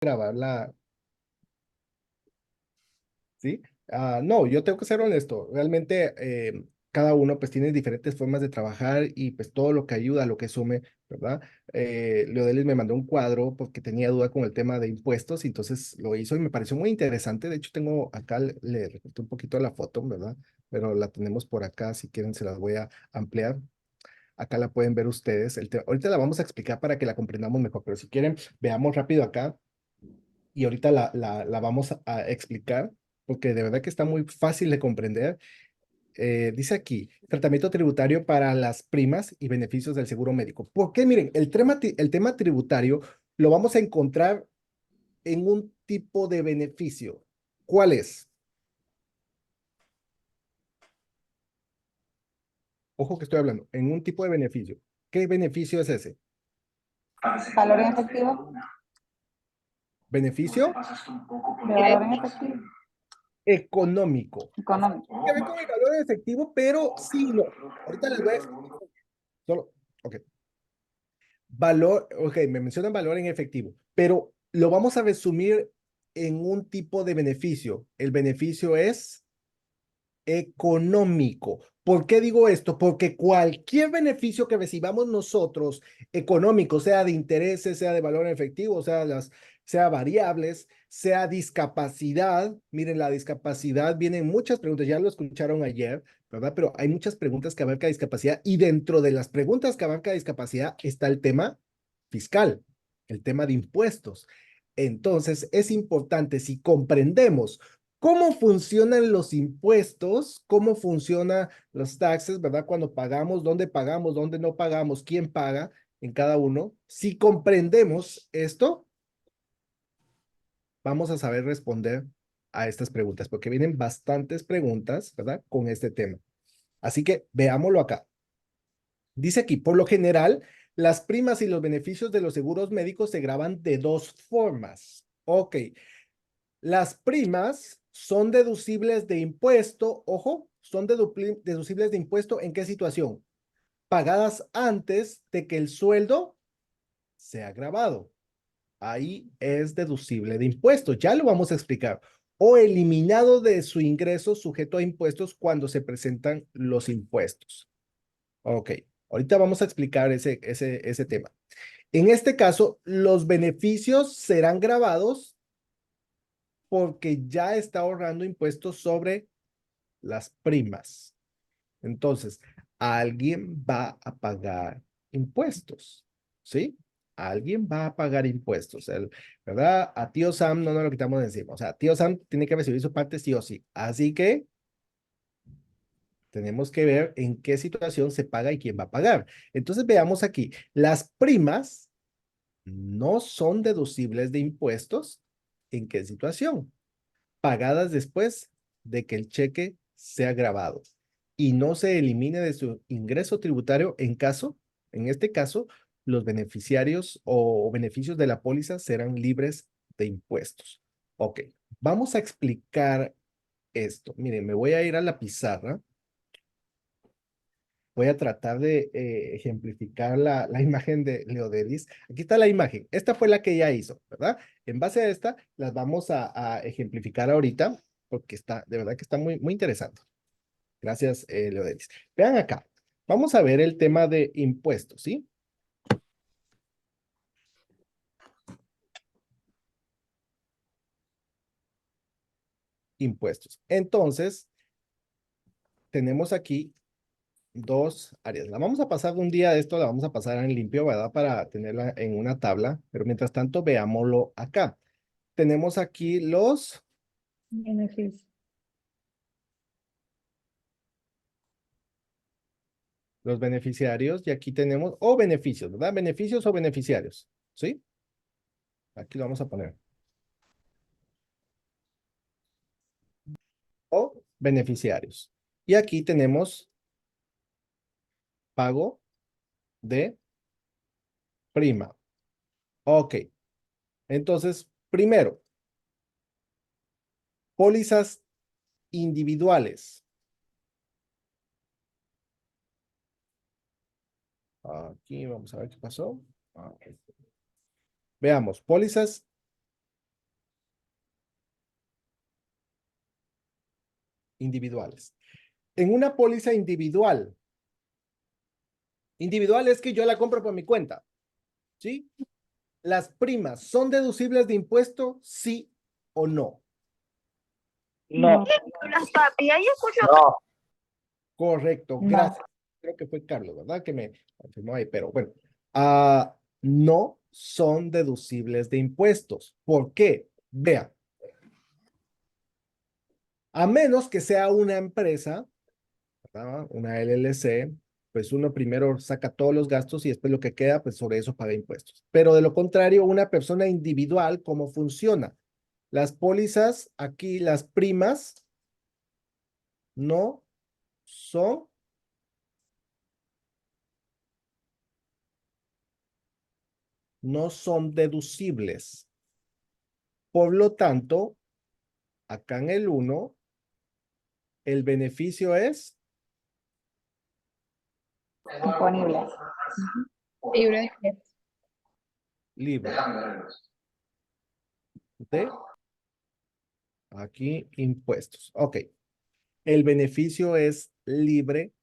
grabar ¿sí? No, yo tengo que ser honesto. Realmente cada uno pues tiene diferentes formas de trabajar y pues todo lo que ayuda, lo que sume, ¿verdad? Leodelis me mandó un cuadro porque tenía duda con el tema de impuestos y entonces lo hizo y me pareció muy interesante. De hecho, tengo acá, le recorté un poquito la foto, ¿verdad? Pero la tenemos por acá, si quieren se las voy a ampliar. Acá la pueden ver ustedes. Ahorita la vamos a explicar para que la comprendamos mejor, pero si quieren, veamos rápido acá y ahorita la vamos a explicar porque de verdad que está muy fácil de comprender. Dice aquí, tratamiento tributario para las primas y beneficios del seguro médico. ¿Por qué? Miren, el tema tributario lo vamos a encontrar en un tipo de beneficio. ¿Cuál es? Ojo que estoy hablando, en un tipo de beneficio. ¿Qué beneficio es ese? Valor en efectivo. Beneficio De valor en efectivo. económico. Económico. Tiene que ver con el valor en efectivo, pero sí, no. Ahorita les voy a explicar. Solo, ok. Valor, ok, me mencionan valor en efectivo, pero lo vamos a resumir en un tipo de beneficio. El beneficio es económico. ¿Por qué digo esto? Porque cualquier beneficio que recibamos nosotros, económico, sea de intereses, sea de valor en efectivo, sea variables, sea discapacidad, miren, la discapacidad, vienen muchas preguntas, ya lo escucharon ayer, ¿verdad? Pero hay muchas preguntas que abarca discapacidad y dentro de las preguntas que abarca discapacidad está el tema fiscal, el tema de impuestos. Entonces, es importante si comprendemos cómo funcionan los impuestos, cómo funcionan los taxes, ¿verdad? Cuando pagamos, dónde no pagamos, quién paga en cada uno. Si comprendemos esto, vamos a saber responder a estas preguntas, porque vienen bastantes preguntas, ¿verdad? Con este tema. Así que veámoslo acá. Dice aquí, por lo general, las primas y los beneficios de los seguros médicos se graban de dos formas. Ok, las primas son deducibles de impuesto, ojo, son deducibles de impuesto ¿en qué situación? Pagadas antes de que el sueldo sea grabado. Ahí es deducible de impuestos, ya lo vamos a explicar. O eliminado de su ingreso sujeto a impuestos cuando se presentan los impuestos. Ok, ahorita vamos a explicar ese tema. En este caso, los beneficios serán grabados porque ya está ahorrando impuestos sobre las primas. Entonces, alguien va a pagar impuestos, ¿sí? Alguien va a pagar impuestos, ¿verdad? A tío Sam no nos lo quitamos de encima. O sea, tío Sam tiene que recibir su parte sí o sí. Así que tenemos que ver en qué situación se paga y quién va a pagar. Entonces, veamos aquí. Las primas no son deducibles de impuestos. ¿En qué situación? Pagadas después de que el cheque sea grabado y no se elimine de su ingreso tributario en este caso, los beneficiarios o beneficios de la póliza serán libres de impuestos. Ok, vamos a explicar esto. Miren, me voy a ir a la pizarra. Voy a tratar de ejemplificar la imagen de Leodelis. Aquí está la imagen. Esta fue la que ella hizo, ¿verdad? En base a esta, las vamos a ejemplificar ahorita porque está, de verdad que está muy, muy interesante. Gracias, Leodelis. Vean acá. Vamos a ver el tema de impuestos, ¿sí? Impuestos. Entonces, tenemos aquí dos áreas. La vamos a pasar un día de esto, la vamos a pasar en limpio, ¿verdad? Para tenerla en una tabla, pero mientras tanto, veámoslo acá. Tenemos aquí Beneficio. los beneficiarios y aquí tenemos, o beneficios, ¿verdad? Beneficios o beneficiarios, ¿sí? Aquí lo vamos a poner. O beneficiarios. Y aquí tenemos pago de prima. Ok. Entonces, primero, pólizas individuales. Aquí vamos a ver qué pasó. Ok. Veamos, pólizas individuales. En una póliza individual, individual es que yo la compro por mi cuenta, ¿sí? ¿Las primas son deducibles de impuesto, sí o no? No. No. Correcto, No. gracias. Creo que fue Carlos, ¿verdad? Que me confirmó ahí, pero bueno. No son deducibles de impuestos. ¿Por qué? Vean, a menos que sea una empresa, ¿verdad? Una LLC, pues uno primero saca todos los gastos y después lo que queda, pues sobre eso paga impuestos. Pero de lo contrario, una persona individual, ¿cómo funciona? Las pólizas, aquí las primas, no son no son deducibles. Por lo tanto, acá en el 1, el beneficio es Disponible. Libre de impuestos. libre de aquí impuestos. Ok, el beneficio es libre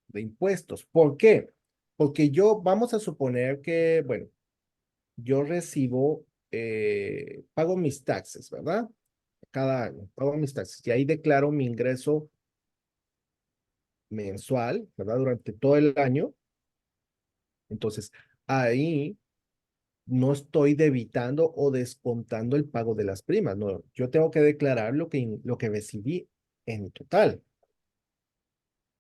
de impuestos. ¿Por qué? Porque yo, vamos a suponer que, bueno, yo recibo, pago mis taxes, ¿verdad? Cada año, pago mis taxes y ahí declaro mi ingreso mensual, ¿verdad? Durante todo el año. Entonces, ahí no estoy debitando o descontando el pago de las primas, no, yo tengo que declarar lo que recibí en total.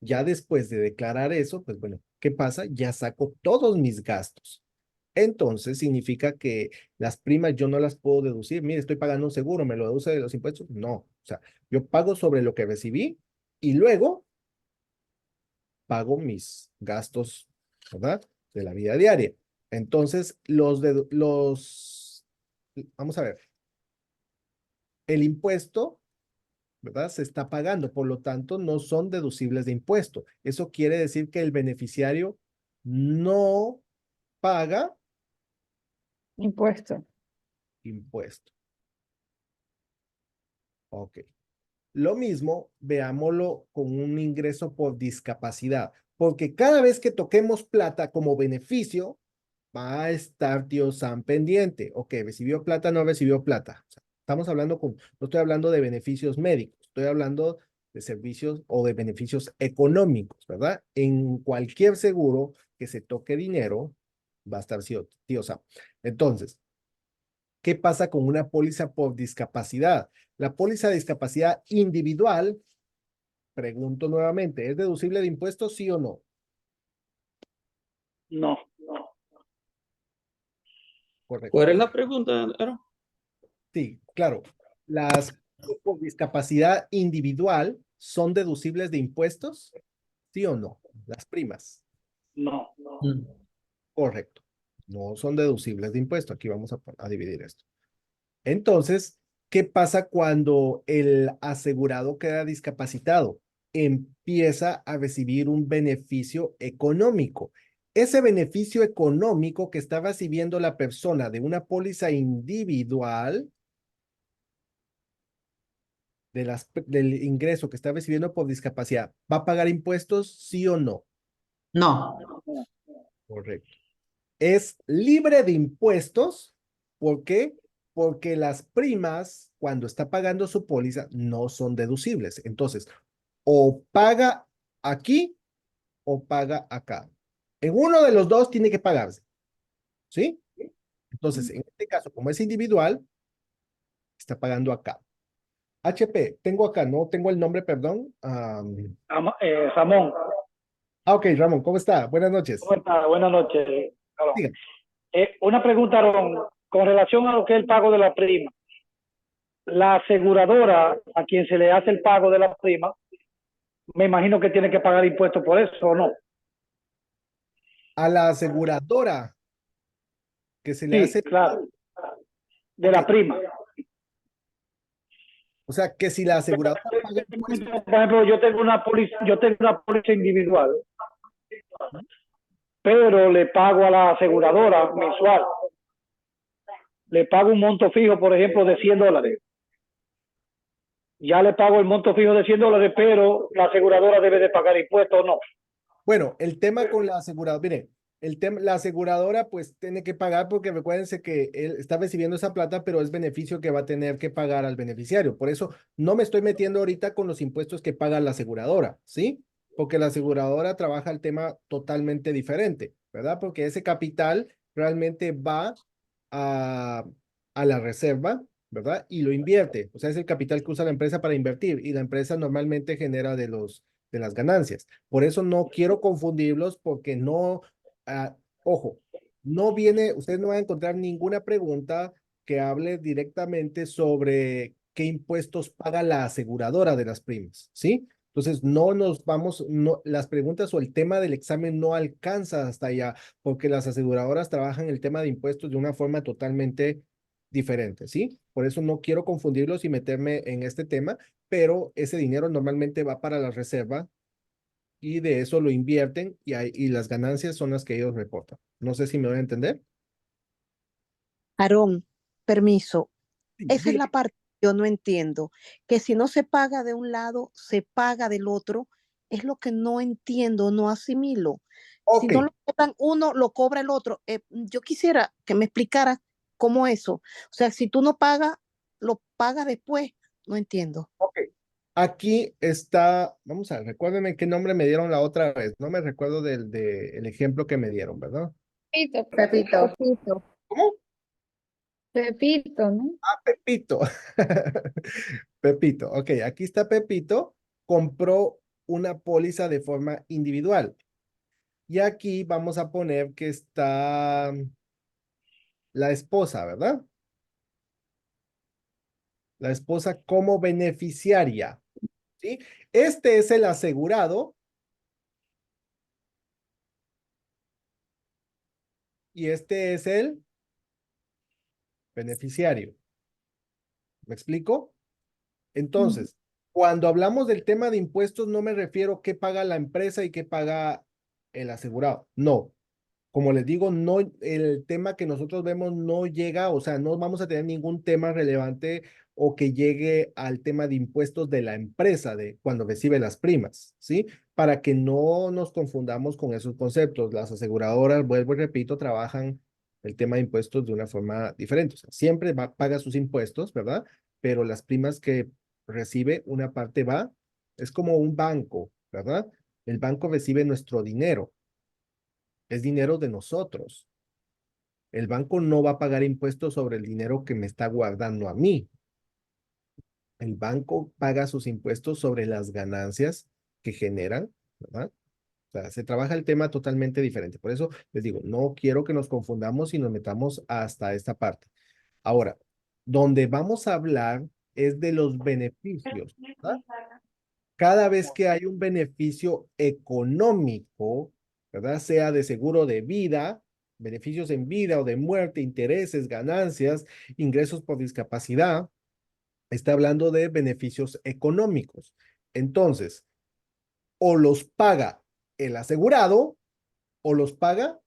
Ya después de declarar eso, pues bueno, ¿qué pasa? Ya saco todos mis gastos. Entonces significa que las primas yo no las puedo deducir. Mire, estoy pagando un seguro, ¿me lo deduce de los impuestos? No, o sea, yo pago sobre lo que recibí y luego pago mis gastos, ¿verdad? De la vida diaria. Entonces, vamos a ver, el impuesto, ¿verdad? Se está pagando, por lo tanto, no son deducibles de impuesto. Eso quiere decir que el beneficiario no paga Impuesto. impuesto. Ok. Lo mismo, veámoslo con un ingreso por discapacidad, porque cada vez que toquemos plata como beneficio, va a estar tío Sam pendiente. Ok, recibió plata, no recibió plata. O sea, no estoy hablando de beneficios médicos, estoy hablando de servicios o de beneficios económicos, ¿verdad? En cualquier seguro que se toque dinero, va a estar tío Sam. Entonces, ¿qué pasa con una póliza por discapacidad? La póliza de discapacidad individual, pregunto nuevamente, ¿es deducible de impuestos, sí o no? No. Correcto. ¿Cuál es la pregunta, Aaron? Sí, claro. Las por discapacidad individual son deducibles de impuestos, ¿sí o no? Las primas. No. Correcto. No son deducibles de impuestos. Aquí vamos a dividir esto. Entonces, ¿qué pasa cuando el asegurado queda discapacitado? Empieza a recibir un beneficio económico. Ese beneficio económico que está recibiendo la persona de una póliza individual del ingreso que está recibiendo por discapacidad, ¿va a pagar impuestos, sí o no? No. Correcto. Es libre de impuestos. ¿Por qué? Porque las primas, cuando está pagando su póliza, no son deducibles. Entonces, o paga aquí o paga acá. En uno de los dos tiene que pagarse. ¿Sí? Entonces, en este caso, como es individual, está pagando acá. HP, tengo acá, no tengo el nombre, perdón. Ramón, Ok, Ramón, ¿cómo está? Buenas noches. ¿cómo está? Buenas noches, Aaron. Diga. Una pregunta, Aaron, con relación a lo que es el pago de la prima. La aseguradora a quien se le hace el pago de la prima, me imagino que tiene que pagar impuestos por eso, ¿o no? A la aseguradora que se le Sí, hace, claro, de ok, la prima. o sea, que si la aseguradora paga Por impuestos, ejemplo, yo tengo una póliza individual, pero le pago a la aseguradora mensual. Le pago un monto fijo, por ejemplo, de $100. ya le pago el monto fijo de $100, pero la aseguradora debe de pagar impuestos o no. Bueno, el tema con la aseguradora, mire, la aseguradora pues tiene que pagar porque recuérdense que él está recibiendo esa plata, pero es beneficio que va a tener que pagar al beneficiario. Por eso no me estoy metiendo ahorita con los impuestos que paga la aseguradora, ¿sí? Porque la aseguradora trabaja el tema totalmente diferente, ¿verdad? Porque ese capital realmente va a, a la reserva, ¿verdad? Y lo invierte. O sea, es el capital que usa la empresa para invertir y la empresa normalmente genera de las ganancias. Por eso no quiero confundirlos porque no, ojo, no viene, ustedes no van a encontrar ninguna pregunta que hable directamente sobre qué impuestos paga la aseguradora de las primas, ¿sí? Entonces, no nos vamos, no, las preguntas o el tema del examen no alcanza hasta allá, porque las aseguradoras trabajan el tema de impuestos de una forma totalmente diferente, ¿sí? Por eso no quiero confundirlos y meterme en este tema, pero ese dinero normalmente va para la reserva y de eso lo invierten y las ganancias son las que ellos reportan. No sé si me voy a entender. Aarón, permiso. Sí, Esa es diga. la parte que yo no entiendo. Que si no se paga de un lado, se paga del otro. Es lo que no entiendo, no asimilo. Si Ok, no lo cobran uno, lo cobra el otro. Yo quisiera que me explicara cómo eso. O sea, si tú no pagas, lo pagas después. No entiendo. ok. Aquí está, vamos a ver, recuérdenme qué nombre me dieron la otra vez. No me recuerdo el ejemplo que me dieron, ¿verdad? Pepito, Pepito. Pepito, ¿Cómo? Pepito, ¿no? Pepito. Pepito, ok, aquí está Pepito, compró una póliza de forma individual. Y aquí vamos a poner que está la esposa, ¿verdad? La esposa como beneficiaria, ¿sí? Este es el asegurado y este es el beneficiario. ¿Me explico? Entonces, cuando hablamos del tema de impuestos, no me refiero a qué paga la empresa y qué paga el asegurado. No, como les digo, no, el tema que nosotros vemos no llega, o sea, no vamos a tener ningún tema relevante o que llegue al tema de impuestos de la empresa de cuando recibe las primas, ¿sí? Para que no nos confundamos con esos conceptos. Las aseguradoras, vuelvo y repito, trabajan el tema de impuestos de una forma diferente. O sea, siempre paga sus impuestos, ¿verdad? Pero las primas que recibe, una parte va, es como un banco, ¿verdad? El banco recibe nuestro dinero, es dinero de nosotros. El banco no va a pagar impuestos sobre el dinero que me está guardando a mí. El banco paga sus impuestos sobre las ganancias que generan, ¿verdad? O sea, se trabaja el tema totalmente diferente. Por eso les digo, no quiero que nos confundamos y nos metamos hasta esta parte. Ahora, donde vamos a hablar es de los beneficios, ¿verdad? Cada vez que hay un beneficio económico, ¿verdad? Sea de seguro de vida, beneficios en vida o de muerte, intereses, ganancias, ingresos por discapacidad, está hablando de beneficios económicos. Entonces, o los paga el asegurado o los paga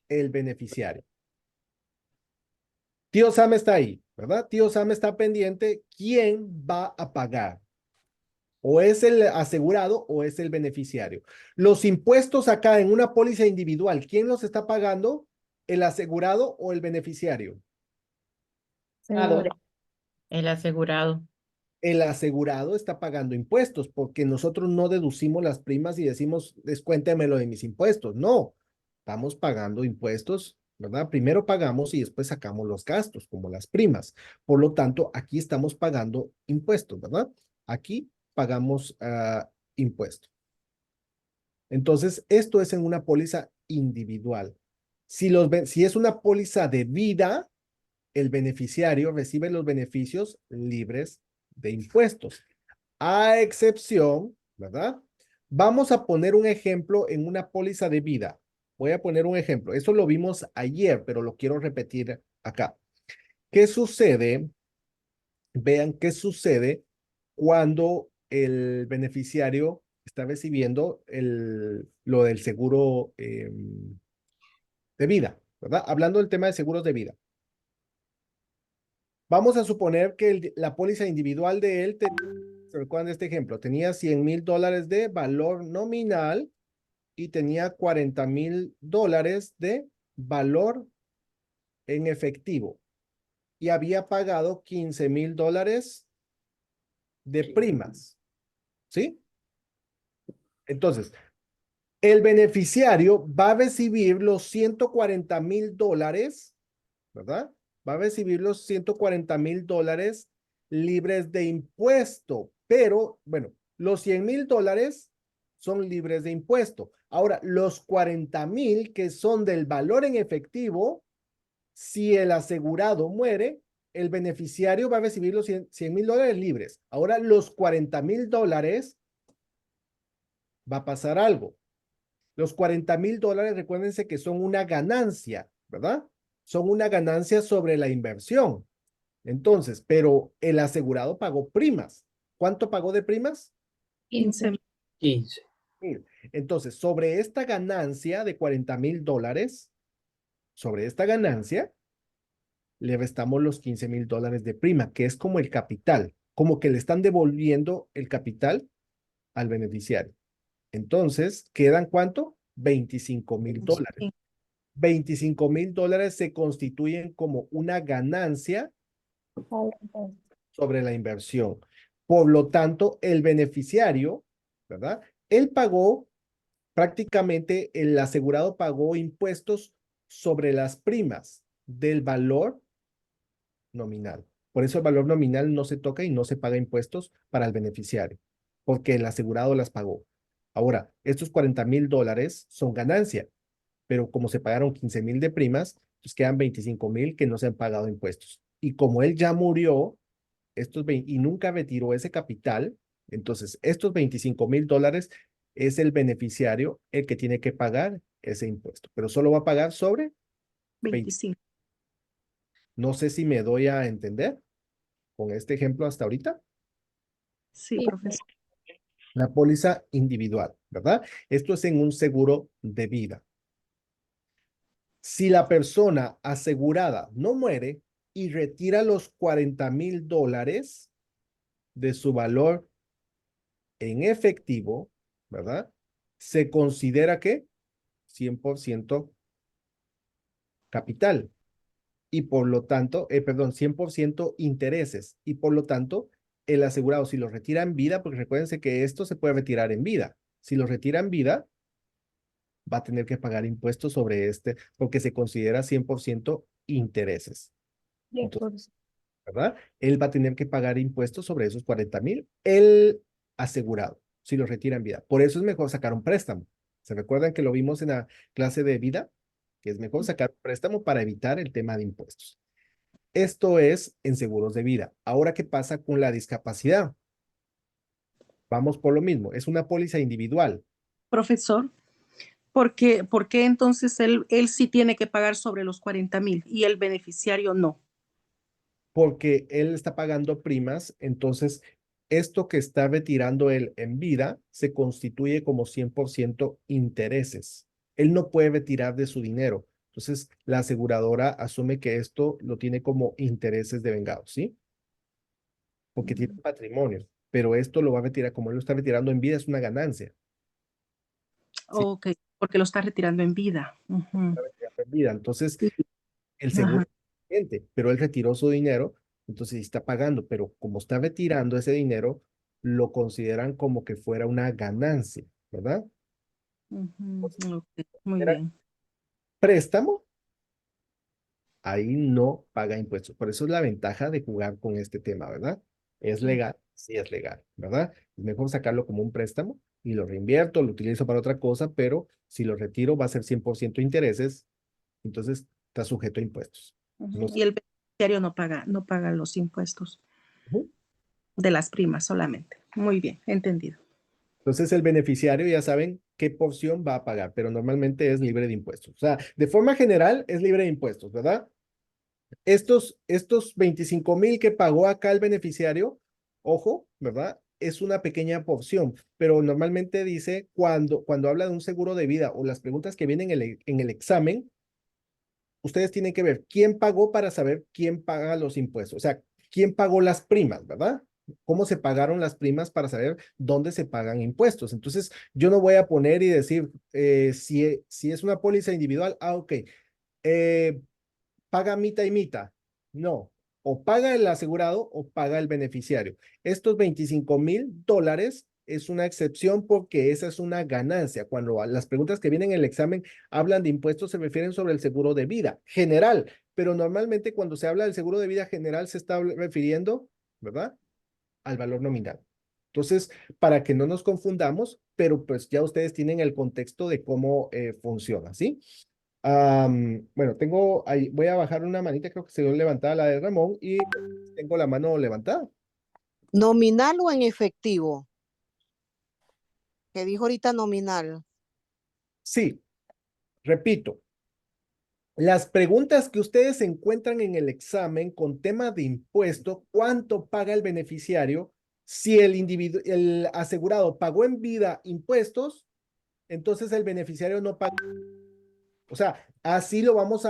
el beneficiario. Tío Sam está ahí, ¿verdad? Tío Sam está pendiente. ¿Quién va a pagar? O es el asegurado o es el beneficiario. Los impuestos acá en una póliza individual, ¿quién los está pagando? ¿El asegurado o el beneficiario? Seguro. El asegurado. El asegurado está pagando impuestos porque nosotros no deducimos las primas y decimos, descuéntemelo de mis impuestos. No, estamos pagando impuestos, ¿verdad? Primero pagamos y después sacamos los gastos, como las primas. Por lo tanto, aquí estamos pagando impuestos, ¿verdad? Aquí pagamos impuestos. Entonces, esto es en una póliza individual. Si es una póliza de vida, el beneficiario recibe los beneficios libres de impuestos. A excepción, ¿verdad? Vamos a poner un ejemplo en una póliza de vida. Voy a poner un ejemplo. Eso lo vimos ayer, pero lo quiero repetir acá. ¿Qué sucede? Vean qué sucede cuando el beneficiario está recibiendo lo del seguro de vida, ¿verdad? Hablando del tema de seguros de vida. Vamos a suponer que la póliza individual de él, ¿se recuerdan de este ejemplo? Tenía $100,000 de valor nominal y tenía $40,000 de valor en efectivo. Y había pagado $15,000 de primas. ¿Sí? Entonces, el beneficiario va a recibir los $140,000, ¿verdad? Va a recibir los $140,000 libres de impuesto, pero bueno, los $100,000 son libres de impuesto. Ahora, los $40,000 que son del valor en efectivo, si el asegurado muere, el beneficiario va a recibir los $100,000 libres. Ahora, los $40,000 va a pasar algo. Los $40,000, recuérdense que son una ganancia, ¿verdad? Son una ganancia sobre la inversión. Entonces, pero el asegurado pagó primas. ¿Cuánto pagó de primas? 15. 15. Entonces, sobre esta ganancia de $40,000, sobre esta ganancia, le restamos los $15,000 de prima, que es como el capital, como que le están devolviendo el capital al beneficiario. Entonces, ¿quedan cuánto? $25,000. $25,000 se constituyen como una ganancia sobre la inversión. Por lo tanto, el beneficiario, ¿verdad? Él pagó, prácticamente el asegurado pagó impuestos sobre las primas del valor nominal. Por eso el valor nominal no se toca y no se paga impuestos para el beneficiario, porque el asegurado las pagó. Ahora, estos $40,000 son ganancia, pero como se pagaron 15,000 de primas, pues quedan 25,000 que no se han pagado impuestos. Y como él ya murió, y nunca retiró ese capital, entonces estos $25,000 es el beneficiario el que tiene que pagar ese impuesto, pero solo va a pagar sobre 25. No sé si me doy a entender con este ejemplo hasta ahorita. Sí, Sí. profesor. La póliza individual, ¿verdad? Esto es en un seguro de vida. Si la persona asegurada no muere y retira los $40,000 de su valor en efectivo, ¿verdad? Se considera que 100% capital y por lo tanto, perdón, 100% intereses y por lo tanto, el asegurado si lo retira en vida, porque recuérdense que esto se puede retirar en vida. Si lo retira en vida, va a tener que pagar impuestos sobre este porque se considera 100% intereses. Entonces, ¿verdad? Él va a tener que pagar impuestos sobre esos 40,000, el asegurado, si lo retira en vida. Por eso es mejor sacar un préstamo. ¿Se recuerdan que lo vimos en la clase de vida? Que es mejor sacar un préstamo para evitar el tema de impuestos. Esto es en seguros de vida. Ahora, ¿qué pasa con la discapacidad? Vamos por lo mismo. Es una póliza individual. Profesor, ¿por qué entonces él sí tiene que pagar sobre los 40,000 y el beneficiario no? Porque él está pagando primas, entonces esto que está retirando él en vida se constituye como 100% intereses. Él no puede retirar de su dinero. Entonces, la aseguradora asume que esto lo tiene como intereses de vengado, ¿sí? Porque tiene un patrimonio, pero esto lo va a retirar, como él lo está retirando en vida, es una ganancia. ¿Sí? Ok, porque lo está retirando en vida. Ujú. Está retirando en vida. Entonces, Sí. el seguro Ajá. es vigente, pero él retiró su dinero, entonces sí está pagando, pero como está retirando ese dinero, lo consideran como que fuera una ganancia, ¿verdad? Ujú, ok, muy Era bien. préstamo, ahí no paga impuestos. Por eso es la ventaja de jugar con este tema, ¿verdad? ¿Es legal? Sí es legal, ¿verdad? Es mejor sacarlo como un préstamo y lo reinvierto, lo utilizo para otra cosa, pero si lo retiro va a ser 100% intereses, entonces está sujeto a impuestos. Ujú. No Y el beneficiario no paga los impuestos Ujú. de las primas solamente. Muy bien, entendido. Entonces el beneficiario ya saben qué porción va a pagar, pero normalmente es libre de impuestos. O sea, de forma general es libre de impuestos, ¿verdad? Estos 25,000 que pagó acá el beneficiario, ojo, ¿verdad? Es una pequeña porción, pero normalmente dice cuando habla de un seguro de vida o las preguntas que vienen en el examen, ustedes tienen que ver quién pagó para saber quién paga los impuestos. O sea, quién pagó las primas, ¿verdad? Cómo se pagaron las primas para saber dónde se pagan impuestos. Entonces, yo no voy a poner y decir si es una póliza individual, ok, paga mitad y mitad. No, o paga el asegurado o paga el beneficiario. Estos $25,000 es una excepción porque esa es una ganancia. Cuando las preguntas que vienen en el examen hablan de impuestos, se refieren sobre el seguro de vida general, pero normalmente cuando se habla del seguro de vida general se está refiriendo, ¿verdad? Al valor nominal. Entonces, para que no nos confundamos, pero pues ya ustedes tienen el contexto de cómo funciona, ¿sí? Bueno, tengo ahí, voy a bajar una manita, creo que se dio levantada la de Ramón y tengo la mano levantada. ¿Nominal o en efectivo? Que dijo ahorita nominal. Sí, repito, las preguntas que ustedes encuentran en el examen con tema de impuesto, ¿cuánto paga el beneficiario? Si el asegurado pagó en vida impuestos, entonces el beneficiario no paga. O sea, así lo vamos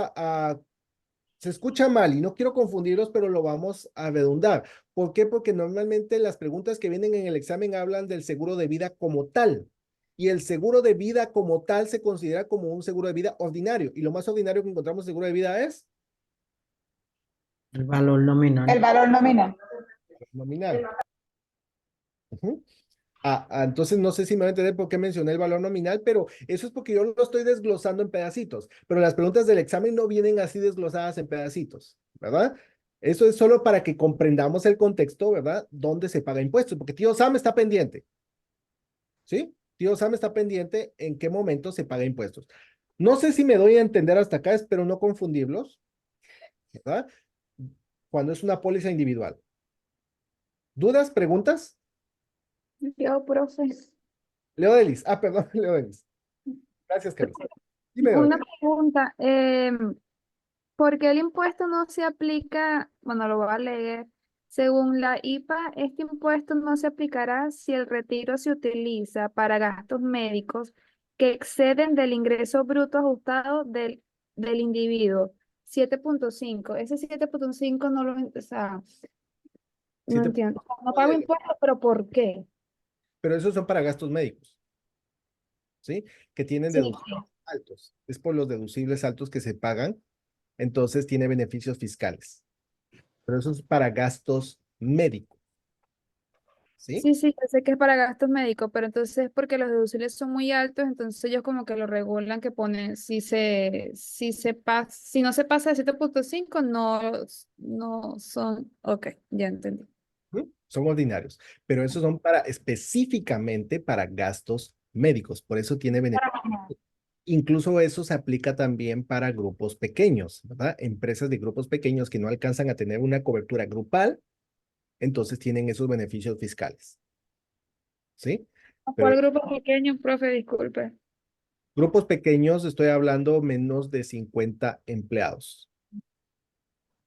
se escucha mal y no quiero confundirlos, pero lo vamos a redundar. ¿Por qué? Porque normalmente las preguntas que vienen en el examen hablan del seguro de vida como tal. Y el seguro de vida como tal se considera como un seguro de vida ordinario. Y lo más ordinario que encontramos en seguro de vida es El valor nominal. El valor nominal. nominal. Ujú. Entonces no sé si me va a entender por qué mencioné el valor nominal, pero eso es porque yo lo estoy desglosando en pedacitos. Pero las preguntas del examen no vienen así desglosadas en pedacitos, ¿verdad? Eso es solo para que comprendamos el contexto, ¿verdad? Dónde se paga impuestos, porque tío Sam está pendiente, ¿sí? Tío Sam está pendiente en qué momento se paga impuestos. No sé si me doy a entender hasta acá, espero no confundirlos, ¿verdad? Cuando es una póliza individual. ¿Dudas? ¿Preguntas? Yo, profe, Leo Delis. Perdón, Leo Delis. Gracias, Carlos. Dime, Leo. una pregunta. ¿Por qué el impuesto no se aplica? Bueno, lo voy a leer. Según la IPA, este impuesto no se aplicará si el retiro se utiliza para gastos médicos que exceden del ingreso bruto ajustado del individuo. 7.5. Ese 7.5 no lo, o sea, no Siete- entiendo. No pago impuestos, pero ¿por qué? Pero esos son para gastos médicos, ¿sí? Que tienen Sí, deducibles altos. Es por los deducibles altos que se pagan, entonces tiene beneficios fiscales. Pero eso es para gastos médicos, ¿sí? sí, yo sé que es para gastos médicos, pero entonces porque los deducibles son muy altos, entonces ellos como que lo regulan, que ponen, si no se pasa de 7.5 no son, ok, ya entendí. ¿Mm? Son ordinarios, pero esos son para específicamente para gastos médicos, por eso tiene beneficios. Incluso eso se aplica también para grupos pequeños, ¿verdad? Empresas de grupos pequeños que no alcanzan a tener una cobertura grupal, entonces tienen esos beneficios fiscales, ¿sí? ¿Cuál Pero grupo pequeño, profe? Disculpe. grupos pequeños, estoy hablando menos de 50 empleados,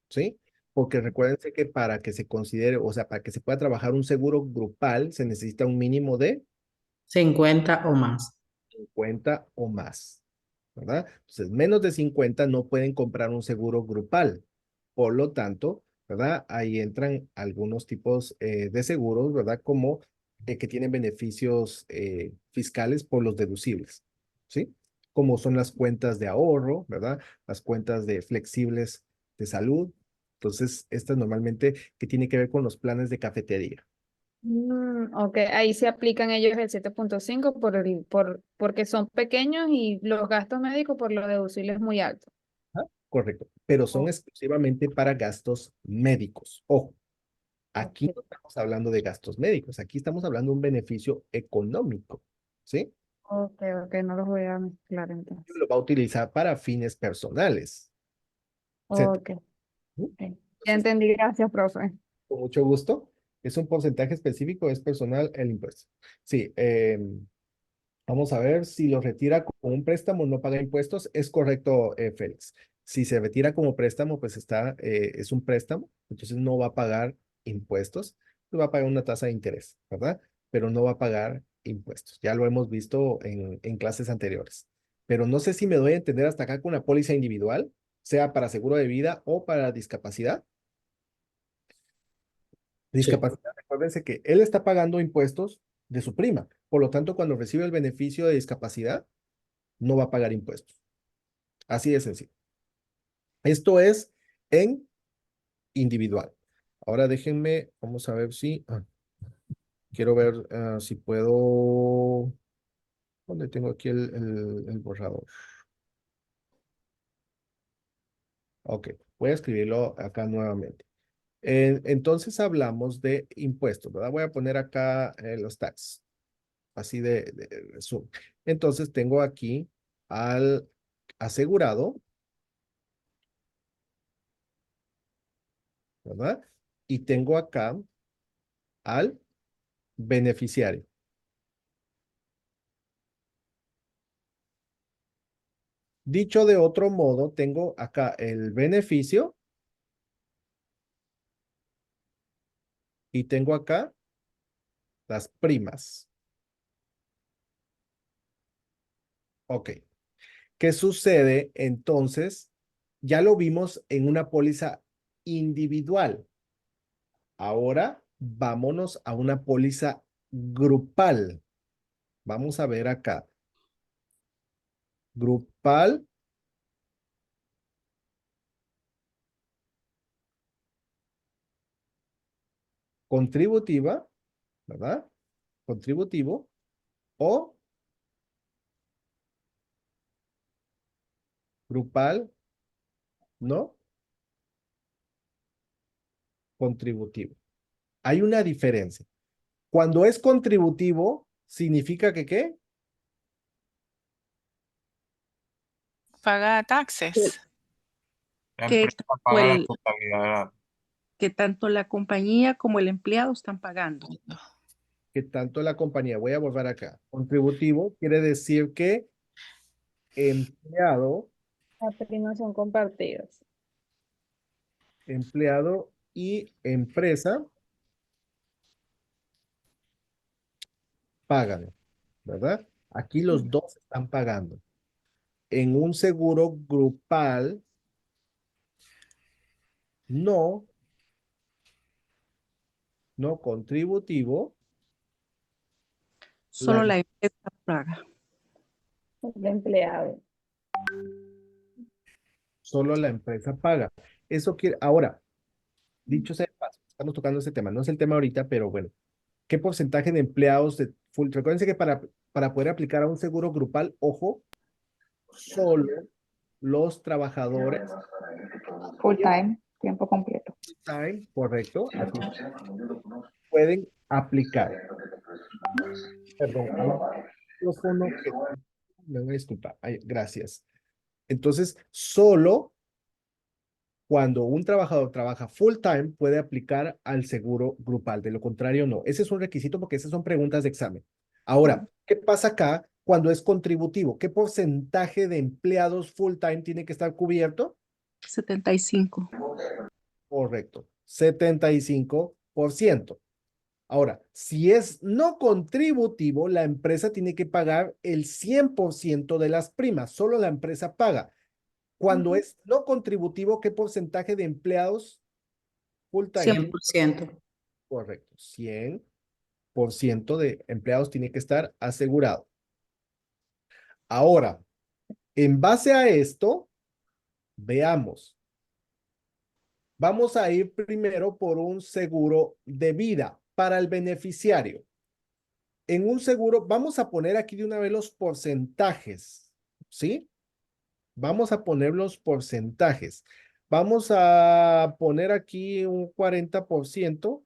¿sí? Porque recuérdense que para que se considere, o sea, para que se pueda trabajar un seguro grupal, se necesita un mínimo de 50 o más. 50 o más, ¿verdad? Entonces, menos de 50 no pueden comprar un seguro grupal. Por lo tanto, ¿verdad? Ahí entran algunos tipos de seguros, ¿verdad? Como que tienen beneficios fiscales por los deducibles, ¿sí? Como son las cuentas de ahorro, ¿verdad? Las cuentas de flexibles de salud. Entonces, estas normalmente que tiene que ver con los planes de cafetería. Ok, ahí se aplican ellos el 7.5 porque son pequeños y los gastos médicos por lo deducible es muy alto. Ajá, correcto, pero son Oh, exclusivamente para gastos médicos. Ojo, aquí ok, no estamos hablando de gastos médicos, aquí estamos hablando de un beneficio económico, ¿sí? ok, no los voy a mezclar entonces. Lo va a utilizar para fines personales, etc. Ok, ¿Sí? ok. Ya Entonces, entendí, gracias, profe. con mucho gusto, es un porcentaje específico, es personal el impuesto. Sí, vamos a ver si lo retira como un préstamo, no paga impuestos. Es correcto, Félix. Si se retira como préstamo, pues es un préstamo, entonces no va a pagar impuestos, va a pagar una tasa de interés, ¿verdad? Pero no va a pagar impuestos. Ya lo hemos visto en clases anteriores. Pero no sé si me doy a entender hasta acá con una póliza individual. sea para seguro de vida o para discapacidad. Sí. Discapacidad, recuérdense que él está pagando impuestos de su prima. Por lo tanto, cuando recibe el beneficio de discapacidad, no va a pagar impuestos. Así de sencillo. Esto es en individual. Ahora déjenme, vamos a ver si, quiero ver si puedo, ¿dónde tengo aquí el borrador? Ok, voy a escribirlo acá nuevamente. Entonces hablamos de impuestos, ¿verdad? Voy a poner acá los tax, así de resumen. Entonces tengo aquí al asegurado, ¿verdad? Y tengo acá al beneficiario. Dicho de otro modo, tengo acá el beneficio y tengo acá las primas. Ok. ¿Qué sucede entonces? Ya lo vimos en una póliza individual. Ahora vámonos a una póliza grupal. Vamos a ver acá. Grupal. Contributiva, ¿verdad? Contributivo o grupal, ¿no? Contributivo. Hay una diferencia. Cuando es contributivo, significa que ¿qué? Paga taxes. La Que empresa tanto paga la el- totalidad de la... que tanto la compañía como el empleado están pagando. Que tanto la compañía, voy a volver acá. Contributivo quiere decir que empleado, Las primas son compartidas. empleado y empresa pagan, ¿verdad? Aquí los dos están pagando. En un seguro grupal, no, no contributivo, Solo la, la empresa paga. El empleado. solo la empresa paga. Eso quiere, ahora, dicho sea de paso, estamos tocando ese tema, no es el tema ahorita, pero bueno, ¿qué porcentaje de empleados de full? Recuérdense que para poder aplicar a un seguro grupal, ojo, solo los trabajadores Full time, tiempo completo. time, correcto, así pueden aplicar. Perdón, hay un micrófono que me voy a disculpar. Ay, gracias. Entonces, solo cuando un trabajador trabaja full time puede aplicar al seguro grupal. De lo contrario, no. Ese es un requisito porque esas son preguntas de examen. Ahora, ¿qué pasa acá cuando es contributivo? ¿Qué porcentaje de empleados full time tiene que estar cubierto? 75. Correcto, 75%. Ahora, si es no contributivo, la empresa tiene que pagar el 100% de las primas, solo la empresa paga. Cuando es no contributivo, ¿qué porcentaje de empleados full time? 100%. Correcto, 100% de empleados tiene que estar asegurado. Ahora, en base a esto, veamos. Vamos a ir primero por un seguro de vida para el beneficiario. En un seguro, vamos a poner aquí de una vez los porcentajes, ¿sí? Vamos a poner los porcentajes. Vamos a poner aquí un 40%.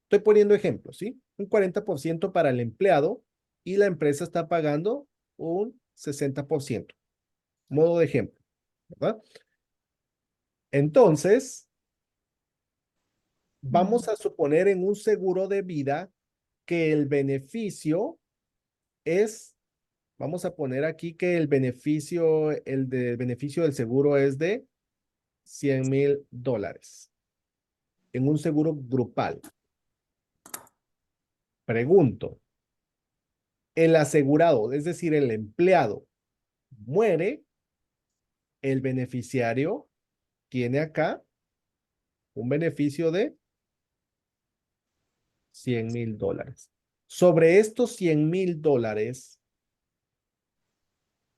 Estoy poniendo ejemplos, ¿sí? Un 40% para el empleado y la empresa está pagando un 60%. Modo de ejemplo, ¿verdad? Entonces, vamos a suponer en un seguro de vida que el beneficio es, vamos a poner aquí que el beneficio del seguro es de $100,000 en un seguro grupal. Pregunto, el asegurado, es decir, el empleado, muere el beneficiario tiene acá un beneficio de $100,000. Sobre estos $100,000,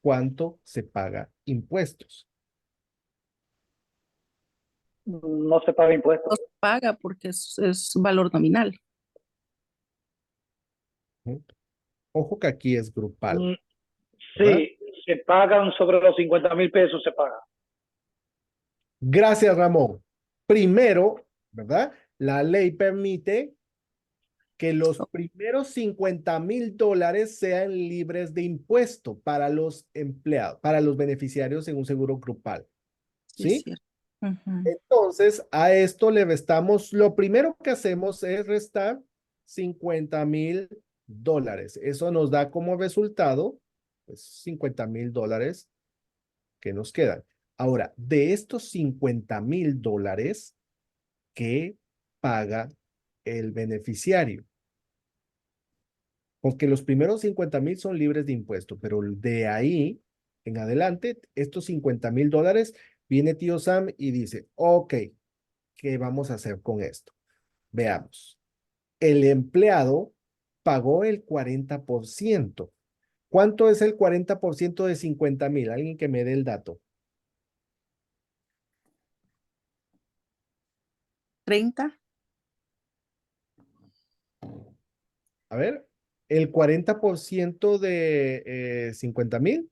¿cuánto se paga impuestos? No se paga No impuestos. se paga porque es valor nominal. Ojo que aquí es grupal, Mm, ¿verdad? Sí, se pagan sobre los 50,000 pesos, se paga. Gracias, Ramón. Primero, ¿verdad? La ley permite que los primeros $50,000 sean libres de impuesto para los empleados, para los beneficiarios en un seguro grupal. Sí, es ¿Sí? cierto. Ujú. Entonces, a esto le restamos, lo primero que hacemos es restar $50,000. Eso nos da como resultado, pues, $50,000 que nos quedan. Ahora, de estos $50,000, ¿qué paga el beneficiario? Porque los primeros 50,000 son libres de impuesto, pero de ahí en adelante, estos $50,000, viene tío Sam y dice, ok, ¿qué vamos a hacer con esto? Veamos. El empleado pagó el 40%. ¿Cuánto es el 40% de 50,000? Alguien que me dé el dato. 30. A ver, el 40% de 50,000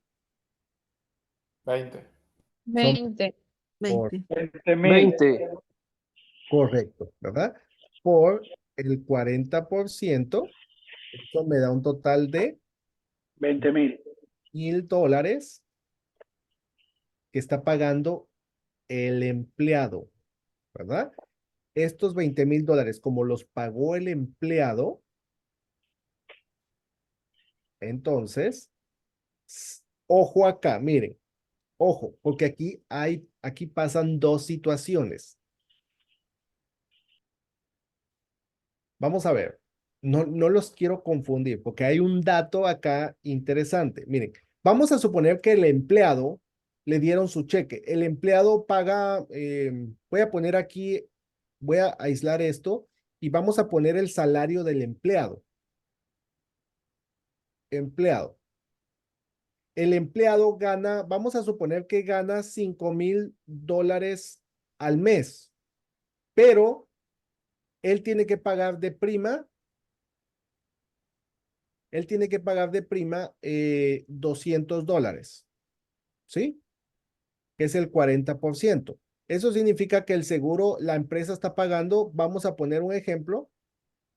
20. son 20. 20. 20,000. correcto, ¿verdad? Por el 40%, eso me da un total de 20,000. $1,000 que está pagando el empleado, ¿verdad? Estos $20,000, como los pagó el empleado, entonces, ojo acá, miren, ojo, porque aquí pasan dos situaciones. Vamos a ver, no los quiero confundir porque hay un dato acá interesante. Miren, vamos a suponer que el empleado le dieron su cheque. El empleado paga, voy a poner aquí, voy a aislar esto y vamos a poner el salario del empleado. Empleado. El empleado gana, vamos a suponer que gana $5,000 al mes, pero él tiene que pagar de prima $200, ¿sí? Que es el 40%. Eso significa que el seguro, la empresa está pagando, vamos a poner un ejemplo,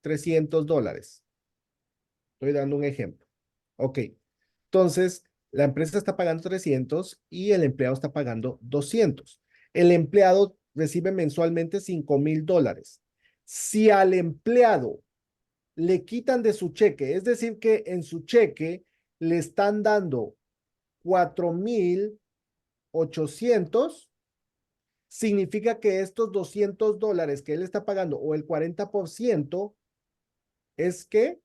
$300. Estoy dando un ejemplo. Ok. Entonces, la empresa está pagando 300 y el empleado está pagando 200. El empleado recibe mensualmente $5,000. Si al empleado le quitan de su cheque, es decir, que en su cheque le están dando 4,800, significa que estos $200 que él está pagando o el 40% es que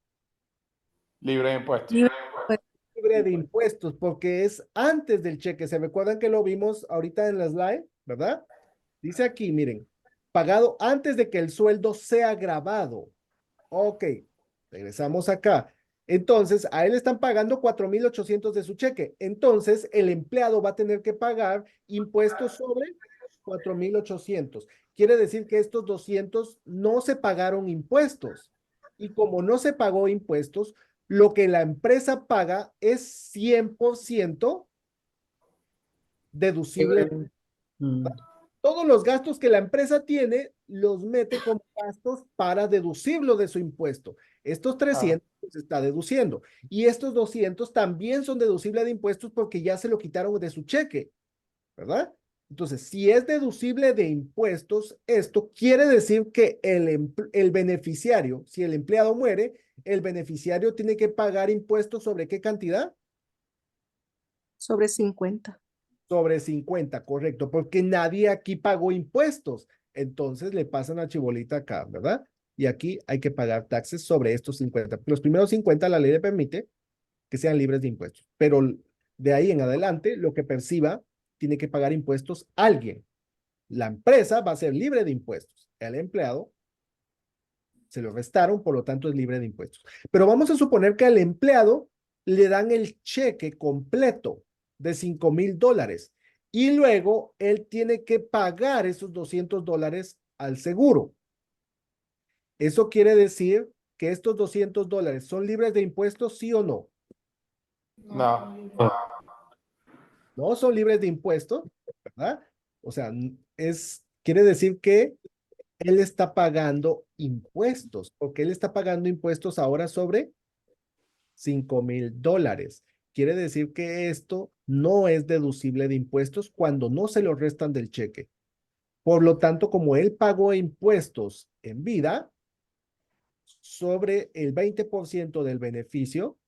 Libre de impuestos. Libre, pues, libre de impuestos porque es antes del cheque. ¿Se recuerdan que lo vimos ahorita en la slide, verdad? Dice aquí, miren, pagado antes de que el sueldo sea grabado. Ok, regresamos acá. Entonces, a él están pagando 4,800 de su cheque. Entonces, el empleado va a tener que pagar impuestos sobre 4,800. Quiere decir que estos 200 no se pagaron impuestos. Y como no se pagó impuestos, lo que la empresa paga es 100% deducible. Mm. Todos los gastos que la empresa tiene los mete como gastos para deducirlo de su impuesto. Estos 300 se está deduciendo y estos 200 también son deducibles de impuestos porque ya se lo quitaron de su cheque, ¿verdad? Entonces, si es deducible de impuestos, esto quiere decir que el beneficiario, si el empleado muere, el beneficiario tiene que pagar impuestos sobre qué cantidad? sobre 50. Sobre 50, correcto, porque nadie aquí pagó impuestos. Entonces le pasan a Chibolita acá, ¿verdad? Y aquí hay que pagar taxes sobre estos 50. Los primeros 50 la ley le permite que sean libres de impuestos, pero de ahí en adelante lo que perciba tiene que pagar impuestos alguien. La empresa va a ser libre de impuestos. El empleado se lo restaron, por lo tanto es libre de impuestos. Pero vamos a suponer que al empleado le dan el cheque completo de $5,000 y luego él tiene que pagar esos $200 al seguro. Eso quiere decir que estos $200 son libres de impuestos, ¿sí o no? No. No son libres de impuestos, ¿verdad? O sea, quiere decir que él está pagando impuestos, porque él está pagando impuestos ahora sobre $5,000. Quiere decir que esto no es deducible de impuestos cuando no se lo restan del cheque. Por lo tanto, como él pagó impuestos en vida, sobre el 20% del beneficio,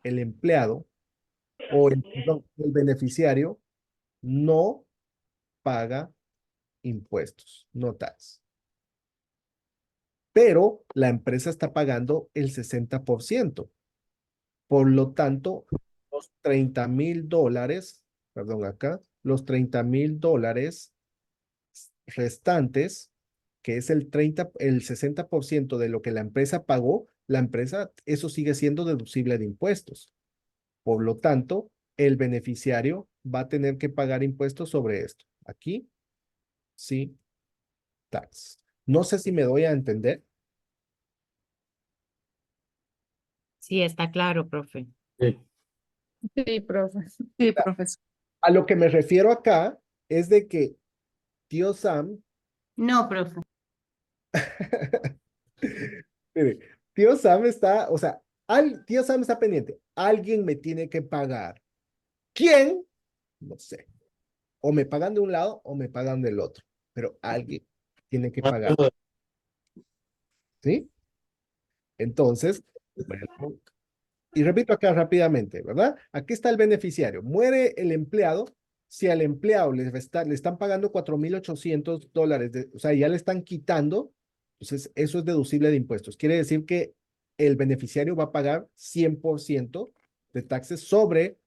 el empleado perdón, el beneficiario no paga impuestos, no tax. Pero la empresa está pagando el 60%. Por lo tanto, los $30,000, perdón, acá, los $30,000 restantes, que es el 60% de lo que la empresa pagó, la empresa, eso sigue siendo deducible de impuestos. Por lo tanto, el beneficiario va a tener que pagar impuestos sobre esto. Aquí, sí, tax. No sé si me doy a entender. Sí, está claro, profe. Sí, profe. Sí, profesor. A lo que me refiero acá es de que tío Sam, No, profe. mire, tío Sam está, o sea, tío Sam está pendiente. Alguien me tiene que pagar. ¿Quién? No sé. O me pagan de un lado o me pagan del otro. Pero alguien tiene que pagar. ¿Sí? Entonces, bueno, y repito acá rápidamente, ¿verdad? Aquí está el beneficiario. Muere el empleado. Si al empleado le están pagando $4,800, o sea, ya le están quitando, entonces eso es deducible de impuestos. Quiere decir que el beneficiario va a pagar 100% de taxes sobre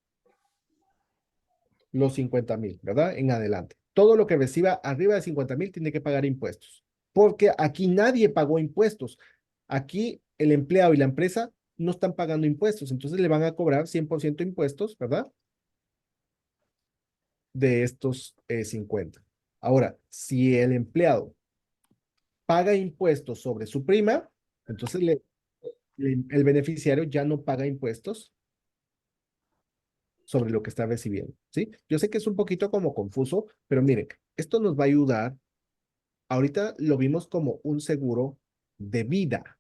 los 50,000, ¿verdad? En adelante. Todo lo que reciba arriba de 50,000 tiene que pagar impuestos. Porque aquí nadie pagó impuestos. Aquí el empleado y la empresa no están pagando impuestos. Entonces le van a cobrar 100% impuestos, ¿verdad? De estos 50. Ahora, si el empleado paga impuestos sobre su prima, entonces el beneficiario ya no paga impuestos sobre lo que está recibiendo, ¿sí? Yo sé que es un poquito como confuso, pero miren, esto nos va a ayudar. Ahorita lo vimos como un seguro de vida,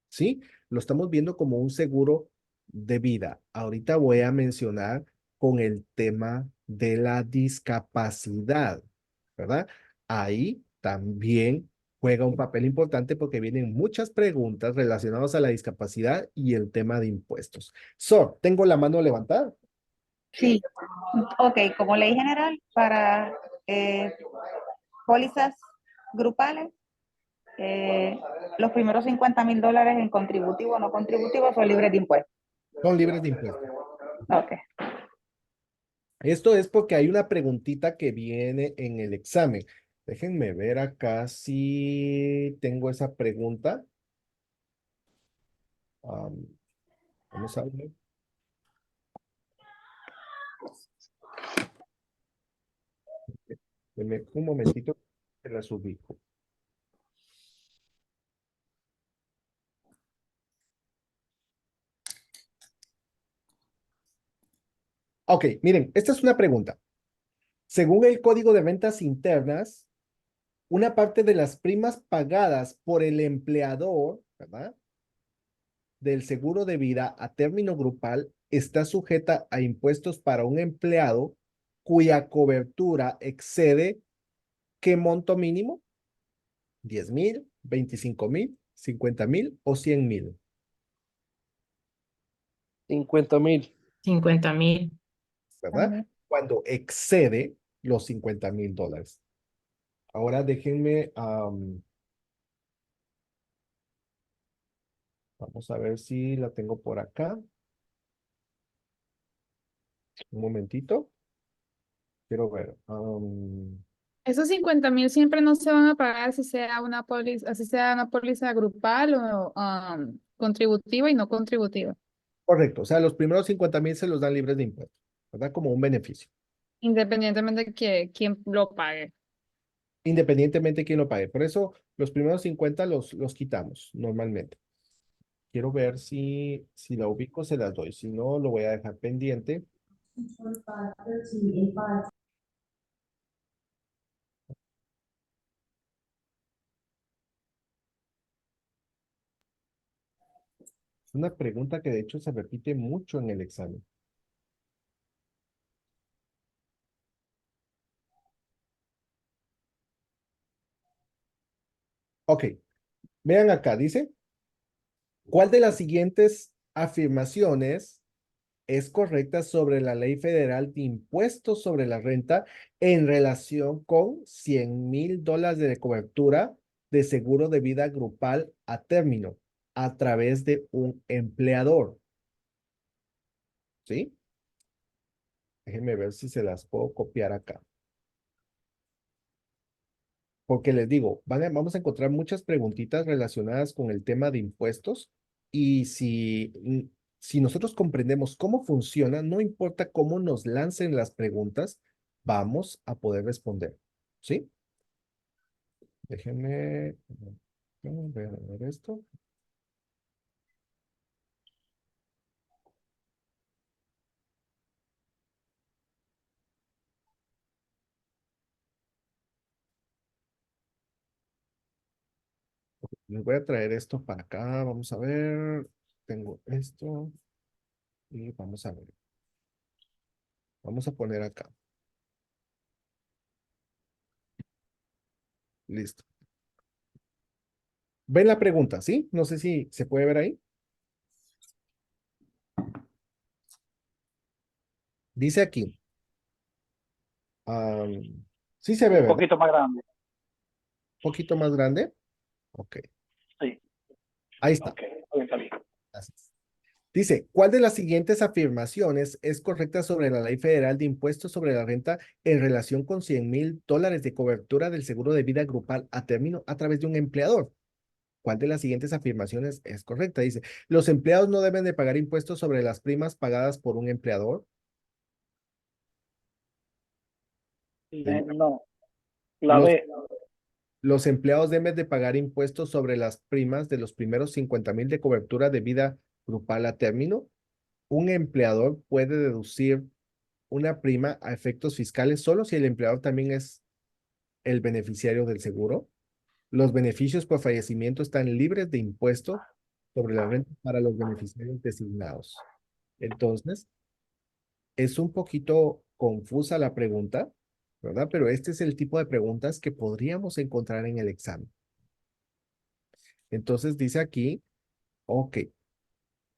¿sí? Lo estamos viendo como un seguro de vida. Ahorita voy a mencionar con el tema de la discapacidad, ¿verdad? Ahí también juega un papel importante porque vienen muchas preguntas relacionadas a la discapacidad y el tema de impuestos. Sor, tengo la mano levantada. Sí, ok, como ley general para pólizas grupales, los primeros $50,000 en contributivo o no contributivo son libres de impuestos. Son libres de impuestos. Ok. Esto es porque hay una preguntita que viene en el examen. Déjenme ver acá si tengo esa pregunta. Vamos a ver. Denme un momentito que las ubico. Ok, miren, esta es una pregunta. Según el Código de Rentas Internas, una parte de las primas pagadas por el empleador, ¿verdad? Del seguro de vida a término grupal está sujeta a impuestos para un empleado cuya cobertura excede ¿qué monto mínimo? ¿10,000, 25,000, 50,000 o 100,000? 50,000. 50,000. ¿Verdad? Cuando excede los $50,000. Ahora déjenme, vamos a ver si la tengo por acá. Un momentito. Quiero ver. Esos 50.000 siempre no se van a pagar si sea así sea una póliza grupal o contributiva y no contributiva, Correcto. O sea, los primeros 50,000 se los dan libres de impuestos, ¿verdad? Como un beneficio. independientemente de quién lo pague. Independientemente de quién lo pague. Por eso, los primeros 50 los quitamos normalmente. Quiero ver si la ubico, se las doy. Si no, lo voy a dejar pendiente. Es una pregunta que de hecho se repite mucho en el examen. Ok, vean acá, dice, ¿cuál de las siguientes afirmaciones es correcta sobre la Ley Federal de Impuestos sobre la Renta en relación con $100,000 de cobertura de seguro de vida grupal a término a través de un empleador? ¿Sí? Déjenme ver si se las puedo copiar acá. Porque les digo, vamos a encontrar muchas preguntitas relacionadas con el tema de impuestos y si nosotros comprendemos cómo funciona, no importa cómo nos lancen las preguntas, vamos a poder responder. ¿Sí? Déjenme voy a ver esto. Les voy a traer esto para acá. Vamos a ver. Tengo esto y vamos a ver. Vamos a poner acá. Listo. ¿Ven la pregunta? ¿Sí? No sé si se puede ver ahí. Dice aquí. Sí se ve, Un ¿verdad? poquito más grande. Un poquito más grande. Ok. Sí. Ahí está. Ok, está bien. Gracias. Dice, ¿cuál de las siguientes afirmaciones es correcta sobre la Ley Federal de Impuestos sobre la Renta en relación con $100,000 de cobertura del seguro de vida grupal a término a través de un empleador? ¿Cuál de las siguientes afirmaciones es correcta? Dice, ¿los empleados no deben de pagar impuestos sobre las primas pagadas por un empleador? No, la Los, B. los empleados deben de pagar impuestos sobre las primas de los primeros 50,000 de cobertura de vida grupal a término. Un empleador puede deducir una prima a efectos fiscales solo si el empleador también es el beneficiario del seguro. Los beneficios por fallecimiento están libres de impuesto sobre la renta para los beneficiarios designados. Entonces, es un poquito confusa la pregunta, ¿verdad? Pero este es el tipo de preguntas que podríamos encontrar en el examen. Entonces dice aquí, ok,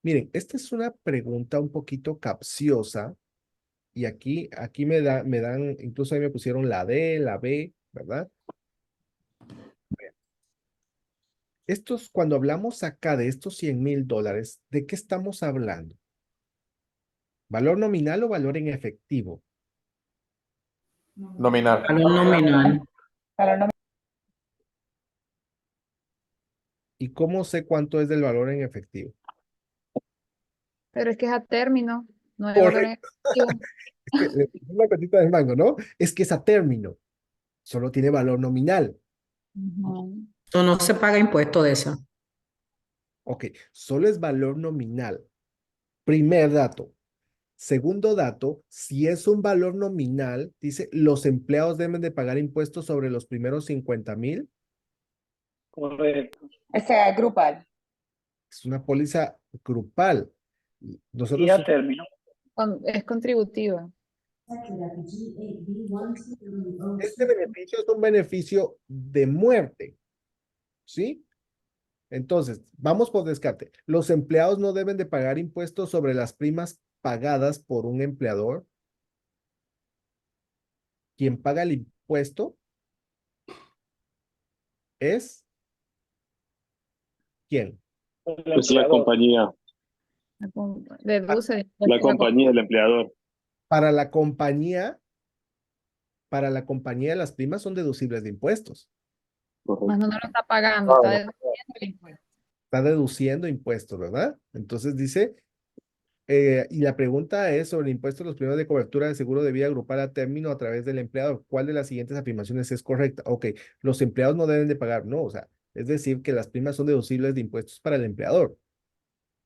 miren, esta es una pregunta un poquito capciosa y aquí me dan, incluso ahí me pusieron la D, la B, ¿verdad? Cuando hablamos acá de estos $100,000, ¿de qué estamos hablando? ¿Valor nominal o valor en efectivo? Nominal. Valor nominal. Para no- ¿Y cómo sé cuánto es del valor en efectivo? Pero es que es a término, no hay valor en Correcto. efectivo. Es que le puse una cosita del mango, ¿no? Es que es a término, solo tiene valor nominal. Ujú. O no se paga impuesto de eso. Ok, solo es valor nominal. Primer dato. Segundo dato, si es un valor nominal, dice, los empleados deben de pagar impuestos sobre los primeros 50,000. Correcto. O sea, grupal. Es una póliza grupal. Y Nosotros, a término. Es contributiva. este beneficio es un beneficio de muerte, ¿sí? Entonces, vamos por descarte. Los empleados no deben de pagar impuestos sobre las primas pagadas por un empleador. Quien paga el impuesto es ¿quién? El Es la empleador. compañía, Deduce la compañía del empleador. Para la compañía para la compañía las primas son deducibles de impuestos. Más no lo está pagando, está deduciendo el impuesto. Está deduciendo impuestos, ¿verdad? Entonces dice, y la pregunta es sobre el impuesto a los primeros de cobertura de seguro de vida grupal a término a través del empleador. ¿Cuál de las siguientes afirmaciones es correcta? Ok, los empleados no deben de pagar, no, o sea, es decir, que las primas son deducibles de impuestos para el empleador.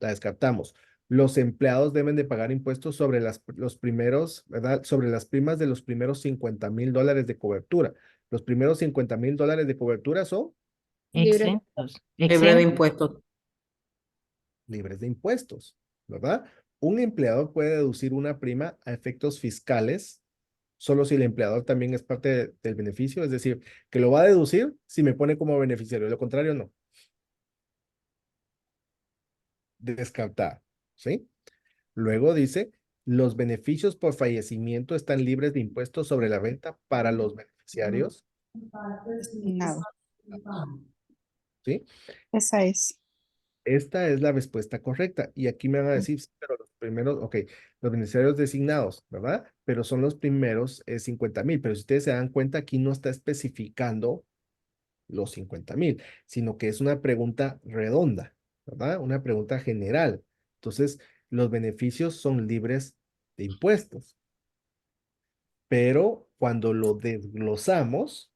La descartamos. Los empleados deben de pagar impuestos sobre los primeros, ¿verdad? Sobre las primas de los primeros $50,000 de cobertura. Los primeros $50,000 de cobertura son Libre. Exentos. Libre de Exentos. impuestos. libres de impuestos, ¿verdad? Un empleador puede deducir una prima a efectos fiscales solo si el empleador también es parte del beneficio, es decir, que lo va a deducir si me pone como beneficiario, de lo contrario no. Descartar, ¿sí? Luego dice, los beneficios por fallecimiento están libres de impuestos sobre la renta para los beneficiarios, Designado. ¿sí? Esa es. Esta es la respuesta correcta. Y aquí me van a decir, sí, pero los primeros, ok, los beneficiarios designados, ¿verdad? Pero son los primeros 50,000. Pero si ustedes se dan cuenta, aquí no está especificando los 50,000, sino que es una pregunta redonda, ¿verdad? Una pregunta general. Entonces, los beneficios son libres de impuestos. Pero cuando lo desglosamos,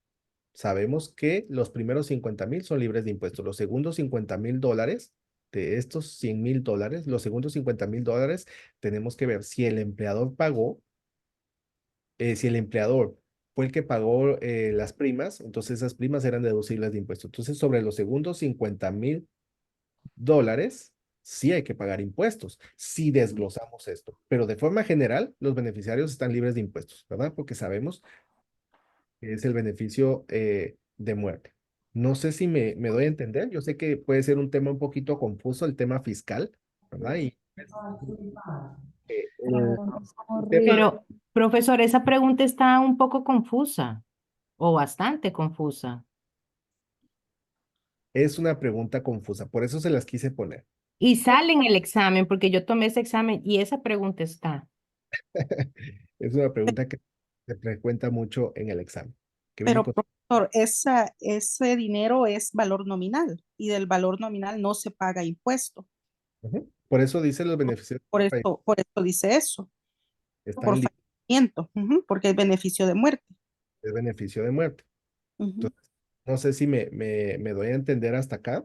sabemos que los primeros 50,000 son libres de impuestos. Los segundos $50,000 de estos $100,000, los segundos $50,000 tenemos que ver si el empleador pagó, si el empleador fue el que pagó las primas, entonces esas primas eran deducibles de impuestos. Entonces, sobre los segundos $50,000, sí hay que pagar impuestos, si desglosamos esto. Pero de forma general, los beneficiarios están libres de impuestos, ¿verdad? Porque sabemos que es el beneficio de muerte. No sé si me doy a entender. Yo sé que puede ser un tema un poquito confuso, el tema fiscal, ¿verdad? Y el tema Pero, profesor, esa pregunta está un poco confusa o bastante confusa. es una pregunta confusa, por eso se las quise poner. Y sale en el examen, porque yo tomé ese examen y esa pregunta está. Es una pregunta que se frecuenta mucho en el examen. Que viene Pero, con- profesor, ese dinero es valor nominal y del valor nominal no se paga impuesto. Ujú. Por eso dice los beneficios Por eso dice eso, están por libres fallecimiento, porque es beneficio de muerte. de beneficio de muerte. Ujú. Entonces, no sé si me doy a entender hasta acá.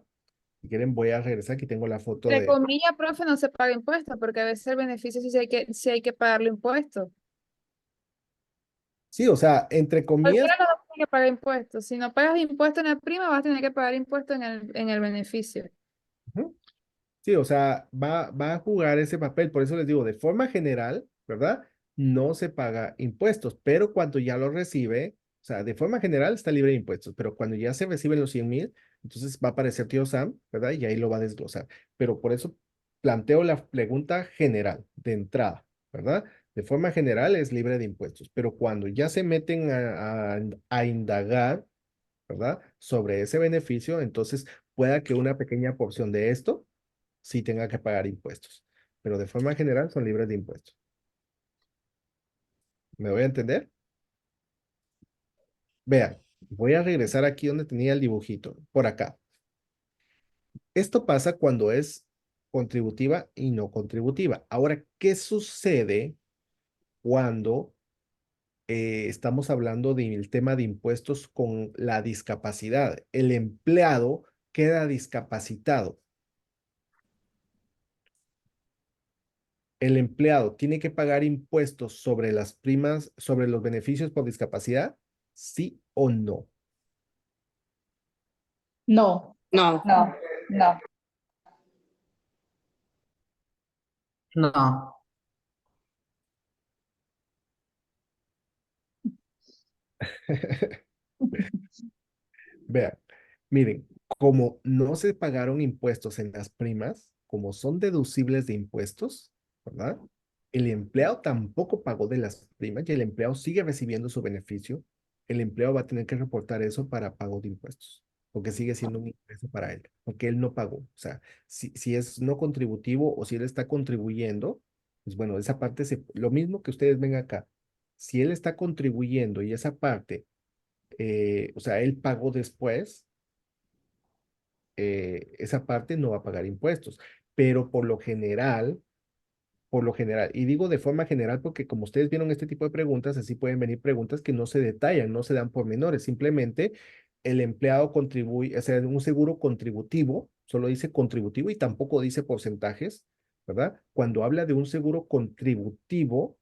Si quieren, voy a regresar. Aquí tengo la foto Entre de... comillas, profe, no se paga impuestos porque a veces el beneficio sí hay que pagarle impuestos. Sí, o sea, entre comillas, Cualquiera de los dos tiene que pagar impuestos. Si no pagas impuestos en la prima, vas a tener que pagar impuestos en el beneficio. ujú, sí, o sea, va a jugar ese papel. Por eso les digo, de forma general, ¿verdad? No se paga impuestos, pero cuando ya lo recibe, o sea, de forma general está libre de impuestos, pero cuando ya se reciben los 100,000, entonces va a aparecer tío Sam, ¿verdad? Y ahí lo va a desglosar. Pero por eso planteo la pregunta general, de entrada, ¿verdad? De forma general es libre de impuestos, pero cuando ya se meten a indagar, ¿verdad? Sobre ese beneficio, entonces pueda que una pequeña porción de esto sí tenga que pagar impuestos, pero de forma general son libres de impuestos. ¿Me voy a entender? Vean, voy a regresar aquí donde tenía el dibujito, por acá. Esto pasa cuando es contributiva y no contributiva. Ahora, ¿qué sucede cuando estamos hablando del tema de impuestos con la discapacidad? El empleado queda discapacitado. ¿El empleado tiene que pagar impuestos sobre las primas, sobre los beneficios por discapacidad? ¿Sí o no? No. No. No, no. No. Vean, miren, como no se pagaron impuestos en las primas, como son deducibles de impuestos, ¿verdad? El empleado tampoco pagó de las primas y el empleado sigue recibiendo su beneficio. El empleado va a tener que reportar eso para pago de impuestos, porque sigue siendo un ingreso para él, porque él no pagó. O sea, si es no contributivo o si él está contribuyendo, pues bueno, esa parte, lo mismo que ustedes ven acá, Si él está contribuyendo y esa parte, o sea, él pagó después, esa parte no va a pagar impuestos. Pero por lo general, y digo de forma general porque como ustedes vieron este tipo de preguntas, así pueden venir preguntas que no se detallan, no se dan por menores, simplemente el empleado contribuye, o sea, un seguro contributivo, solo dice contributivo y tampoco dice porcentajes, ¿verdad? Cuando habla de un seguro contributivo,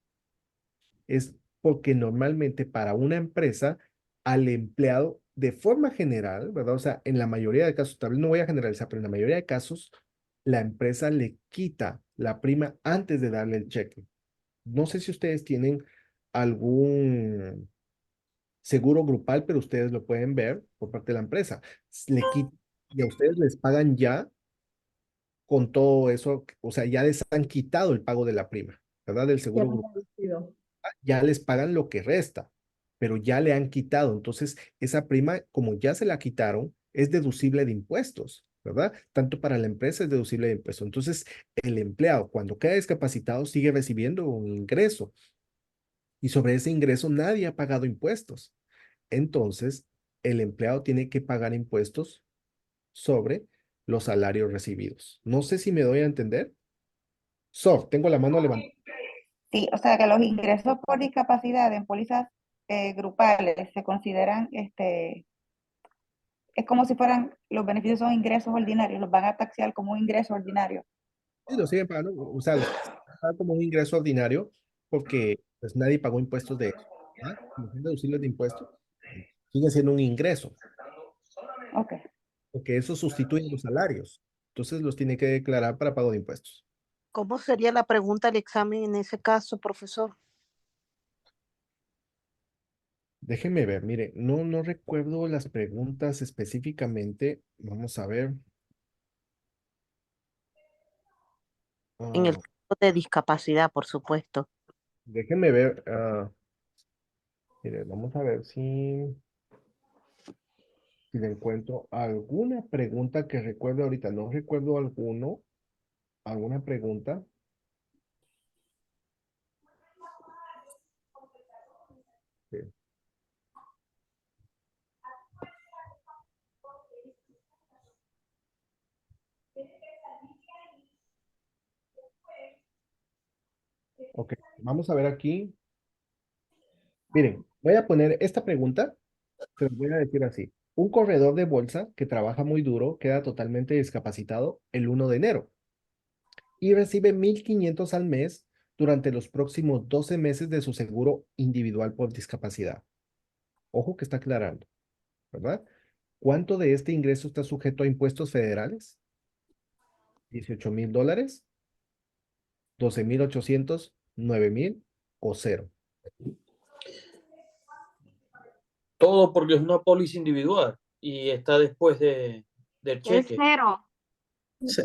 es porque normalmente para una empresa, al empleado, de forma general, ¿verdad? O sea, en la mayoría de casos, tal vez no voy a generalizar, pero en la mayoría de casos, la empresa le quita la prima antes de darle el cheque. No sé si ustedes tienen algún seguro grupal, pero ustedes lo pueden ver por parte de la empresa. Le quita y a ustedes les pagan ya con todo eso, o sea, ya les han quitado el pago de la prima, ¿verdad? Del seguro grupal. Ya les pagan lo que resta, pero ya le han quitado. Entonces, esa prima, como ya se la quitaron, es deducible de impuestos, ¿verdad? Tanto para la empresa es deducible de impuestos. Entonces, el empleado, cuando queda discapacitado, sigue recibiendo un ingreso y sobre ese ingreso nadie ha pagado impuestos. Entonces, el empleado tiene que pagar impuestos sobre los salarios recibidos. No sé si me doy a entender. Tengo la mano levantada. Sí, o sea que los ingresos por discapacidad en pólizas grupales se consideran, es como si fueran, los beneficios son ingresos ordinarios, los van a taxar como un ingreso ordinario. Sí, lo siguen pagando, o sea, los pagan como un ingreso ordinario porque pues nadie pagó impuestos de eso, ¿ah? Como son deducibles de impuestos, sigue siendo un ingreso, Ok. porque eso sustituye los salarios. Entonces los tiene que declarar para pago de impuestos. ¿Cómo sería la pregunta del examen en ese caso, profesor? Déjenme ver, mire, no recuerdo las preguntas específicamente. Vamos a ver. En el Ah, caso de discapacidad, por supuesto. déjenme ver. Mire, vamos a ver si le encuentro alguna pregunta que recuerdo ahorita. No recuerdo alguna pregunta. Sí. Ok, vamos a ver aquí. Miren, voy a poner esta pregunta, se los voy a decir así. Un corredor de bolsa que trabaja muy duro queda totalmente discapacitado el 1 de enero y recibe 1.500 al mes durante los próximos 12 meses de su seguro individual por discapacidad. Ojo que está aclarando, ¿verdad? ¿Cuánto de este ingreso está sujeto a impuestos federales? $18,000, 12,800, 9,000 o cero. Todo porque es una póliza individual y está después del Es cheque. cero. Sí.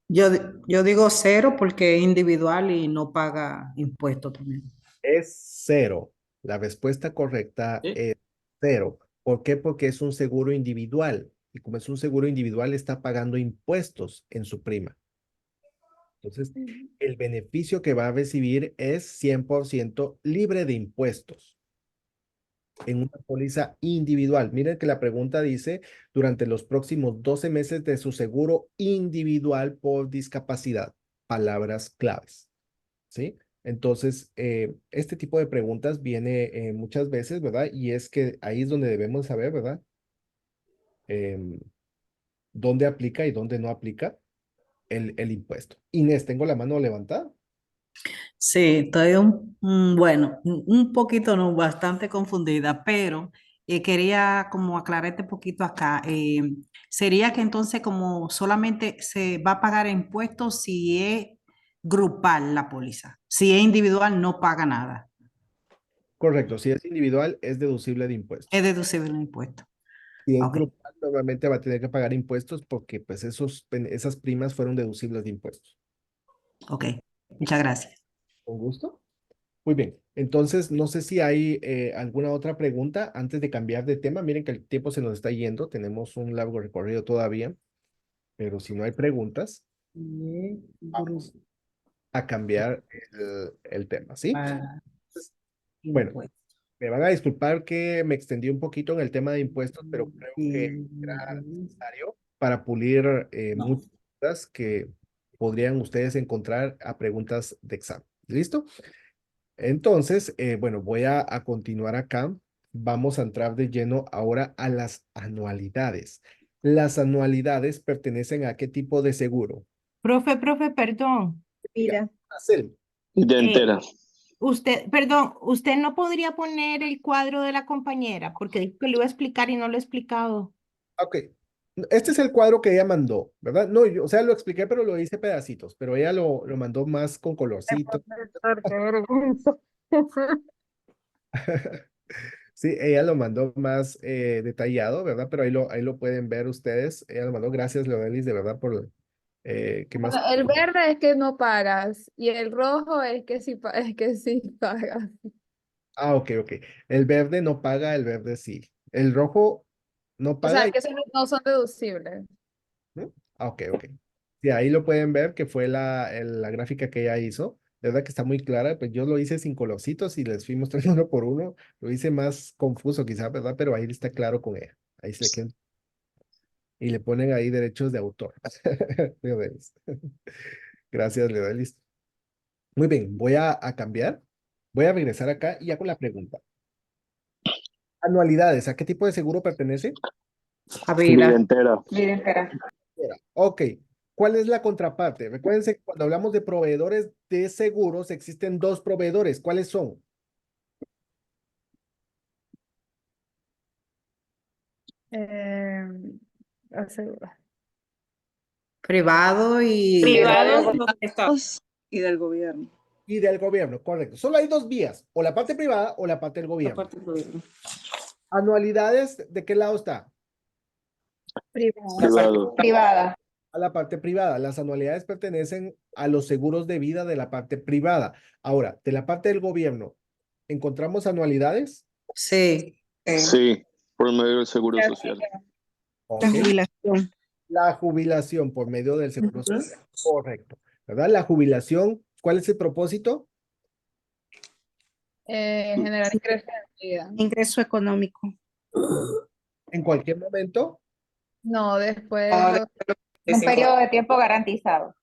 Yo, yo digo cero porque es individual y no paga impuestos también. Es cero. La respuesta correcta ¿Sí? es cero. ¿Por qué? Porque es un seguro individual. Y como es un seguro individual, está pagando impuestos en su prima. Entonces, el beneficio que va a recibir es 100% libre de impuestos en una póliza individual. Miren que la pregunta dice, durante los próximos 12 meses de su seguro individual por discapacidad. Palabras claves. ¿Sí? Entonces, este tipo de preguntas viene muchas veces, ¿verdad? Y es que ahí es donde debemos saber, ¿verdad? Em, dónde aplica y dónde no aplica el impuesto. Inés, tengo la mano levantada. Sí, estoy bueno, un poquito, no, bastante confundida, pero quería como aclarar este poquito acá. Sería que entonces como solamente se va a pagar impuestos si es grupal la póliza. Si es individual, no paga nada. Correcto, si es individual, es deducible de Es impuestos. deducible el impuesto. Si es Ok, grupal, normalmente va a tener que pagar impuestos porque pues esas primas fueron deducibles de impuestos. ok. Muchas gracias. Con gusto. Muy bien, entonces no sé si hay alguna otra pregunta antes de cambiar de tema. Miren que el tiempo se nos está yendo, tenemos un largo recorrido todavía, pero si no hay preguntas, vamos. a cambiar el tema, ¿sí? Ah, Bueno, impuesto. me van a disculpar que me extendí un poquito en el tema de impuestos, pero creo que era necesario para pulir No. muchas dudas que podrían ustedes encontrar a preguntas de examen. ¿Listo? Entonces, bueno, voy a continuar acá. Vamos a entrar de lleno ahora a las anualidades. Las anualidades pertenecen a qué tipo de seguro. Profe, perdón. Diga, Marcel. Vida Eh, entera. Perdón, usted no podría poner el cuadro de la compañera, porque dijo que lo iba a explicar y no lo he explicado. Ok. Este es el cuadro que ella mandó, ¿verdad? No, yo, o sea, lo expliqué, pero lo hice pedacitos, pero ella lo mandó más con colorcito. Profesor, qué vergüenza. Sí, ella lo mandó más detallado, ¿verdad? Pero ahí lo pueden ver ustedes. Ella lo mandó. Gracias, Leonelis, de verdad, por ¿qué más? Bueno, el verde es que no pagas y el rojo es que sí, es que sí pagas. Ah, ok, ok. El verde no paga, el verde sí. El rojo no O paga. sea, que esos no son deducibles. ¿No? Ah, ok, ok. Sí, ahí lo pueden ver que fue la gráfica que ella hizo. De verdad que está muy clara. Pues yo lo hice sin colorcitos y les fui mostrando uno por uno. Lo hice más confuso quizás, ¿verdad? Pero ahí está claro con ella. Ahí se le quedan. Y le ponen ahí derechos de autor. Leodelis. Gracias, Leodelis. Muy bien, voy a cambiar. Voy a regresar acá y hago la pregunta. Anualidades, ¿a qué tipo de seguro pertenece? A Vida ver, entera. Vida entera. Ok, ¿cuál es la contraparte? Recuérdense que cuando hablamos de proveedores de seguros, existen dos proveedores. ¿Cuáles son? Eh, asegura. privado y Privado. Y del gobierno. Y del gobierno, correcto. Solo hay dos vías, o la parte privada o la parte del gobierno. Anualidades, ¿de qué lado está? Privado. Privado. Privada. A la parte privada. Las anualidades pertenecen a los seguros de vida de la parte privada. Ahora, de la parte del gobierno, ¿encontramos anualidades? Sí. Sí, por medio del seguro social. Ok. La jubilación. La jubilación por medio del seguro social. Correcto. ¿Verdad? La jubilación, ¿cuál es el propósito? Generar ingresos en vida. Ingreso económico. En cualquier momento, No, después Un periodo de tiempo garantizado.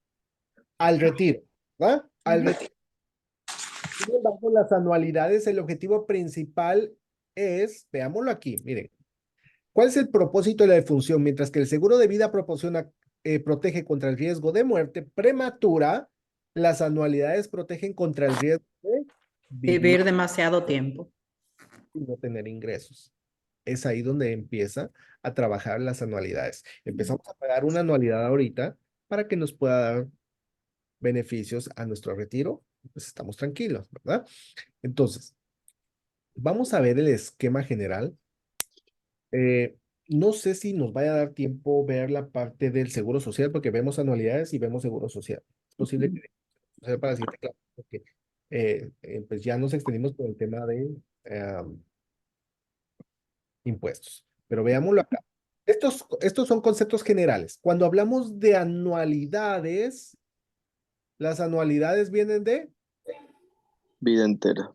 al retiro, ¿verdad? Al retiro. Sin embargo, las anualidades, el objetivo principal es, veámoslo aquí, miren, ¿cuál es el propósito de la defunción? Mientras que el seguro de vida protege contra el riesgo de muerte prematura, las anualidades protegen contra el riesgo de Vivir demasiado tiempo. y no tener ingresos. Es ahí donde empieza a trabajar las anualidades. Empezamos a pagar una anualidad ahorita para que nos pueda dar beneficios a nuestro retiro, pues estamos tranquilos, ¿verdad? Entonces, vamos a ver el esquema general. No sé si nos vaya a dar tiempo ver la parte del seguro social, porque vemos anualidades y vemos seguro social. Es posible que sea para la siguiente clase, porque pues ya nos extendimos con el tema de impuestos. Pero veámoslo acá. Estos son conceptos generales. Cuando hablamos de anualidades, las anualidades vienen de Vida entera.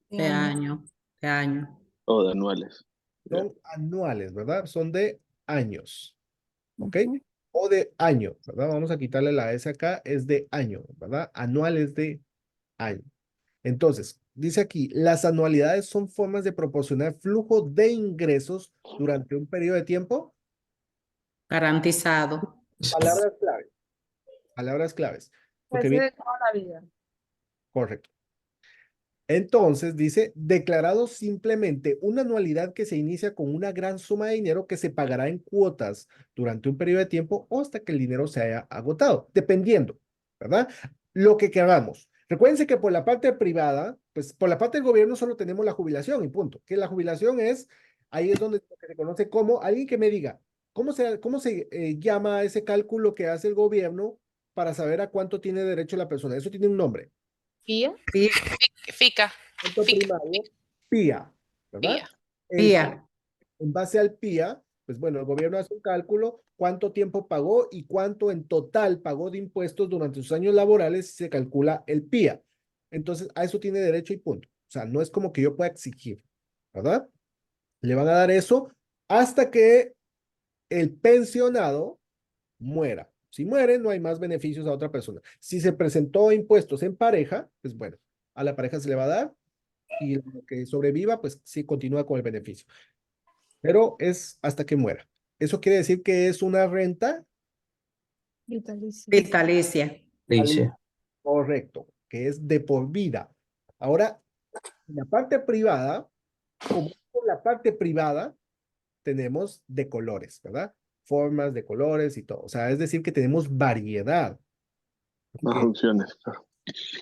De año. De año. O de anuales. son anuales, ¿verdad? Son de años, ¿ok? O de año, ¿verdad? Vamos a quitarle la S acá, es de año, ¿verdad? Anual es de año. Entonces, dice aquí, las anualidades son formas de proporcionar flujo de ingresos durante un periodo de tiempo. Garantizado. Palabras claves. Palabras claves. Porque ese viene de toda la vida. correcto. Entonces dice, declarado simplemente una anualidad que se inicia con una gran suma de dinero que se pagará en cuotas durante un periodo de tiempo o hasta que el dinero se haya agotado, dependiendo, ¿verdad? Lo que queramos. Recuérdense que por la parte privada, pues por la parte del gobierno solo tenemos la jubilación y punto. Que la jubilación es, ahí es donde se conoce como, alguien que me diga, cómo se llama ese cálculo que hace el gobierno para saber a cuánto tiene derecho la persona? Eso tiene un nombre. ¿Pía? FICA. Punto primario, PIA, ¿verdad? Pía. En base al PIA, Pues bueno, el gobierno hace un cálculo, cuánto tiempo pagó y cuánto en total pagó de impuestos durante sus años laborales y se calcula el PIA. Entonces, a eso tiene derecho y punto. O sea, no es como que yo pueda exigir, ¿verdad? Le van a dar eso hasta que el pensionado muera. Si muere, no hay más beneficios a otra persona. Si se presentó impuestos en pareja, pues bueno, a la pareja se le va a dar y lo que sobreviva, pues sí continúa con el beneficio. Pero es hasta que muera. Eso quiere decir que es una renta Vitalicia. Vitalicia. Dice. correcto, que es de por vida. Ahora, en la parte privada, como en la parte privada, tenemos de colores, ¿verdad? Formas de colores y todo. O sea, es decir, que tenemos variedad. Más Porque opciones, claro.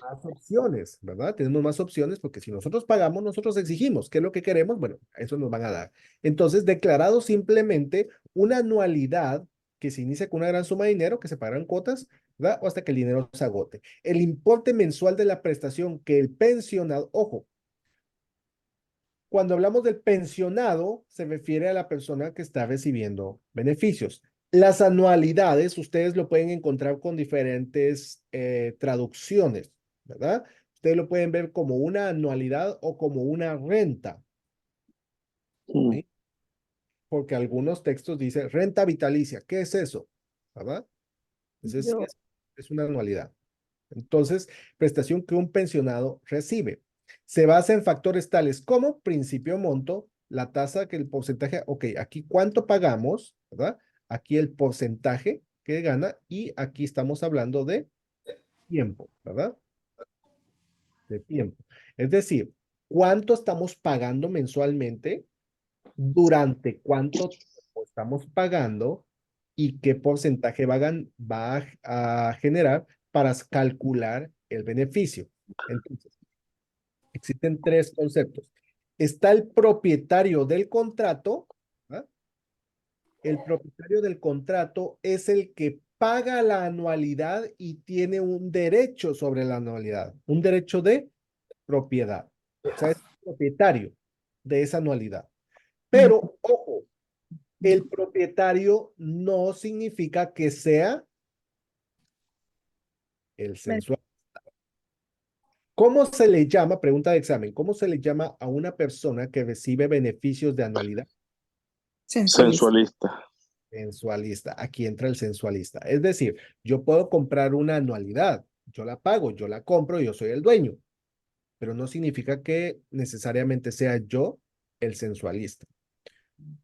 más opciones, ¿verdad? Tenemos más opciones porque si nosotros pagamos, nosotros exigimos. ¿Qué es lo que queremos? Bueno, eso nos van a dar. Entonces, declarado simplemente una anualidad que se inicia con una gran suma de dinero que se pagarán cuotas, ¿verdad? O hasta que el dinero se agote. El importe mensual de la prestación que el pensionado, ojo, cuando hablamos del pensionado, se refiere a la persona que está recibiendo beneficios. Las anualidades, ustedes lo pueden encontrar con diferentes traducciones, ¿verdad? Ustedes lo pueden ver como una anualidad o como una renta, Mm. ¿sí? Porque algunos textos dicen renta vitalicia. ¿Qué es eso? ¿Verdad? Entonces, sí, Yo, es una anualidad. Entonces, prestación que un pensionado recibe. Se basa en factores tales como principio monto, la tasa que el porcentaje, ok, aquí cuánto pagamos, ¿verdad? Aquí el porcentaje que gana y aquí estamos hablando de tiempo, ¿verdad? De tiempo. Es decir, cuánto estamos pagando mensualmente, durante cuánto tiempo estamos pagando y qué porcentaje va a generar para calcular el beneficio. Entonces, existen tres conceptos. Está el propietario del contrato. ¿Ah? El propietario del contrato es el que paga la anualidad y tiene un derecho sobre la anualidad, un derecho de propiedad. O sea, es propietario de esa anualidad. Pero, ojo, el propietario no significa que sea el sensual. ¿Cómo se le llama? Pregunta de examen. ¿Cómo se le llama a una persona que recibe beneficios de anualidad? Sensualista. Sensualista. Aquí entra el sensualista. Es decir, yo puedo comprar una anualidad. Yo la pago, yo la compro, yo soy el dueño. Pero no significa que necesariamente sea yo el sensualista.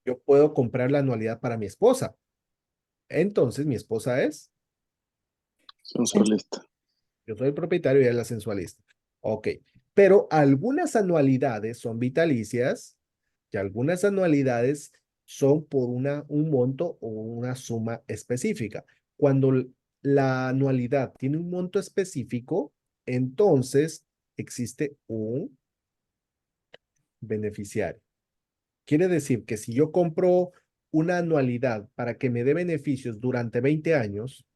Yo puedo comprar la anualidad para mi esposa. Entonces, mi esposa es, Sensualista. yo soy el propietario y ella es la sensualista. Ok. Pero algunas anualidades son vitalicias y algunas anualidades son por un monto o una suma específica. Cuando la anualidad tiene un monto específico, entonces existe un beneficiario. Quiere decir que si yo compro una anualidad para que me dé beneficios durante 20 años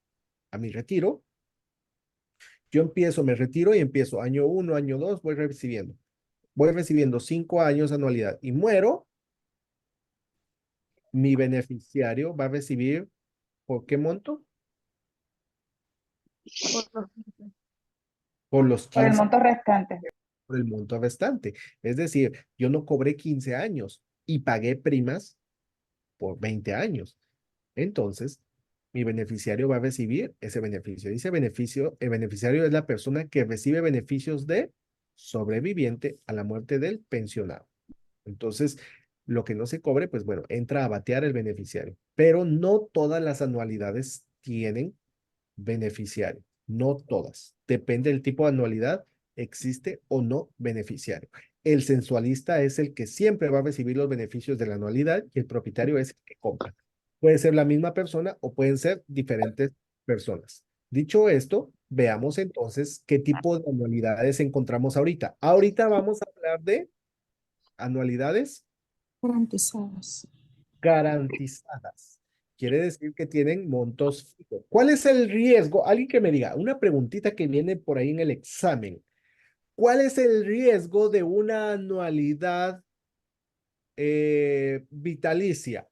a mi retiro, yo empiezo, me retiro y empiezo año 1, año 2, voy recibiendo. Voy recibiendo 5 años anualidad y muero, mi beneficiario va a recibir, ¿por qué monto? por los- Por los Por el 15, monto restante. por el monto restante. Es decir, yo no cobré 15 años y pagué primas por 20 años. Entonces, mi beneficiario va a recibir ese beneficio. Dice beneficio, el beneficiario es la persona que recibe beneficios de sobreviviente a la muerte del pensionado. Entonces, lo que no se cobre, pues bueno, entra a batear el beneficiario. Pero no todas las anualidades tienen beneficiario. No todas. Depende del tipo de anualidad, existe o no beneficiario. El sensualista es el que siempre va a recibir los beneficios de la anualidad y el propietario es el que compra. Puede ser la misma persona o pueden ser diferentes personas. Dicho esto, veamos entonces qué tipo de anualidades encontramos ahorita. Ahorita vamos a hablar de anualidades Garantizadas. garantizadas. Quiere decir que tienen montos fijos. ¿Cuál es el riesgo? Alguien que me diga, una preguntita que viene por ahí en el examen. ¿Cuál es el riesgo de una anualidad vitalicia?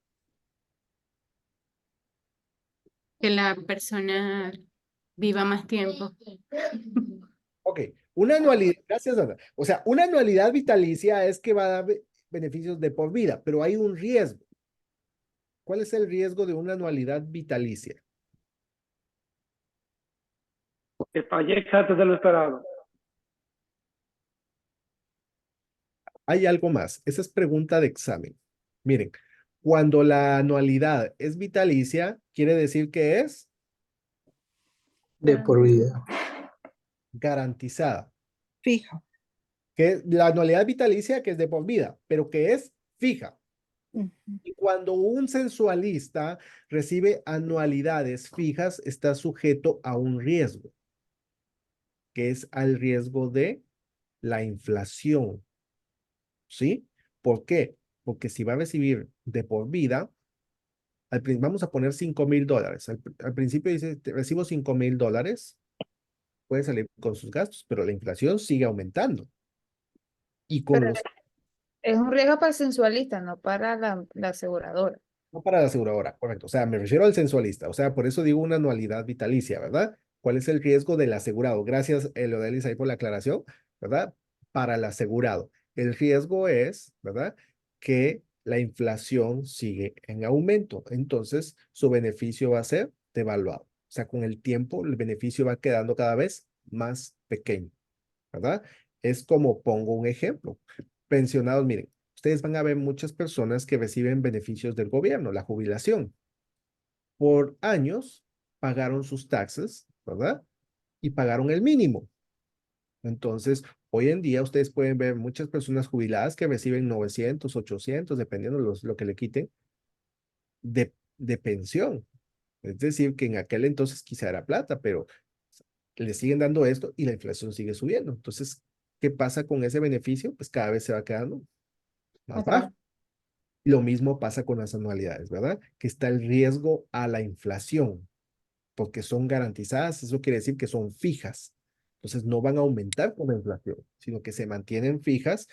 Que la persona viva más tiempo. Ok, una anualidad, gracias, Ana. O sea, una anualidad vitalicia es que va a dar beneficios de por vida, pero hay un riesgo. ¿Cuál es el riesgo de una anualidad vitalicia? Que fallezca antes de lo esperado. Hay algo más. Esa es pregunta de examen. Miren, cuando la anualidad es vitalicia, quiere decir que es De por vida. garantizada. Fija. Que la anualidad vitalicia que es de por vida, pero que es fija. Ujú. Y cuando un sensualista recibe anualidades fijas, está sujeto a un riesgo, que es al riesgo de la inflación. ¿Sí? ¿Por qué? Porque si va a recibir de por vida, vamos a poner $5,000. Al principio dice, recibo $5,000, puede salir con sus gastos, pero la inflación sigue aumentando. Y con Pero los es un riesgo para el sensualista, no para la aseguradora. no para la aseguradora, correcto. O sea, me refiero al sensualista. O sea, por eso digo una anualidad vitalicia, ¿verdad? ¿Cuál es el riesgo del asegurado? Gracias, Elodelis, ahí por la aclaración, ¿verdad? Para el asegurado. El riesgo es, ¿verdad? Que la inflación sigue en aumento. Entonces, su beneficio va a ser devaluado. O sea, con el tiempo, el beneficio va quedando cada vez más pequeño, ¿verdad? Es como pongo un ejemplo. Pensionados, miren, ustedes van a ver muchas personas que reciben beneficios del gobierno, la jubilación. Por años pagaron sus taxes, ¿verdad? Y pagaron el mínimo. Entonces, hoy en día ustedes pueden ver muchas personas jubiladas que reciben 900, 800, dependiendo lo que le quiten, de pensión. Es decir, que en aquel entonces quizá era plata, pero le siguen dando esto y la inflación sigue subiendo. Entonces, ¿qué pasa con ese beneficio? Pues cada vez se va quedando más bajo. Lo mismo pasa con las anualidades, ¿verdad? Que está el riesgo a la inflación, porque son garantizadas, eso quiere decir que son fijas. Entonces no van a aumentar con la inflación, sino que se mantienen fijas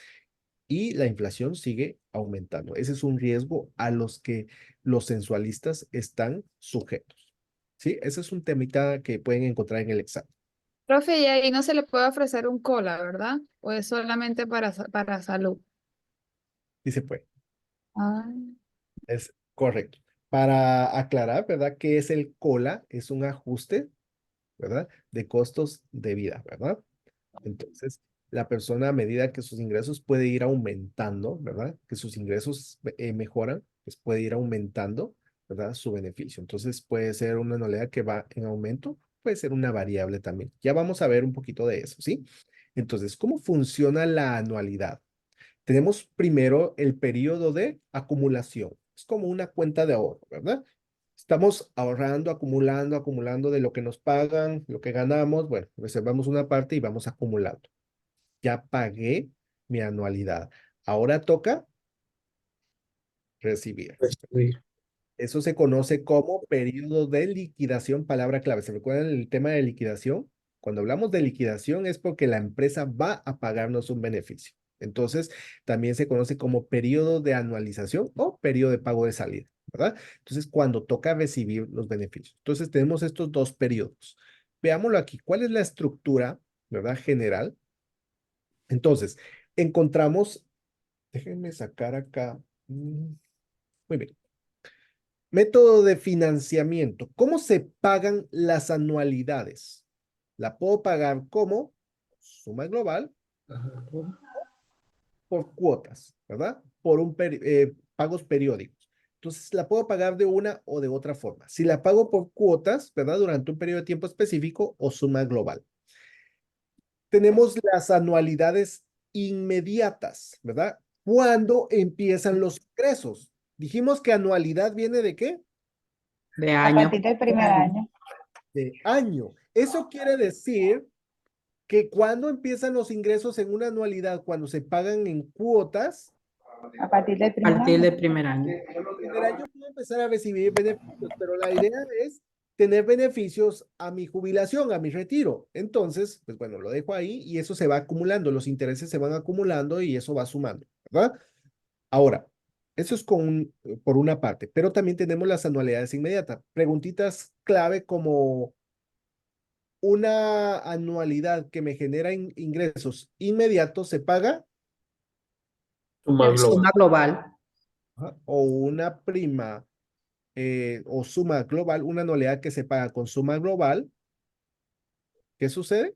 y la inflación sigue aumentando. Ese es un riesgo a los que los sensualistas están sujetos. ¿Sí? Ese es un temita que pueden encontrar en el examen. Profe, y ahí no se le puede ofrecer un cola, ¿verdad? ¿O es solamente para salud? Sí se puede. Ah, Es correcto. Para aclarar, ¿verdad? ¿Qué es el COLA? Es un ajuste, ¿verdad? De costos de vida, ¿verdad? Entonces, la persona a medida que sus ingresos puede ir aumentando, ¿verdad? Que sus ingresos mejoran, pues puede ir aumentando, ¿verdad? Su beneficio. Entonces, puede ser una anualidad que va en aumento, puede ser una variable también. Ya vamos a ver un poquito de eso, ¿sí? Entonces, ¿cómo funciona la anualidad? Tenemos primero el periodo de acumulación. Es como una cuenta de ahorro, ¿verdad? Estamos ahorrando, acumulando, acumulando de lo que nos pagan, lo que ganamos. Bueno, reservamos una parte y vamos acumulando. Ya pagué mi anualidad. Ahora toca recibir. Recibir. Eso se conoce como periodo de liquidación, palabra clave. ¿Se recuerdan el tema de liquidación? Cuando hablamos de liquidación es porque la empresa va a pagarnos un beneficio. Entonces, también se conoce como periodo de anualización o periodo de pago de salida, ¿verdad? Entonces, cuando toca recibir los beneficios. Entonces, tenemos estos dos periodos. Veámoslo aquí. ¿Cuál es la estructura, verdad, general? Entonces, encontramos, déjenme sacar acá. Muy bien. Método de financiamiento. ¿Cómo se pagan las anualidades? La puedo pagar como suma global por cuotas, ¿verdad? Por pagos periódicos. Entonces, la puedo pagar de una o de otra forma. Si la pago por cuotas, ¿verdad? Durante un periodo de tiempo específico o suma global. Tenemos las anualidades inmediatas, ¿verdad? ¿Cuándo empiezan los ingresos? Dijimos que anualidad viene ¿de qué? De A año. partir del primer año. De año. Eso quiere decir que cuando empiezan los ingresos en una anualidad, cuando se pagan en cuotas, A partir del A primer partir año. del primer año. en el primer año puedo empezar a recibir beneficios, pero la idea es tener beneficios a mi jubilación, a mi retiro. Entonces, pues bueno, lo dejo ahí y eso se va acumulando, los intereses se van acumulando y eso va sumando, ¿verdad? Ahora, Eso es por una parte, pero también tenemos las anualidades inmediatas. Preguntitas clave como una anualidad que me genera ingresos inmediatos se paga, Suma global. Suma global. o una prima o suma global, una anualidad que se paga con suma global. ¿Qué sucede?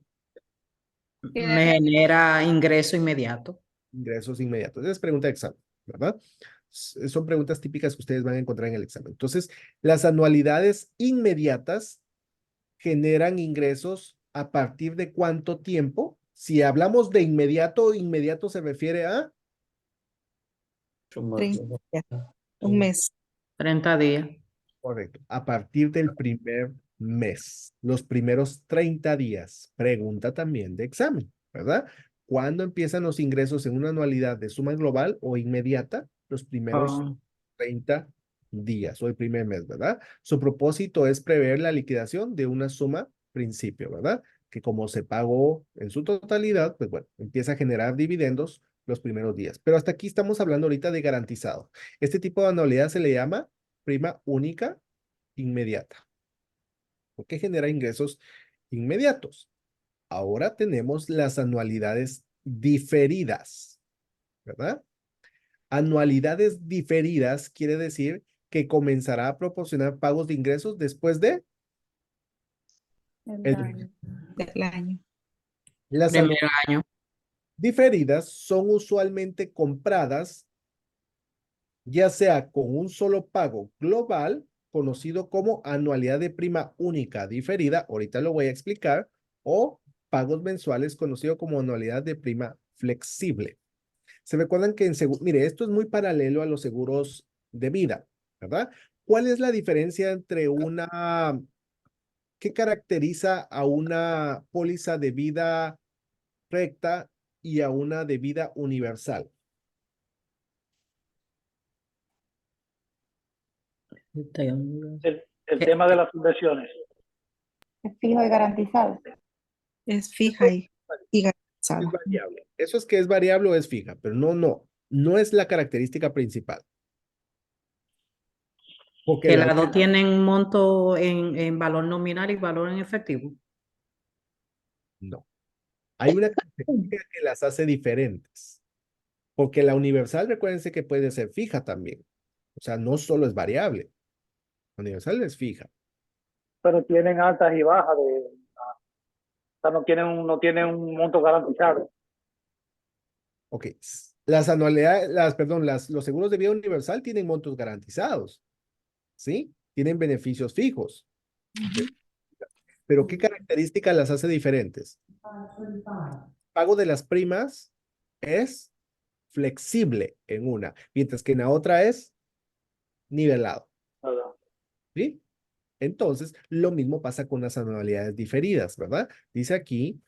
Me genera ingreso inmediato. Ingresos inmediatos. Esa es pregunta de examen, ¿verdad? Son preguntas típicas que ustedes van a encontrar en el examen. Entonces, las anualidades inmediatas generan ingresos a partir de cuánto tiempo. Si hablamos de inmediato, inmediato se refiere a 30 días, un mes. 30 días. correcto, a partir del primer mes, los primeros 30 días. Pregunta también de examen, ¿verdad? ¿Cuándo empiezan los ingresos en una anualidad de suma global o inmediata? Los primeros 30 días o el primer mes, ¿verdad? Su propósito es prever la liquidación de una suma principio, ¿verdad? Que como se pagó en su totalidad, pues bueno, empieza a generar dividendos los primeros días. Pero hasta aquí estamos hablando ahorita de garantizado. Este tipo de anualidad se le llama prima única inmediata, porque genera ingresos inmediatos. Ahora tenemos las anualidades diferidas, ¿verdad? Anualidades diferidas quiere decir que comenzará a proporcionar pagos de ingresos después de el año. Del año. Las Primer año. diferidas son usualmente compradas ya sea con un solo pago global, conocido como anualidad de prima única diferida, ahorita lo voy a explicar, o pagos mensuales, conocido como anualidad de prima flexible. Se recuerdan que mire, esto es muy paralelo a los seguros de vida, ¿verdad? ¿Cuál es la diferencia entre qué caracteriza a una póliza de vida recta y a una de vida universal? El tema de las inversiones. Es fijo y garantizado. Es fija y Es garantizada. variable. Eso es que es variable o es fija, pero no es la característica principal. Porque Que las dos tienen monto en valor nominal y valor en efectivo. no. Hay una característica que las hace diferentes. Porque la universal, recuérdense que puede ser fija también. O sea, no solo es variable. La universal es fija. Pero tienen altas y bajas o sea, no tienen un monto garantizado. Ok. Las anualidades, los seguros de vida universal tienen montos garantizados. ¿Sí? Tienen beneficios fijos. Pero ¿qué características las hace diferentes? Pago de las primas es flexible en una, mientras que en la otra es nivelado. ¿Sí? Entonces, lo mismo pasa con las anualidades diferidas, ¿verdad? Dice aquí,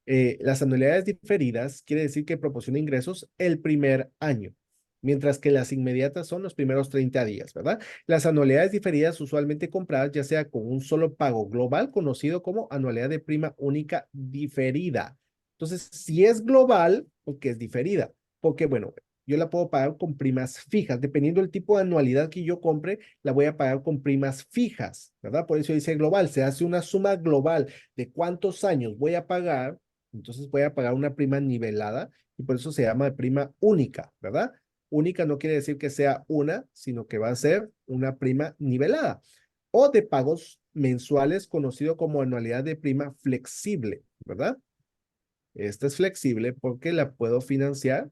las anualidades diferidas quiere decir que proporciona ingresos el primer año, mientras que las inmediatas son los primeros 30 días, ¿verdad? Las anualidades diferidas usualmente compradas ya sea con un solo pago global, conocido como anualidad de prima única diferida. Entonces, si es global, porque es diferida, porque bueno, yo la puedo pagar con primas fijas, dependiendo del tipo de anualidad que yo compre, la voy a pagar con primas fijas, ¿verdad? Por eso dice global, se hace una suma global de cuántos años voy a pagar, entonces voy a pagar una prima nivelada y por eso se llama prima única, ¿verdad? Única no quiere decir que sea una, sino que va a ser una prima nivelada. O de pagos mensuales, conocido como anualidad de prima flexible, ¿verdad? Esta es flexible porque la puedo financiar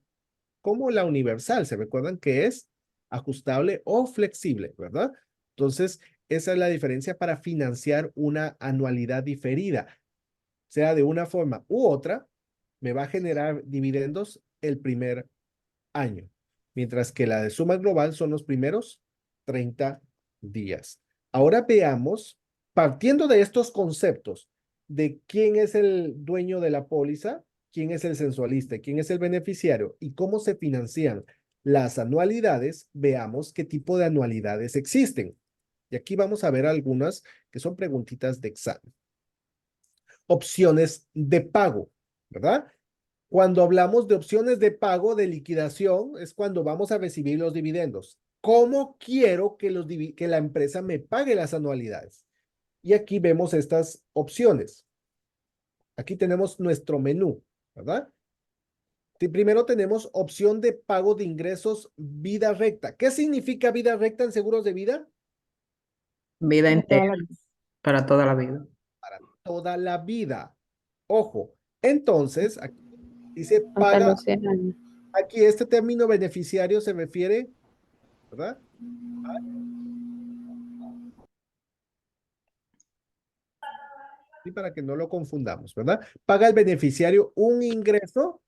como la universal. ¿Se recuerdan que es ajustable o flexible, verdad? Entonces, esa es la diferencia para financiar una anualidad diferida. Sea de una forma u otra, me va a generar dividendos el primer año, mientras que la de suma global son los primeros 30 días. Ahora veamos, partiendo de estos conceptos, de quién es el dueño de la póliza, quién es el censualista, quién es el beneficiario y cómo se financian las anualidades, veamos qué tipo de anualidades existen. Y aquí vamos a ver algunas que son preguntitas de examen. Opciones de pago, ¿verdad? Cuando hablamos de opciones de pago de liquidación, es cuando vamos a recibir los dividendos. ¿Cómo quiero que, que la empresa me pague las anualidades? Y aquí vemos estas opciones. Aquí tenemos nuestro menú, ¿verdad? Primero tenemos opción de pago de ingresos vida recta. ¿Qué significa vida recta en seguros de vida? Vida Para toda entera, la vida. para toda la vida. Para toda la vida. Ojo, entonces, aquí dice Hasta paga, los 100 años. aquí este término beneficiario se refiere, ¿verdad? Y para que no lo confundamos, ¿verdad? Paga el beneficiario un ingreso.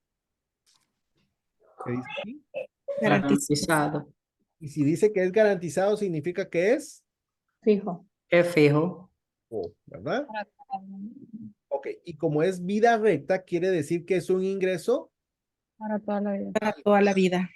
¿Qué dice aquí? Garantizado. Y si dice que es garantizado, significa que es Fijo. Es fijo. ¿verdad? Ok, y como es vida recta, quiere decir que es un ingreso Para toda la vida. Para toda la vida.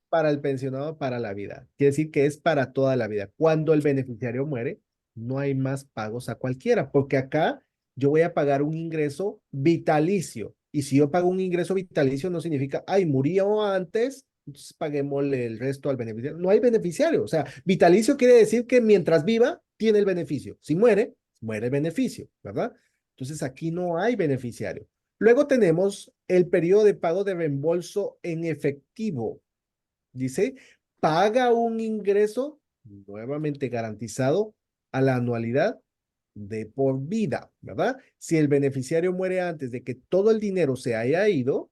para el pensionado para la vida. Quiere decir que es para toda la vida. Cuando el beneficiario muere, no hay más pagos a cualquiera, porque acá yo voy a pagar un ingreso vitalicio. Y si yo pago un ingreso vitalicio, no significa, ay, murió antes, entonces paguémosle el resto al beneficiario. No hay beneficiario. O sea, vitalicio quiere decir que mientras viva, tiene el beneficio. Si muere, muere el beneficio, ¿verdad? Entonces aquí no hay beneficiario. Luego tenemos el periodo de pago de reembolso en efectivo. Dice, paga un ingreso nuevamente garantizado a la anualidad de por vida, ¿verdad? Si el beneficiario muere antes de que todo el dinero se haya ido,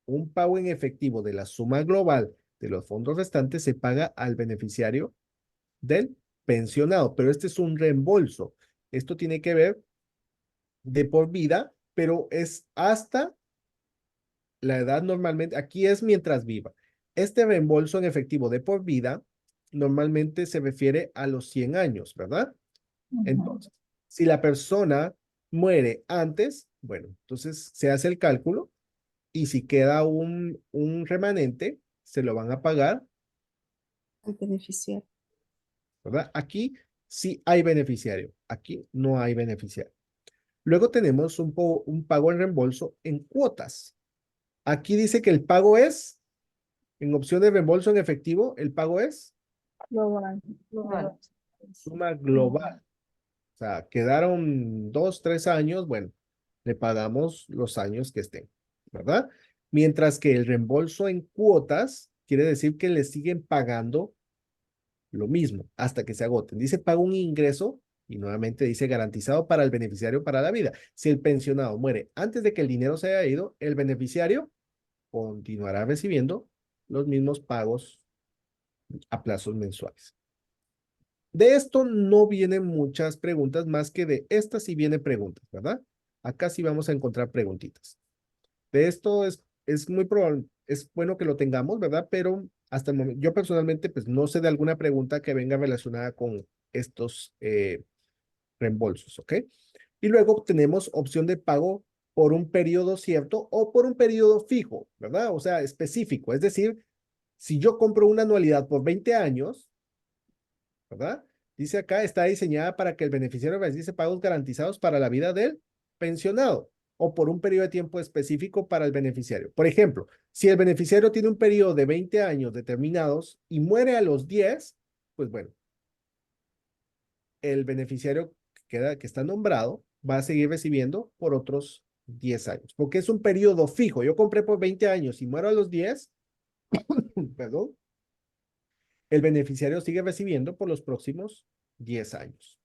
un pago en efectivo de la suma global de los fondos restantes se paga al beneficiario del pensionado, pero este es un reembolso. Esto tiene que ver de por vida, pero es hasta la edad normalmente, aquí es mientras viva. Este reembolso en efectivo de por vida normalmente se refiere a los 100 años, ¿verdad? Entonces, si la persona muere antes, bueno, entonces se hace el cálculo y si queda un remanente, se lo van a pagar, El beneficiario. ¿verdad? Aquí sí hay beneficiario, aquí no hay beneficiario. Luego tenemos un pago en reembolso en cuotas. Aquí dice que el pago es, en opción de reembolso en efectivo, el pago es Global. suma global. O sea, quedaron 2, 3 años, bueno, le pagamos los años que estén, ¿verdad? Mientras que el reembolso en cuotas quiere decir que le siguen pagando lo mismo hasta que se agoten. Dice paga un ingreso y nuevamente dice garantizado para el beneficiario para la vida. Si el pensionado muere antes de que el dinero se haya ido, el beneficiario continuará recibiendo los mismos pagos a plazos mensuales. De esto no vienen muchas preguntas, más que de estas sí vienen preguntas, ¿verdad? Acá sí vamos a encontrar preguntitas. De esto es muy probable, es bueno que lo tengamos, ¿verdad? Pero hasta el momento, yo personalmente, pues no sé de alguna pregunta que venga relacionada con estos reembolsos, ¿ok? Y luego tenemos opción de pago por un periodo cierto o por un periodo fijo, ¿verdad? O sea, específico. Es decir, si yo compro una anualidad por 20 años, ¿verdad? Dice acá, está diseñada para que el beneficiario realice pagos garantizados para la vida del pensionado o por un periodo de tiempo específico para el beneficiario. Por ejemplo, si el beneficiario tiene un periodo de 20 años determinados y muere a los 10, pues bueno, el beneficiario que está nombrado va a seguir recibiendo por otros 10 años, porque es un periodo fijo. Yo compré por 20 años y muero a los 10, perdón, el beneficiario sigue recibiendo por los próximos 10 años.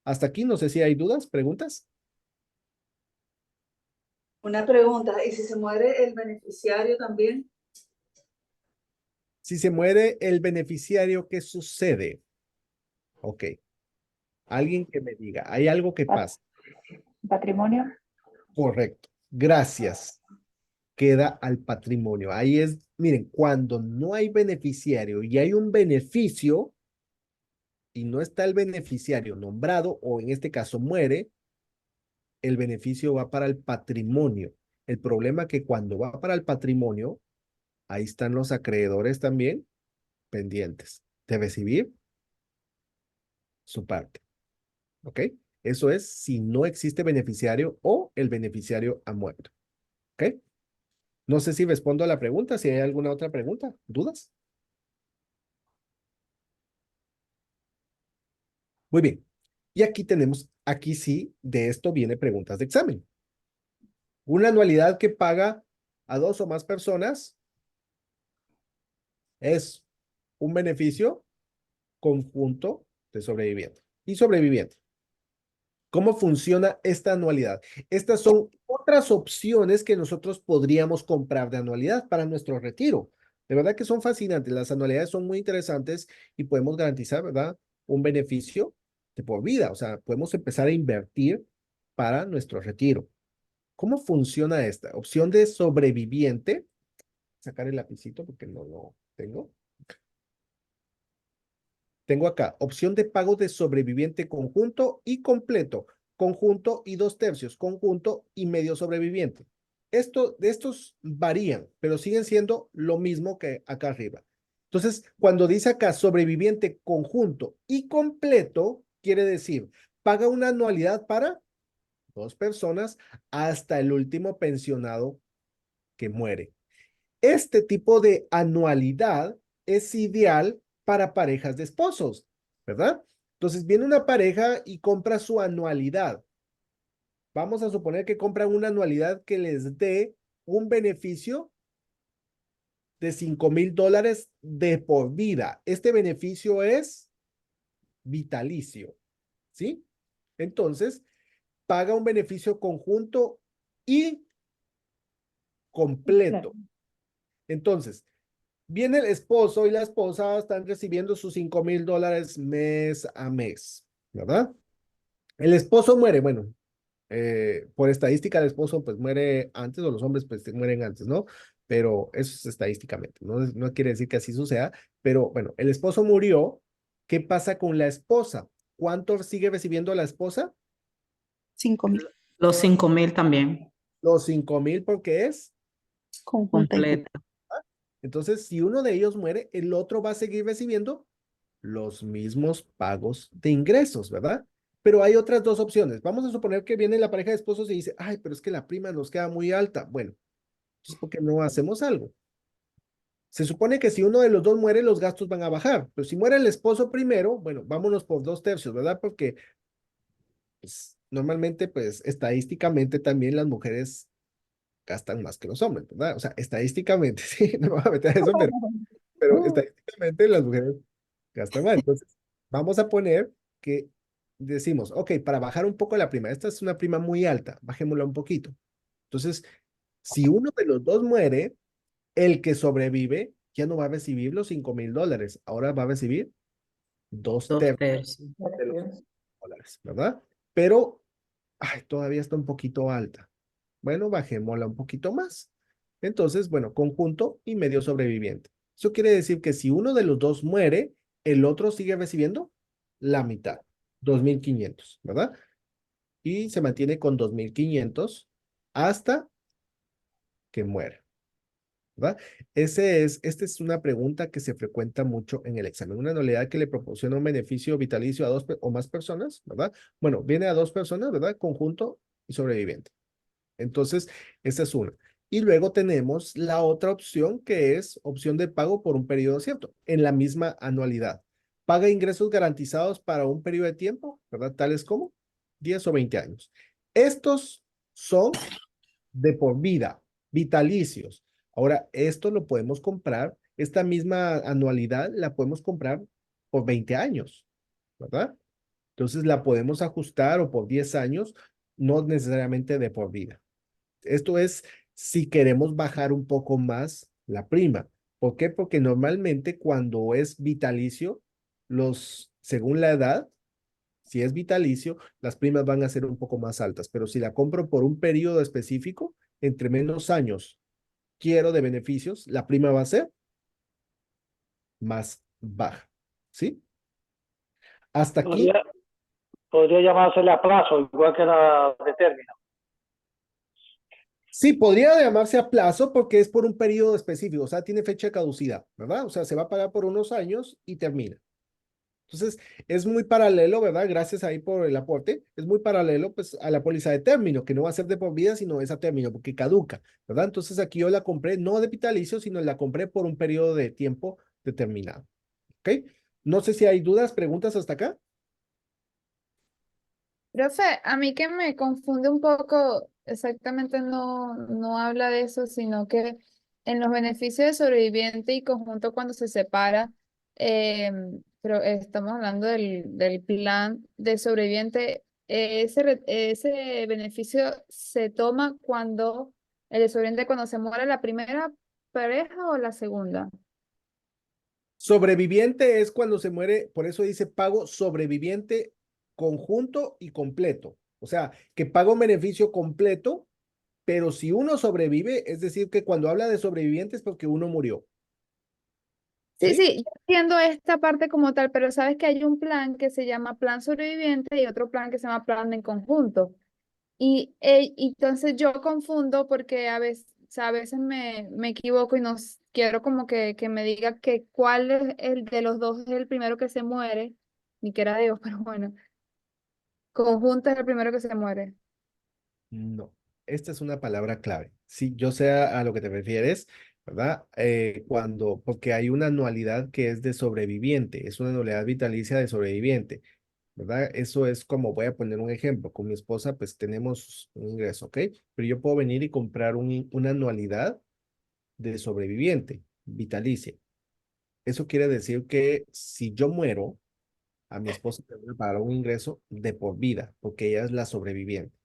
Hasta aquí, no sé si hay dudas, preguntas. Una pregunta, ¿y si se muere el beneficiario también? Si se muere el beneficiario, ¿qué sucede? Ok. Alguien que me diga, ¿hay algo que pasa? Patrimonio. Correcto. Gracias. Queda al patrimonio. Ahí es, miren, cuando no hay beneficiario y hay un beneficio y no está el beneficiario nombrado o en este caso muere, el beneficio va para el patrimonio. El problema es que cuando va para el patrimonio, ahí están los acreedores también pendientes de recibir su parte. ¿Ok? Eso es si no existe beneficiario o el beneficiario ha muerto. ¿Ok? No sé si respondo a la pregunta, si hay alguna otra pregunta, dudas. Muy bien. Y aquí tenemos, aquí sí, de esto viene preguntas de examen. Una anualidad que paga a 2 o más personas es un beneficio conjunto de sobreviviente y sobreviviente. ¿Cómo funciona esta anualidad? Estas son otras opciones que nosotros podríamos comprar de anualidad para nuestro retiro. De verdad que son fascinantes. Las anualidades son muy interesantes y podemos garantizar, ¿verdad? Un beneficio de por vida. O sea, podemos empezar a invertir para nuestro retiro. ¿Cómo funciona esta? Opción de sobreviviente. Sacar el lapicito porque no lo tengo. Tengo acá, opción de pago de sobreviviente conjunto y completo, conjunto y 2/3, conjunto y medio sobreviviente. De estos varían, pero siguen siendo lo mismo que acá arriba. Entonces, cuando dice acá sobreviviente conjunto y completo, quiere decir, paga una anualidad para 2 personas hasta el último pensionado que muere. Este tipo de anualidad es ideal para parejas de esposos, ¿verdad? Entonces viene una pareja y compra su anualidad. Vamos a suponer que compran una anualidad que les dé un beneficio de $5,000 de por vida. Este beneficio es vitalicio, ¿sí? Entonces, paga un beneficio conjunto y completo. Entonces, viene el esposo y la esposa están recibiendo sus $5,000 mes a mes, ¿verdad? El esposo muere, bueno, por estadística el esposo pues muere antes o los hombres pues mueren antes, ¿no? Pero eso es estadísticamente, no quiere decir que así suceda, pero bueno, el esposo murió, ¿qué pasa con la esposa? ¿Cuánto sigue recibiendo la esposa? 5,000. Los 5,000 también. Los 5,000 porque es Conjunta y Completa. entonces, si uno de ellos muere, el otro va a seguir recibiendo los mismos pagos de ingresos, ¿verdad? Pero hay otras dos opciones. Vamos a suponer que viene la pareja de esposos y dice, ay, pero es que la prima nos queda muy alta. Bueno, entonces, ¿por qué no hacemos algo? Se supone que si uno de los dos muere, los gastos van a bajar. Pero si muere el esposo primero, bueno, vámonos por 2/3, ¿verdad? Porque pues, normalmente, pues, estadísticamente también las mujeres gastan más que los hombres, ¿verdad? O sea, estadísticamente, sí, no me voy a meter a eso, pero estadísticamente las mujeres gastan más. Entonces, vamos a poner que decimos, ok, para bajar un poco la prima, esta es una prima muy alta, bajémosla un poquito. Entonces, si uno de los dos muere, el que sobrevive ya no va a recibir los $5,000, ahora va a recibir 2/3 de los $5,000, ¿verdad? Pero, ay, todavía está un poquito alta. Bueno, bajémosla un poquito más. Entonces, bueno, conjunto y medio sobreviviente. Eso quiere decir que si uno de los dos muere, el otro sigue recibiendo la mitad, 2,500, ¿verdad? Y se mantiene con 2,500 hasta que muera, ¿verdad? Esta es una pregunta que se frecuenta mucho en el examen. Una anualidad que le proporciona un beneficio vitalicio a 2 o más personas, ¿verdad? Bueno, viene a 2 personas, ¿verdad? Conjunto y sobreviviente. Entonces, esa es una. Y luego tenemos la otra opción que es opción de pago por un periodo cierto, en la misma anualidad. Paga ingresos garantizados para un periodo de tiempo, ¿verdad? Tales como 10 o 20 años. Estos son de por vida, vitalicios. Ahora, esto lo podemos comprar, esta misma anualidad la podemos comprar por 20 años, ¿verdad? Entonces la podemos ajustar o por 10 años, no necesariamente de por vida. Esto es si queremos bajar un poco más la prima. ¿Por qué? Porque normalmente cuando es vitalicio, según la edad, si es vitalicio, las primas van a ser un poco más altas. Pero si la compro por un periodo específico, entre menos años quiero de beneficios, la prima va a ser más baja. ¿Sí? Hasta aquí. Podría llamársele a plazo, igual que la de término. Sí, podría llamarse a plazo porque es por un periodo específico, o sea, tiene fecha de caducidad, ¿verdad? O sea, se va a pagar por unos años y termina. Entonces, es muy paralelo, ¿verdad? Gracias ahí por el aporte. Es muy paralelo, pues, a la póliza de término, que no va a ser de por vida, sino es a término, porque caduca, ¿verdad? Entonces, aquí yo la compré no de vitalicio, sino la compré por un periodo de tiempo determinado. ¿Ok? No sé si hay dudas, preguntas hasta acá. Profe, a mí que me confunde un poco, exactamente no habla de eso, sino que en los beneficios de sobreviviente y conjunto cuando se separa, pero estamos hablando del plan de sobreviviente, ese beneficio se toma cuando el de sobreviviente cuando se muere la primera pareja o la segunda. Sobreviviente es cuando se muere, por eso dice pago sobreviviente conjunto y completo. O sea, que paga un beneficio completo, pero si uno sobrevive, es decir, que cuando habla de sobreviviente es porque uno murió. Sí, sí, yo entiendo esta parte como tal, pero sabes que hay un plan que se llama plan sobreviviente y otro plan que se llama plan en conjunto. Y entonces yo confundo porque a veces me equivoco y no quiero como que me diga que cuál es el de los dos es el primero que se muere, ni que era Dios, pero bueno, conjunto es el primero que se muere. No, esta es una palabra clave. Sí, yo sé a lo que te refieres, ¿verdad? Porque hay una anualidad que es de sobreviviente, es una anualidad vitalicia de sobreviviente, ¿verdad? Eso es como, voy a poner un ejemplo, con mi esposa pues tenemos un ingreso, ¿ok? Pero yo puedo venir y comprar una anualidad de sobreviviente, vitalicia. Eso quiere decir que si yo muero, a mi esposa le voy a pagar un ingreso de por vida, porque ella es la sobreviviente.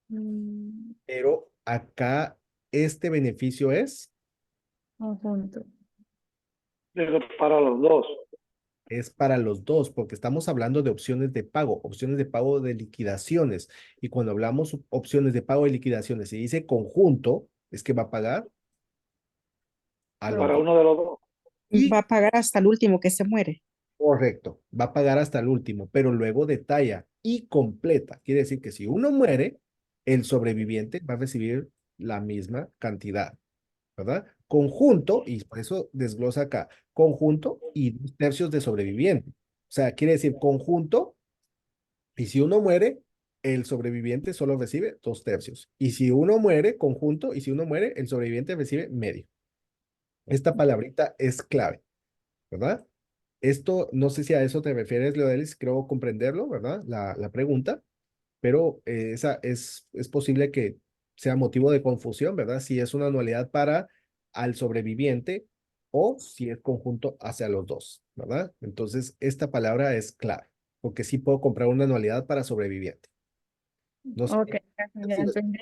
Mm, Pero acá este beneficio conjunto. Pero para los dos. es para los dos, porque estamos hablando de opciones de pago de liquidaciones. Y cuando hablamos opciones de pago de liquidaciones, y dice conjunto, es que va a pagar a los Para dos. uno de los dos. Y Va a pagar hasta el último que se muere. correcto, va a pagar hasta el último, pero luego detalla y completa. Quiere decir que si uno muere, el sobreviviente va a recibir la misma cantidad, ¿verdad? Conjunto, y por eso desglosa acá, conjunto y 2 tercios de sobreviviente. O sea, quiere decir conjunto, y si uno muere, el sobreviviente solo recibe 2 tercios. Y si uno muere, conjunto, y si uno muere, el sobreviviente recibe medio. Esta palabrita es clave, ¿verdad? Esto, no sé si a eso te refieres, Leodelis, creo comprenderlo, ¿verdad? La pregunta, pero esa es posible que sea motivo de confusión, ¿verdad? Si es una anualidad para al sobreviviente o si es conjunto hacia los dos, ¿verdad? Entonces, esta palabra es clave, porque sí puedo comprar una anualidad para sobreviviente. No sé. Ok, ya entendí.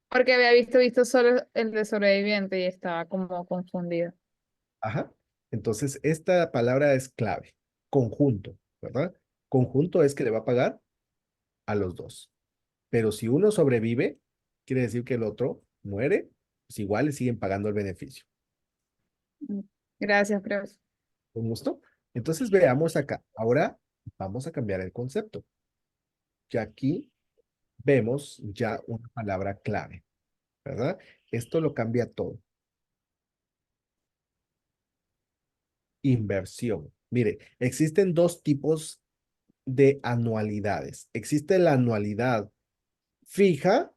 Porque había visto solo el de sobreviviente y estaba como confundida. Ajá. Entonces, esta palabra es clave, conjunto, ¿verdad? Conjunto es que le va a pagar a los dos. Pero si uno sobrevive, quiere decir que el otro muere, pues igual le siguen pagando el beneficio. Gracias, profe. ¿Con gusto? Entonces veamos acá. Ahora vamos a cambiar el concepto. Que aquí vemos ya una palabra clave, ¿verdad? Esto lo cambia todo. Inversión. Mire, existen 2 tipos de anualidades. Existe la anualidad fija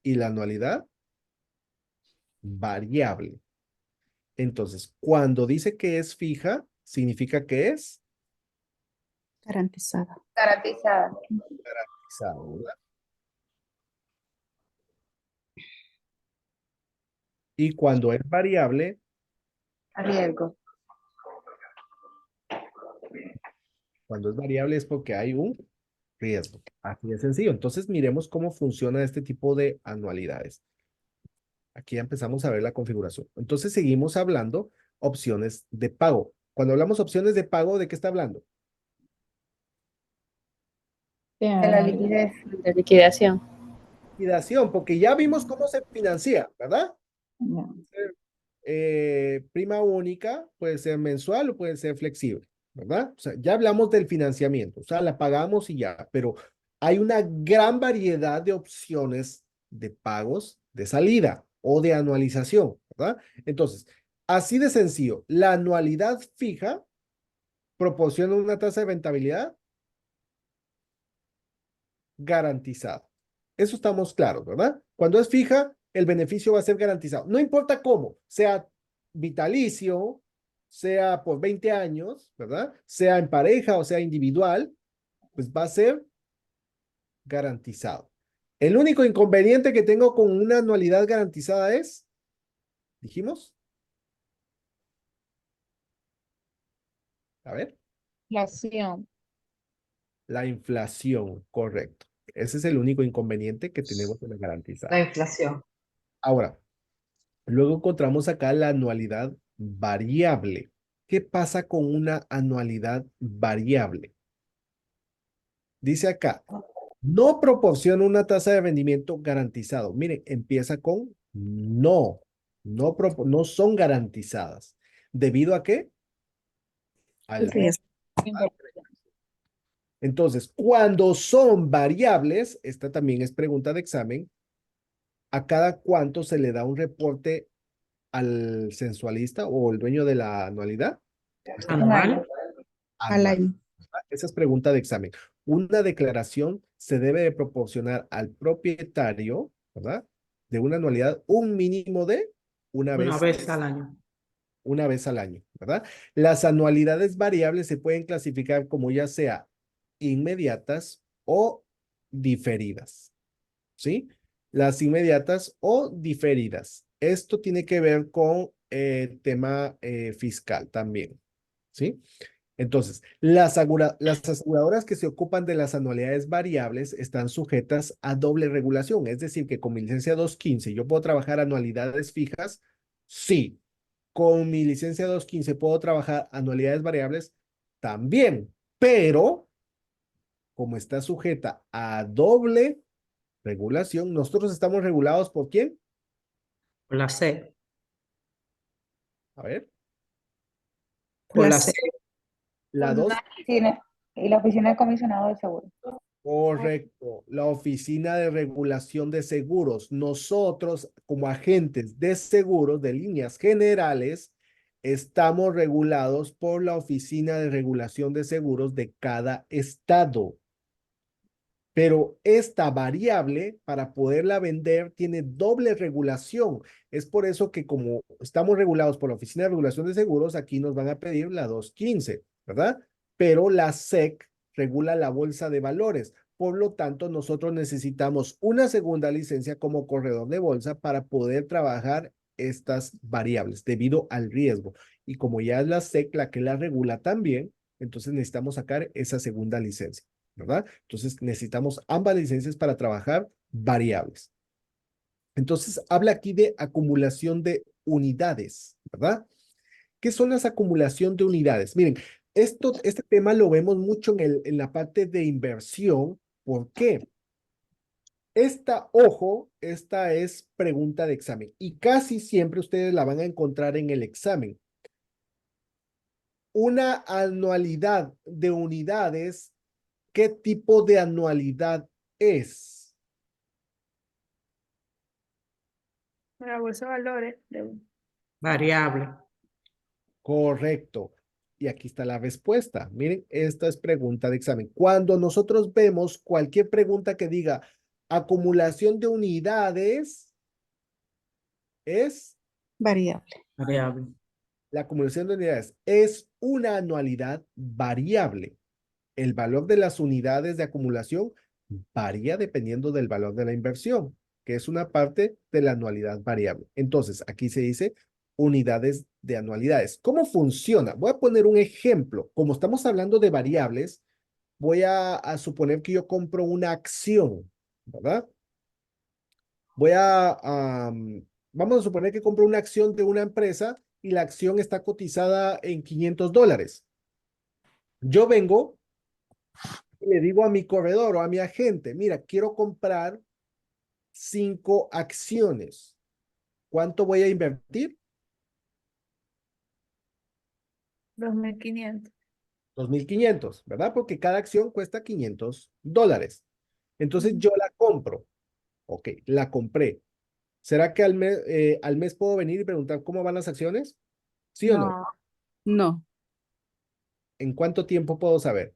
y la anualidad variable. Entonces, cuando dice que es fija, significa que es Garantizada. Garantizada. garantizada, ¿verdad? Y cuando es variable, Riesgo. es porque hay un riesgo. Así de sencillo. Entonces, miremos cómo funciona este tipo de anualidades. Aquí ya empezamos a ver la configuración. Entonces, seguimos hablando opciones de pago. Cuando hablamos opciones de pago, ¿de qué está hablando? De la liquidez. De liquidación. Liquidación, porque ya vimos cómo se financia, ¿verdad? Prima única, puede ser mensual o puede ser flexible, ¿verdad? O sea, ya hablamos del financiamiento, o sea, la pagamos y ya, pero hay una gran variedad de opciones de pagos de salida o de anualización, ¿verdad? Entonces, así de sencillo, la anualidad fija proporciona una tasa de rentabilidad garantizada. Eso estamos claros, ¿verdad? Cuando es fija, el beneficio va a ser garantizado. No importa cómo, sea vitalicio, sea por 20 años, ¿verdad? Sea en pareja o sea individual, pues va a ser garantizado. El único inconveniente que tengo con una anualidad garantizada es, dijimos, a ver, Inflación. la inflación, correcto. Ese es el único inconveniente que tenemos en la garantizada. La inflación. Ahora, luego encontramos acá la anualidad variable. ¿Qué pasa con una anualidad variable? Dice acá, no proporciona una tasa de rendimiento garantizado. Miren, empieza con no. No son garantizadas. ¿Debido a qué? Al riesgo. Entonces, cuando son variables, esta también es pregunta de examen, ¿a cada cuánto se le da un reporte al censualista o el dueño de la anualidad? Anual. Al Anual. año. Esa es pregunta de examen. Una declaración se debe de proporcionar al propietario, ¿verdad? De una anualidad, un mínimo de Una vez al año. una vez al año, ¿verdad? Las anualidades variables se pueden clasificar como ya sea inmediatas o diferidas, ¿sí? Las inmediatas o diferidas. Esto tiene que ver con tema fiscal también, ¿sí? Entonces, las aseguradoras que se ocupan de las anualidades variables están sujetas a doble regulación, es decir, que con mi licencia 215 yo puedo trabajar anualidades fijas, sí. Con mi licencia 215 puedo trabajar anualidades variables también, pero como está sujeta a doble regulación, nosotros estamos regulados ¿por quién? Por la SEC. A ver, Por La la SEC. SEC. la 2. Y la oficina del comisionado de seguros. Correcto, la Oficina de Regulación de Seguros. Nosotros, como agentes de seguros de líneas generales, estamos regulados por la Oficina de Regulación de Seguros de cada estado. Pero esta variable, para poderla vender, tiene doble regulación. Es por eso que como estamos regulados por la Oficina de Regulación de Seguros, aquí nos van a pedir la 215, ¿verdad? Pero la SEC regula la bolsa de valores. Por lo tanto, nosotros necesitamos una segunda licencia como corredor de bolsa para poder trabajar estas variables debido al riesgo. Y como ya es la SEC la que la regula también, entonces necesitamos sacar esa segunda licencia, ¿verdad? Entonces necesitamos ambas licencias para trabajar variables. Entonces habla aquí de acumulación de unidades, ¿verdad? ¿Qué son las acumulación de unidades? Miren, este tema lo vemos mucho en la parte de inversión. ¿Por qué? Esta es pregunta de examen y casi siempre ustedes la van a encontrar en el examen. Una anualidad de unidades, ¿qué tipo de anualidad es? La bolsa de valores. Variable. Correcto. Y aquí está la respuesta. Miren, esta es pregunta de examen. Cuando nosotros vemos cualquier pregunta que diga acumulación de unidades, es Variable. Variable. la acumulación de unidades es una anualidad variable. El valor de las unidades de acumulación varía dependiendo del valor de la inversión, que es una parte de la anualidad variable. Entonces, aquí se dice unidades de anualidades. ¿Cómo funciona? Voy a poner un ejemplo. Como estamos hablando de variables, voy a suponer que yo compro una acción, ¿verdad? Vamos a suponer que compro una acción de una empresa y la acción está cotizada en $500. Yo vengo y le digo a mi corredor o a mi agente, mira, quiero comprar 5 acciones. ¿Cuánto voy a invertir? 2.500. 2.500, ¿verdad? Porque cada acción cuesta $500. Entonces yo la compro. Ok, la compré. ¿Será que al mes puedo venir y preguntar cómo van las acciones? ¿Sí o no? No. No. ¿En cuánto tiempo puedo saber?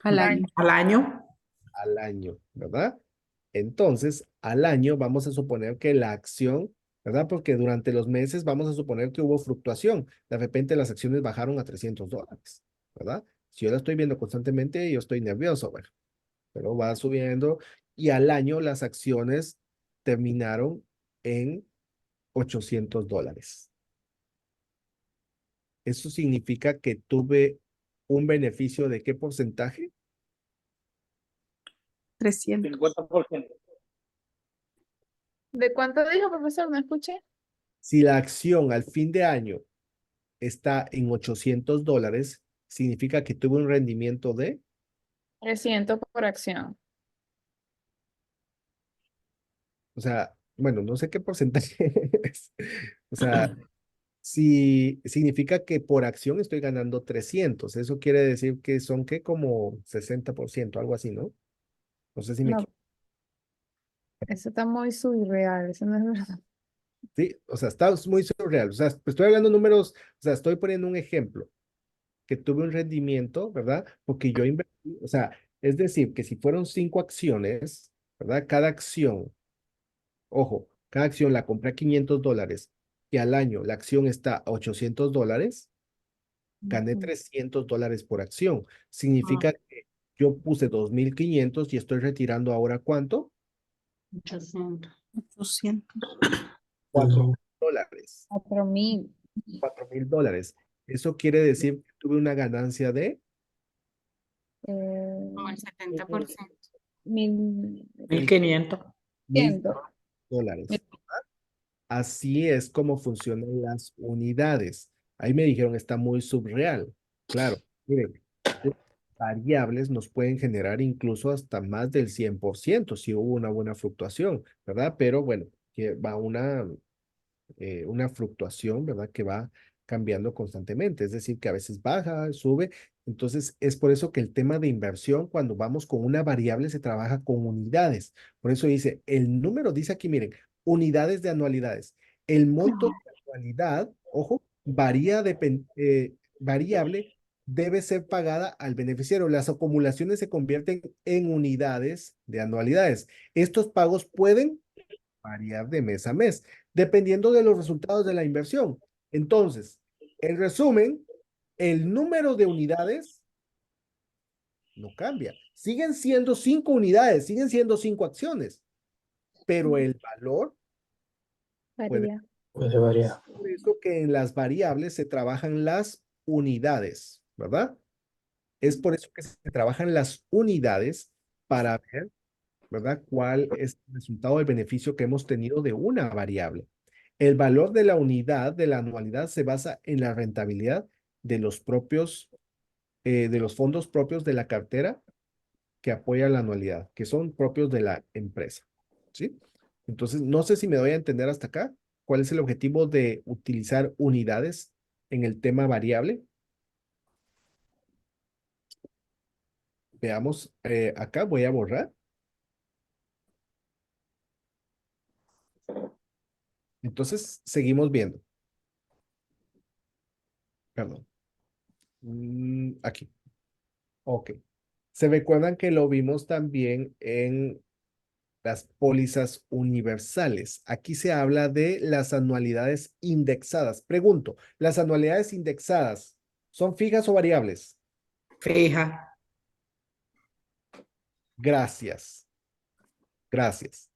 Al año. Al año. Al año, ¿verdad? Entonces, al año vamos a suponer que la acción, ¿verdad? Porque durante los meses vamos a suponer que hubo fluctuación. De repente las acciones bajaron a $300, ¿verdad? Si yo la estoy viendo constantemente, yo estoy nervioso, bueno, pero va subiendo y al año las acciones terminaron en $800. Eso significa que tuve un beneficio de ¿qué porcentaje? 300. 50%. ¿De cuánto dijo, profesor? No escuché. Si la acción al fin de año está en $800, significa que tuve un rendimiento de 300 por acción. O sea, bueno, no sé qué porcentaje es. O sea, si significa que por acción estoy ganando 300, eso quiere decir que son que como 60%, algo así, ¿no? No sé si me No, equivoco. eso está muy surreal, eso no es verdad. Sí, o sea, está muy surreal. O sea, estoy hablando de números, o sea, estoy poniendo un ejemplo, que tuve un rendimiento, ¿verdad? Porque yo invertí, o sea, es decir, que si fueron 5 acciones, ¿verdad? Cada acción, ojo, cada acción la compré a $500 y al año la acción está a $800, gané Ujú. $300 por acción. Significa que yo puse 2,500 y estoy retirando ahora ¿cuánto? 800. 800. $4,000. 4.000. $4,000. Eso quiere decir que tuve una ganancia de Como el 70%. 1.500. $1,000. Así es como funcionan las unidades. Ahí me dijeron, está muy subreal. Claro, miren, las variables nos pueden generar incluso hasta más del 100% si hubo una buena fluctuación, ¿verdad? Pero bueno, que va una fluctuación, ¿verdad? Que va cambiando constantemente, es decir, que a veces baja, sube. Entonces, es por eso que el tema de inversión, cuando vamos con una variable, se trabaja con unidades. Por eso dice, el número dice aquí, miren, unidades de anualidades. El monto de anualidad, ojo, variable debe ser pagada al beneficiario. Las acumulaciones se convierten en unidades de anualidades. Estos pagos pueden variar de mes a mes, dependiendo de los resultados de la inversión. Entonces, en resumen, el número de unidades no cambia. Siguen siendo 5 unidades, siguen siendo 5 acciones, pero el valor puede. Varía. Puede variar. Por eso que en las variables se trabajan las unidades, ¿verdad? Es por eso que se trabajan las unidades para ver, ¿verdad? ¿Cuál es el resultado del beneficio que hemos tenido de una variable? El valor de la unidad de la anualidad se basa en la rentabilidad de los de los fondos propios de la cartera que apoya la anualidad, que son propios de la empresa, ¿sí? Entonces, no sé si me doy a entender hasta acá cuál es el objetivo de utilizar unidades en el tema variable. Veamos, acá voy a borrar. Entonces, seguimos viendo. Perdón. Aquí. Ok. Se recuerdan que lo vimos también en las pólizas universales. Aquí se habla de las anualidades indexadas. Pregunto, ¿las anualidades indexadas son fijas o variables? Fija. Gracias. Gracias.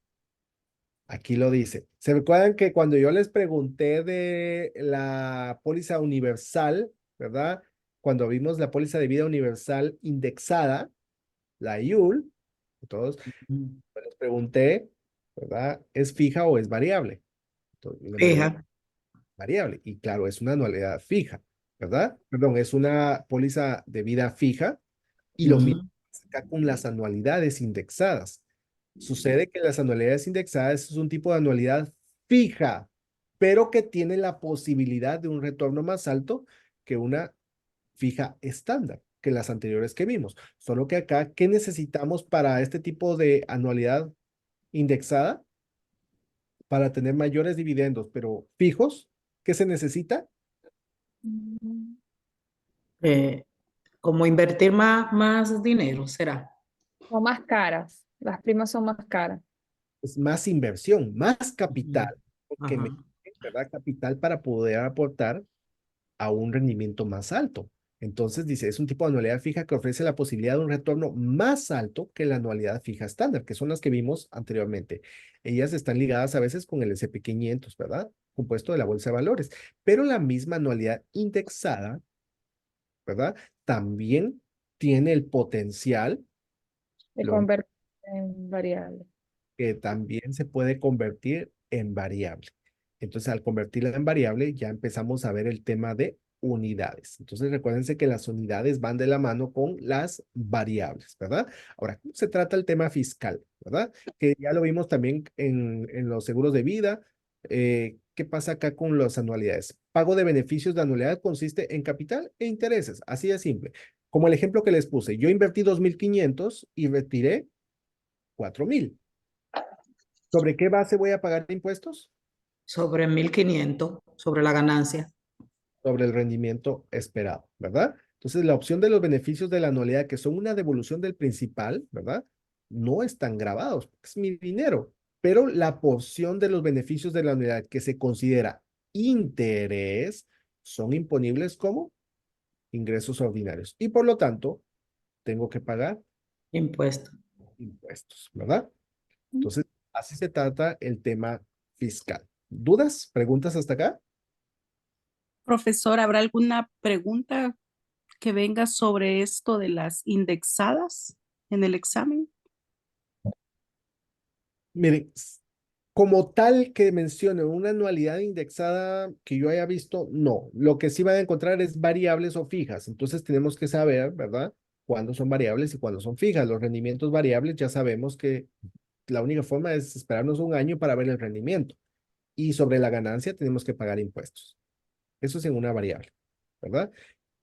Aquí lo dice. ¿Se recuerdan que cuando yo les pregunté de la póliza universal, ¿verdad? Cuando vimos la póliza de vida universal indexada, la IUL, todos, les pregunté, ¿verdad? ¿Es fija o es variable? Entonces, la mayoría Fija. variable. Y claro, es una anualidad fija, ¿verdad? Perdón, es una póliza de vida fija y lo mismo acá con las anualidades indexadas. Sucede que las anualidades indexadas es un tipo de anualidad fija, pero que tiene la posibilidad de un retorno más alto que una fija estándar, que las anteriores que vimos. Solo que acá, ¿qué necesitamos para este tipo de anualidad indexada? Para tener mayores dividendos, pero fijos, ¿qué se necesita? Eh, Como invertir más dinero, ¿será? Son más caras. Las primas son más caras. Es más inversión, más capital, porque me, Ajá. ¿verdad? Capital para poder aportar a un rendimiento más alto. Entonces dice, es un tipo de anualidad fija que ofrece la posibilidad de un retorno más alto que la anualidad fija estándar, que son las que vimos anteriormente. Ellas están ligadas a veces con el S&P 500, ¿verdad? Compuesto de la bolsa de valores, pero la misma anualidad indexada, ¿verdad? También tiene el potencial, Se lo convierte en variable. que también se puede convertir en variable. Entonces, al convertirla en variable, ya empezamos a ver el tema de unidades. Entonces, recuérdense que las unidades van de la mano con las variables, ¿verdad? Ahora, ¿cómo se trata el tema fiscal, verdad? Que ya lo vimos también en los seguros de vida. ¿Qué pasa acá con las anualidades? Pago de beneficios de anualidad consiste en capital e intereses, así de simple. Como el ejemplo que les puse, yo invertí 2.500 y retiré 4.000. ¿Sobre qué base voy a pagar impuestos? Sobre 1.500, sobre la ganancia. Sobre el rendimiento esperado, ¿verdad? Entonces, la opción de los beneficios de la anualidad, que son una devolución del principal, ¿verdad? No están grabados, es mi dinero, pero la porción de los beneficios de la anualidad que se considera interés son imponibles como ingresos ordinarios y por lo tanto tengo que pagar Impuesto. impuestos, ¿verdad? Entonces, así se trata el tema fiscal. ¿Dudas? ¿Preguntas hasta acá? Profesor, ¿habrá alguna pregunta que venga sobre esto de las indexadas en el examen? Miren, como tal que mencione una anualidad indexada que yo haya visto, no. Lo que sí van a encontrar es variables o fijas. Entonces tenemos que saber, ¿verdad? Cuándo son variables y cuándo son fijas. Los rendimientos variables ya sabemos que la única forma es esperarnos un año para ver el rendimiento. Y sobre la ganancia tenemos que pagar impuestos. Eso es en una variable, ¿verdad?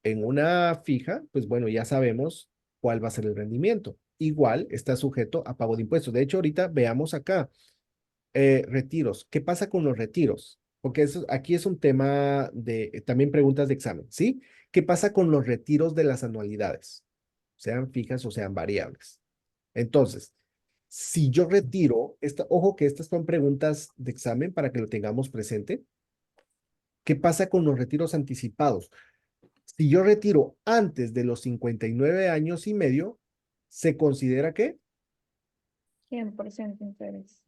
En una fija, pues bueno, ya sabemos cuál va a ser el rendimiento. Igual está sujeto a pago de impuestos. De hecho, ahorita veamos acá. Retiros. ¿Qué pasa con los retiros? Porque eso, aquí es un tema de también preguntas de examen, ¿sí? ¿Qué pasa con los retiros de las anualidades? Sean fijas o sean variables. Entonces, si yo retiro, ojo que estas son preguntas de examen para que lo tengamos presente. ¿Qué pasa con los retiros anticipados? Si yo retiro antes de los 59 años y medio, ¿se considera que? 100% interés.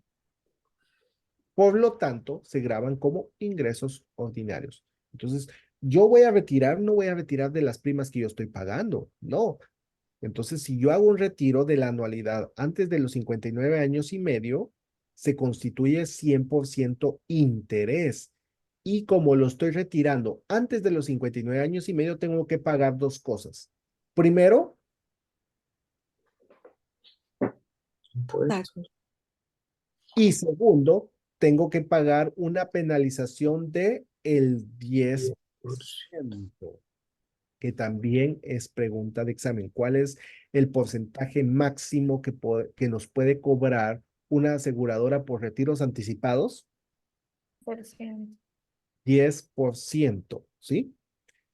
Por lo tanto, se graban como ingresos ordinarios. Entonces, yo voy a retirar, no voy a retirar de las primas que yo estoy pagando, no. Entonces, si yo hago un retiro de la anualidad antes de los 59 años y medio, se constituye 100% interés. Y como lo estoy retirando antes de los 59 años y medio, tengo que pagar dos cosas. Primero, Impuestos. y segundo, tengo que pagar una penalización de el 10%, que también es pregunta de examen. ¿Cuál es el porcentaje máximo que nos puede cobrar una aseguradora por retiros anticipados? 10%, ¿sí?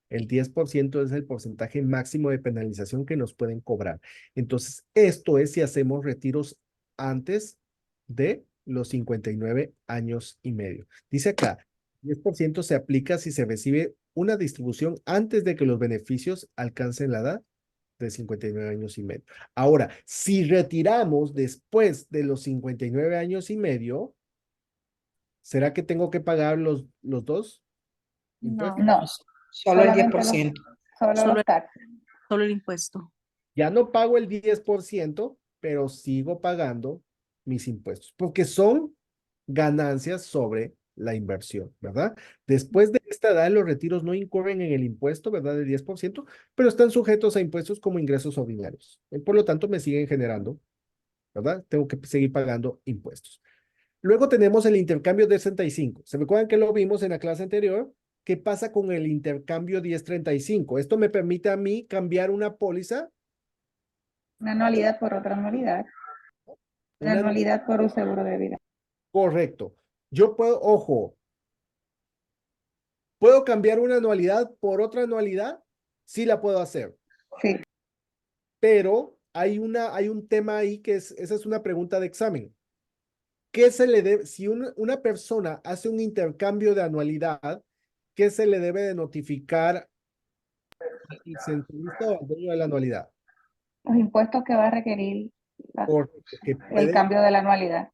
El 10% es el porcentaje máximo de penalización que nos pueden cobrar. Entonces, esto es si hacemos retiros antes de los 59 años y medio. Dice acá, 10% se aplica si se recibe una distribución antes de que los beneficios alcancen la edad de 59 años y medio. Ahora, si retiramos después de los 59 años y medio, ¿será que tengo que pagar los dos impuestos? No, Solo el solamente 10%. solo Solo, los taxes. solo el impuesto. Ya no pago el 10%, pero sigo pagando mis impuestos, porque son ganancias sobre la inversión, ¿verdad? Después de esta edad, los retiros no incurren en el impuesto, ¿verdad? Del 10%, pero están sujetos a impuestos como ingresos ordinarios. Por lo tanto, me siguen generando, ¿verdad? Tengo que seguir pagando impuestos. Luego tenemos el intercambio 1035. ¿Se recuerdan que lo vimos en la clase anterior? ¿Qué pasa con el intercambio 1035? Esto me permite a mí cambiar una póliza. Una anualidad por otra anualidad. Una Una anualidad por un seguro de vida. Correcto. Yo puedo, ojo, ¿puedo cambiar una anualidad por otra anualidad? Sí la puedo hacer. Sí. Pero hay un tema ahí esa es una pregunta de examen. ¿Qué se le debe, si una persona hace un intercambio de anualidad, qué se le debe de notificar al incentivista o al dueño de la anualidad? Los impuestos que va a requerir Porque el cambio de la anualidad.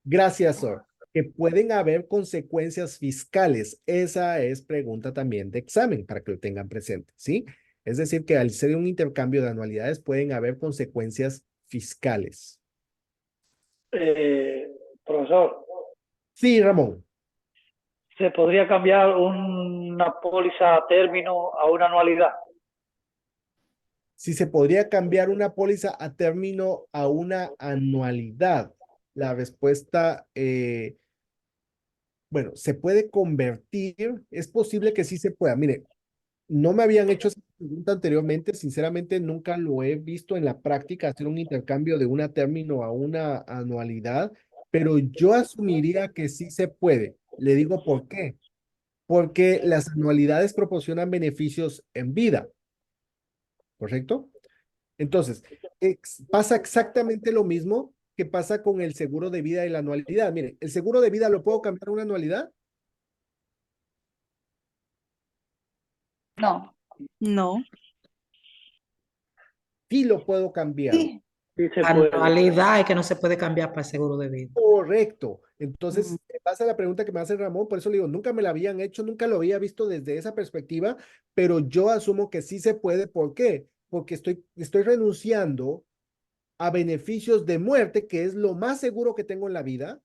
gracias, Sor. Que pueden haber consecuencias fiscales. Esa es pregunta también de examen para que lo tengan presente, ¿sí? Es decir, que al ser un intercambio de anualidades pueden haber consecuencias fiscales. Profesor, Sí, Ramón. ¿se podría cambiar una póliza a término a una anualidad? Si se podría cambiar una póliza a término a una anualidad. La respuesta, bueno, se puede convertir, es posible que sí se pueda. Mire, no me habían hecho esa pregunta anteriormente, sinceramente nunca lo he visto en la práctica, hacer un intercambio de una término a una anualidad, pero yo asumiría que sí se puede. Le digo por qué. Porque las anualidades proporcionan beneficios en vida, ¿correcto? Entonces, pasa exactamente lo mismo que pasa con el seguro de vida y la anualidad. Mire, ¿el seguro de vida lo puedo cambiar a una anualidad? No. No. Sí lo puedo cambiar. Sí. Sí se puede. Anualidad es que no se puede cambiar para seguro de vida. Correcto. Entonces, pasa la pregunta que me hace Ramón, por eso le digo, nunca me la habían hecho, nunca lo había visto desde esa perspectiva, pero yo asumo que sí se puede. ¿Por qué? Porque estoy renunciando a beneficios de muerte, que es lo más seguro que tengo en la vida,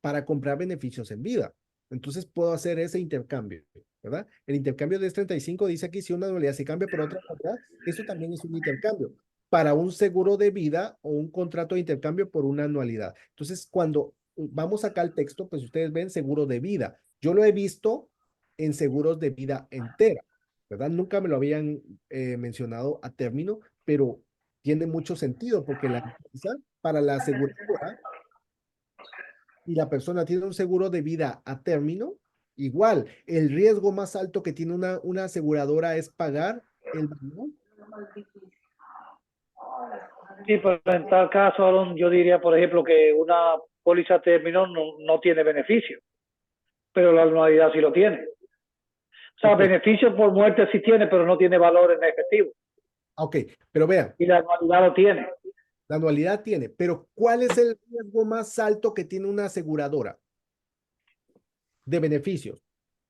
para comprar beneficios en vida. Entonces puedo hacer ese intercambio, ¿verdad? El intercambio de 35 dice aquí, si una anualidad se cambia por otra anualidad, eso también es un intercambio para un seguro de vida o un contrato de intercambio por una anualidad. Entonces, cuando vamos acá al texto, pues ustedes ven seguro de vida. Yo lo he visto en seguros de vida entera, ¿verdad? Nunca me lo habían mencionado a término, pero tiene mucho sentido porque la empresa para la aseguradora y la persona tiene un seguro de vida a término, igual, el riesgo más alto que tiene una aseguradora es pagar el valor. Sí, pero en tal caso, Aaron, yo diría, por ejemplo, que una póliza a término no tiene beneficio, pero la anualidad sí lo tiene. O sea, beneficio por muerte sí tiene, pero no tiene valor en efectivo. Ok, pero vean. Y la anualidad lo tiene. La anualidad tiene, pero ¿cuál es el riesgo más alto que tiene una aseguradora de beneficios?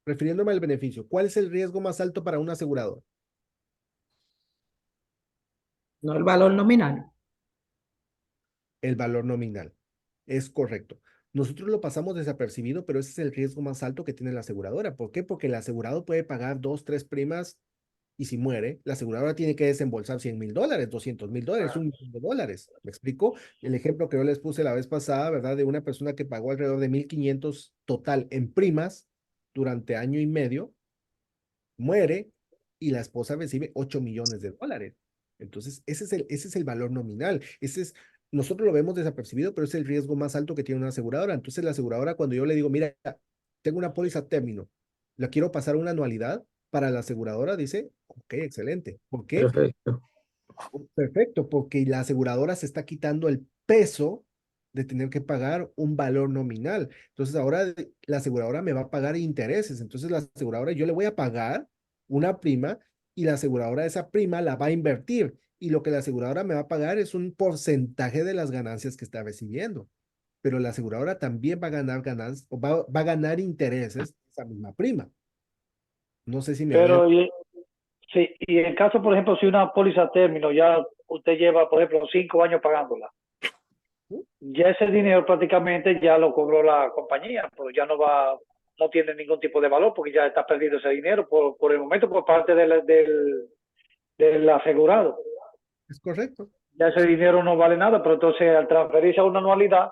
Refiriéndome al beneficio, ¿cuál es el riesgo más alto para una aseguradora? No el valor nominal. El valor nominal. Es correcto. Nosotros lo pasamos desapercibido, pero ese es el riesgo más alto que tiene la aseguradora. ¿Por qué? Porque el asegurado puede pagar 2, 3 primas y si muere, la aseguradora tiene que desembolsar $100,000, $200,000, $1,000,000. ¿Me explico? El ejemplo que yo les puse la vez pasada, ¿verdad? De una persona que pagó alrededor de 1,500 total en primas durante año y medio, muere y la esposa recibe $8,000,000. Entonces, ese es el valor nominal. Nosotros lo vemos desapercibido, pero es el riesgo más alto que tiene una aseguradora. Entonces, la aseguradora, cuando yo le digo, mira, tengo una póliza a término, la quiero pasar a una anualidad, para la aseguradora dice, ok, excelente. ¿Por qué? Perfecto. Perfecto, porque la aseguradora se está quitando el peso de tener que pagar un valor nominal. Entonces ahora la aseguradora me va a pagar intereses. Entonces la aseguradora, yo le voy a pagar una prima y la aseguradora esa prima la va a invertir. Y lo que la aseguradora me va a pagar es un porcentaje de las ganancias que está recibiendo. Pero la aseguradora también va a ganar ganancias o va a ganar intereses de esa misma prima. No sé si me voy a... Pero, sí, y en caso, por ejemplo, si una póliza a término ya usted lleva, por ejemplo, 5 años pagándola, ya ese dinero prácticamente ya lo cobró la compañía, pero ya no tiene ningún tipo de valor porque ya está perdido ese dinero por el momento por parte del asegurado. Es correcto. Ya ese dinero no vale nada, pero entonces al transferirse a una anualidad,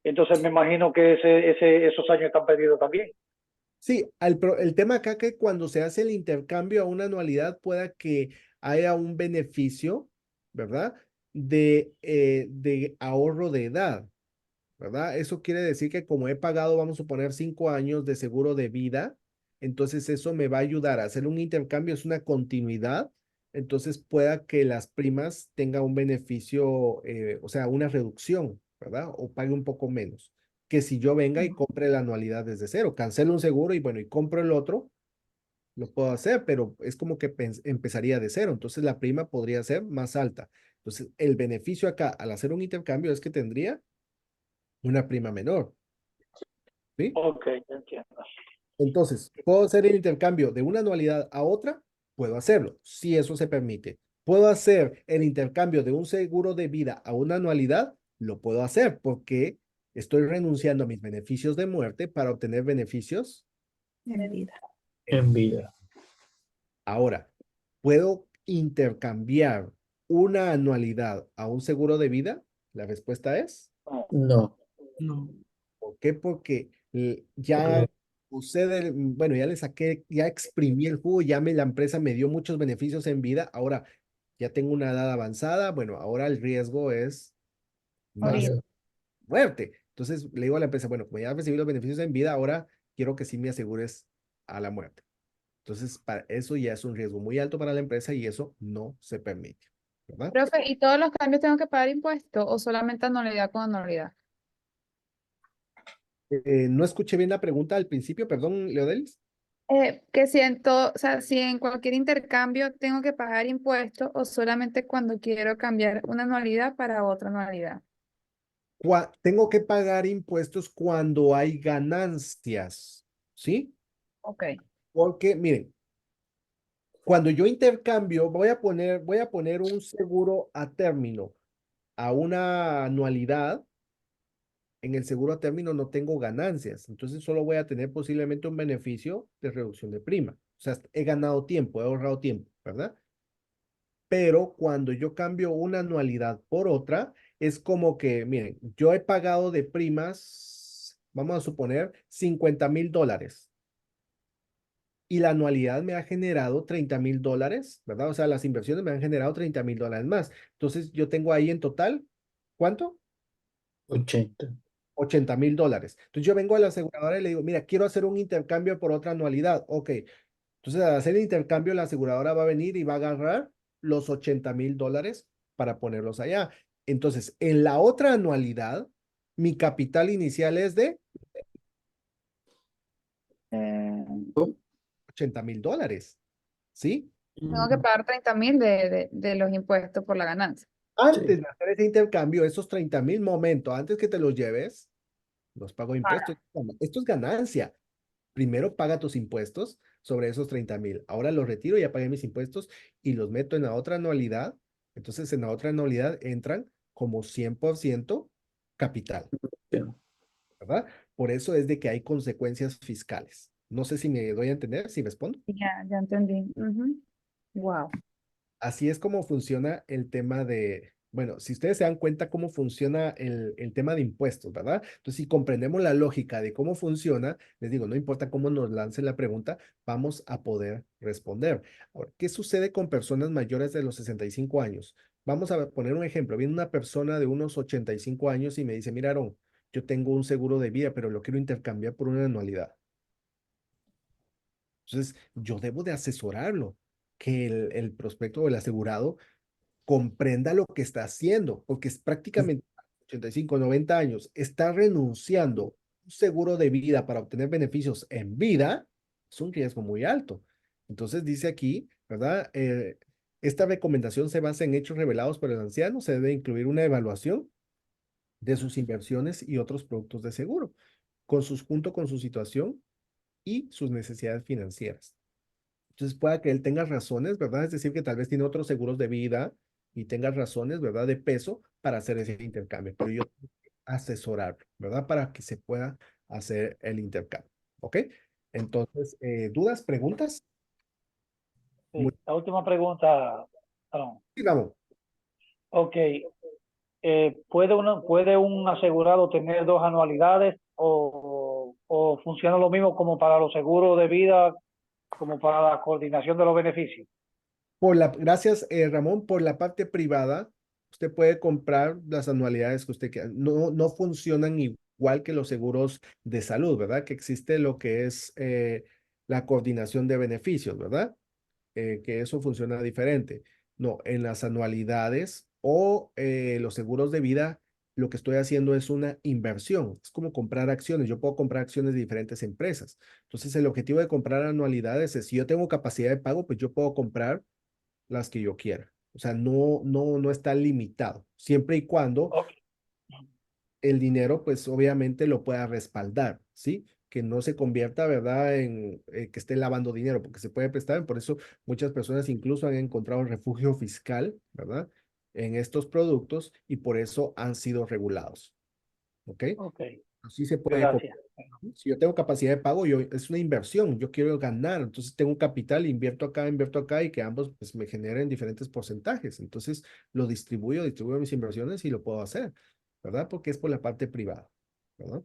entonces me imagino que esos años están perdidos también. Sí, el tema acá que cuando se hace el intercambio a una anualidad pueda que haya un beneficio, ¿verdad? De ahorro de edad, ¿verdad? Eso quiere decir que como he pagado, vamos a suponer, 5 años de seguro de vida, entonces eso me va a ayudar a hacer un intercambio, es una continuidad entonces pueda que las primas tengan un beneficio, o sea, una reducción, ¿verdad? O pague un poco menos que si yo venga y compre la anualidad desde cero, cancelo un seguro y bueno, y compro el otro, lo puedo hacer, pero es como que empezaría de cero, entonces la prima podría ser más alta. Entonces, el beneficio acá al hacer un intercambio es que tendría una prima menor, ¿sí? Ok, entiendo. Entonces, ¿puedo hacer el intercambio de una anualidad a otra? Puedo hacerlo, si eso se permite. ¿Puedo hacer el intercambio de un seguro de vida a una anualidad? Lo puedo hacer porque estoy renunciando a mis beneficios de muerte para obtener beneficios En vida. En vida. ahora. ¿Puedo intercambiar una anualidad a un seguro de vida? La respuesta es No. No. ¿por qué? Porque ya usé, bueno, ya le saqué, ya exprimí el jugo, la empresa me dio muchos beneficios en vida, ahora ya tengo una edad avanzada, bueno, ahora el riesgo es más Mayor. muerte. Entonces le digo a la empresa, bueno, como ya recibí los beneficios en vida, ahora quiero que sí me asegures a la muerte. Entonces, para eso ya es un riesgo muy alto para la empresa y eso no se permite, ¿verdad? Profe, ¿y todos los cambios tengo que pagar impuestos o solamente anualidad con anualidad? No escuché bien la pregunta al principio, perdón, Leodelis. Que si en todo, o sea, si en cualquier intercambio tengo que pagar impuestos o solamente cuando quiero cambiar una anualidad para otra anualidad. Tengo que pagar impuestos cuando hay ganancias, ¿sí? Ok. Porque, miren, cuando yo intercambio, voy a poner un seguro a término a una anualidad. En el seguro a término no tengo ganancias, entonces solo voy a tener posiblemente un beneficio de reducción de prima. O sea, he ganado tiempo, he ahorrado tiempo, ¿verdad? Pero cuando yo cambio una anualidad por otra, es como que, miren, yo he pagado de primas, vamos a suponer, $50,000 y la anualidad me ha generado $30,000, ¿verdad? O sea, las inversiones me han generado $30,000 más. Entonces, yo tengo ahí en total, ¿cuánto? 80. $80,000. Entonces, yo vengo a la aseguradora y le digo, mira, quiero hacer un intercambio por otra anualidad. Ok. Entonces, al hacer el intercambio, la aseguradora va a venir y va a agarrar los $80,000 para ponerlos allá. Entonces, en la otra anualidad, mi capital inicial es de Eh, $80,000, ¿sí? tengo que pagar 30.000 de los impuestos por la ganancia. Antes de hacer ese intercambio, esos 30,000 momentos, antes que te los lleves, los pago impuestos. Esto es ganancia. Primero paga tus impuestos sobre esos 30,000. Ahora los retiro, ya pagué mis impuestos y los meto en la otra anualidad. Entonces, en la otra anualidad entran como 100% capital, ¿verdad? Por eso es de que hay consecuencias fiscales. No sé si me doy a entender, si respondo. Ya entendí. Wow. Así es como funciona el tema de, bueno, si ustedes se dan cuenta cómo funciona el tema de impuestos, ¿verdad? Entonces, si comprendemos la lógica de cómo funciona, les digo, no importa cómo nos lancen la pregunta, vamos a poder responder. Ahora, ¿qué sucede con personas mayores de los 65 años? Vamos a poner un ejemplo. Viene una persona de unos 85 años y me dice, mira, Aaron, yo tengo un seguro de vida, pero lo quiero intercambiar por una anualidad. Entonces, yo debo de asesorarlo, que el prospecto o el asegurado comprenda lo que está haciendo, porque es prácticamente 85, 90 años, está renunciando a un seguro de vida para obtener beneficios en vida, es un riesgo muy alto. Entonces dice aquí, ¿verdad? Esta recomendación se basa en hechos revelados por el anciano, se debe incluir una evaluación de sus inversiones y otros productos de seguro, junto con su situación y sus necesidades financieras. Entonces pueda que él tenga razones, ¿verdad? Es decir, que tal vez tiene otros seguros de vida y tenga razones, ¿verdad? De peso para hacer ese intercambio. Pero yo tengo que asesorarlo, ¿verdad? Para que se pueda hacer el intercambio. ¿Ok? Entonces, ¿dudas, preguntas? Sí, la última pregunta, Aaron. Sí, vamos. Ok, ¿puede un asegurado tener dos anualidades o funciona lo mismo como para los seguros de vida, como para la coordinación de los beneficios? Gracias, Ramón, por la parte privada, usted puede comprar las anualidades que usted quiera. No funcionan igual que los seguros de salud, ¿verdad? Que existe lo que es la coordinación de beneficios, ¿verdad? que eso funciona diferente. No, en las anualidades o los seguros de vida, lo que estoy haciendo es una inversión. Es como comprar acciones. Yo puedo comprar acciones de diferentes empresas. Entonces, el objetivo de comprar anualidades es, si yo tengo capacidad de pago, pues yo puedo comprar las que yo quiera. O sea, no está limitado. Siempre y cuando el dinero, pues obviamente lo pueda respaldar, ¿sí? Que no se convierta, ¿verdad?, en que esté lavando dinero, porque se puede prestar. Por eso muchas personas incluso han encontrado refugio fiscal, ¿verdad?, en estos productos, y por eso han sido regulados. ¿Ok? Ok, Así se puede. gracias. Si yo tengo capacidad de pago, es una inversión, yo quiero ganar, entonces tengo un capital, invierto acá, y que ambos pues me generen diferentes porcentajes. Entonces lo distribuyo mis inversiones y lo puedo hacer, ¿verdad? Porque es por la parte privada, ¿verdad?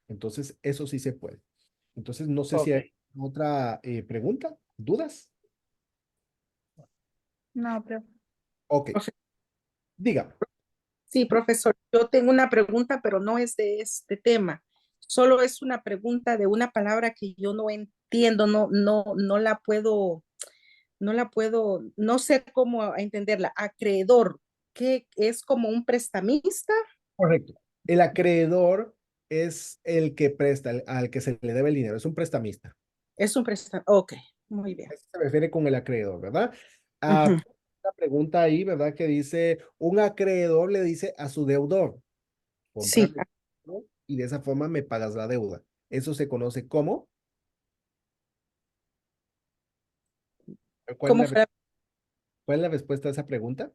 Entonces eso sí se puede. Entonces no sé si Ok. hay otra pregunta, dudas. No, pero Ok, dígame. Sí, profesor, yo tengo una pregunta, pero no es de este tema. Solo es una pregunta de una palabra que yo no entiendo, no sé cómo entenderla. Acreedor, que es como un prestamista. Correcto. El acreedor es el que presta, al que se le debe el dinero, es un prestamista. Es un prestamista. Ok, muy bien. Eso se refiere con el acreedor, ¿verdad? Ujú. Una pregunta ahí, ¿verdad? Que dice, un acreedor le dice a su deudor, Sí, cómprame esto y de esa forma me pagas la deuda. Eso se conoce como, ¿cuál es ¿cómo la, fue? cuál es la respuesta a esa pregunta?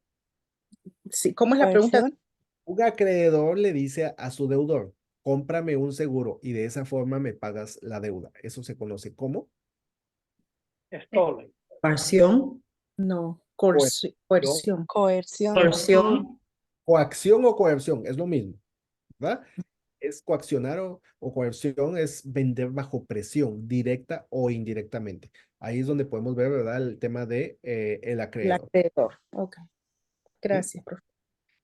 Sí, ¿cómo es la pregunta? Coerción. Un acreedor le dice a su deudor, cómprame un seguro y de esa forma me pagas la deuda. Eso se conoce como Stolen. Coerción. No, coerción, coerción. Coerción. Coerción. coacción o coerción, es lo mismo, ¿verdad? Es coaccionar o coerción, es vender bajo presión, directa o indirectamente. Ahí es donde podemos ver, ¿verdad?, el tema de el El acreedor. acreedor. Ok, ¿Sí? gracias, profesor.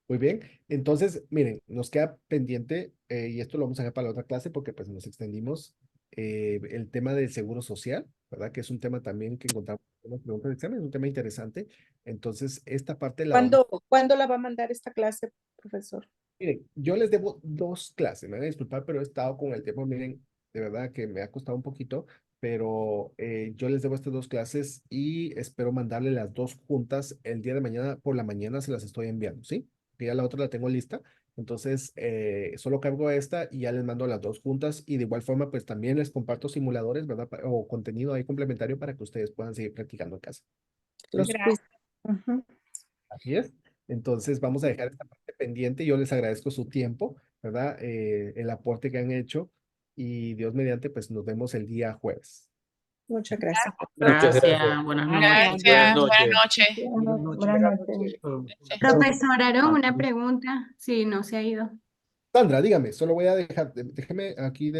Muy bien. Entonces, miren, nos queda pendiente, y esto lo vamos a dejar para la otra clase porque pues nos extendimos, el tema del seguro social, ¿verdad? Que es un tema también que encontramos en las preguntas de examen, es un tema interesante. Entonces, esta parte la vamos. ¿Cuándo la va a mandar esta clase, profesor? Miren, yo les debo 2 clases, me van a disculpar, pero he estado con el tiempo, miren, de verdad que me ha costado un poquito, pero yo les debo estas 2 clases y espero mandarle las 2 juntas el día de mañana, por la mañana se las estoy enviando, ¿sí? Que ya la otra la tengo lista, entonces solo cargo esta y ya les mando las 2 juntas, y de igual forma pues también les comparto simuladores, ¿verdad? O contenido ahí complementario para que ustedes puedan seguir practicando en casa. Los ¿Listo? quiz. Ujú. Así es. Entonces vamos a dejar esta parte pendiente. Yo les agradezco su tiempo, ¿verdad? El aporte que han hecho, y Dios mediante, pues nos vemos el día jueves. Muchas gracias. Muchas Gracias, gracias. buenas Buenas noches. noches. Buenas noches. Buenas noches. Profesor Aarón, una pregunta. Sí, no se ha ido. Sandra, dígame, solo voy a dejar, déjeme aquí de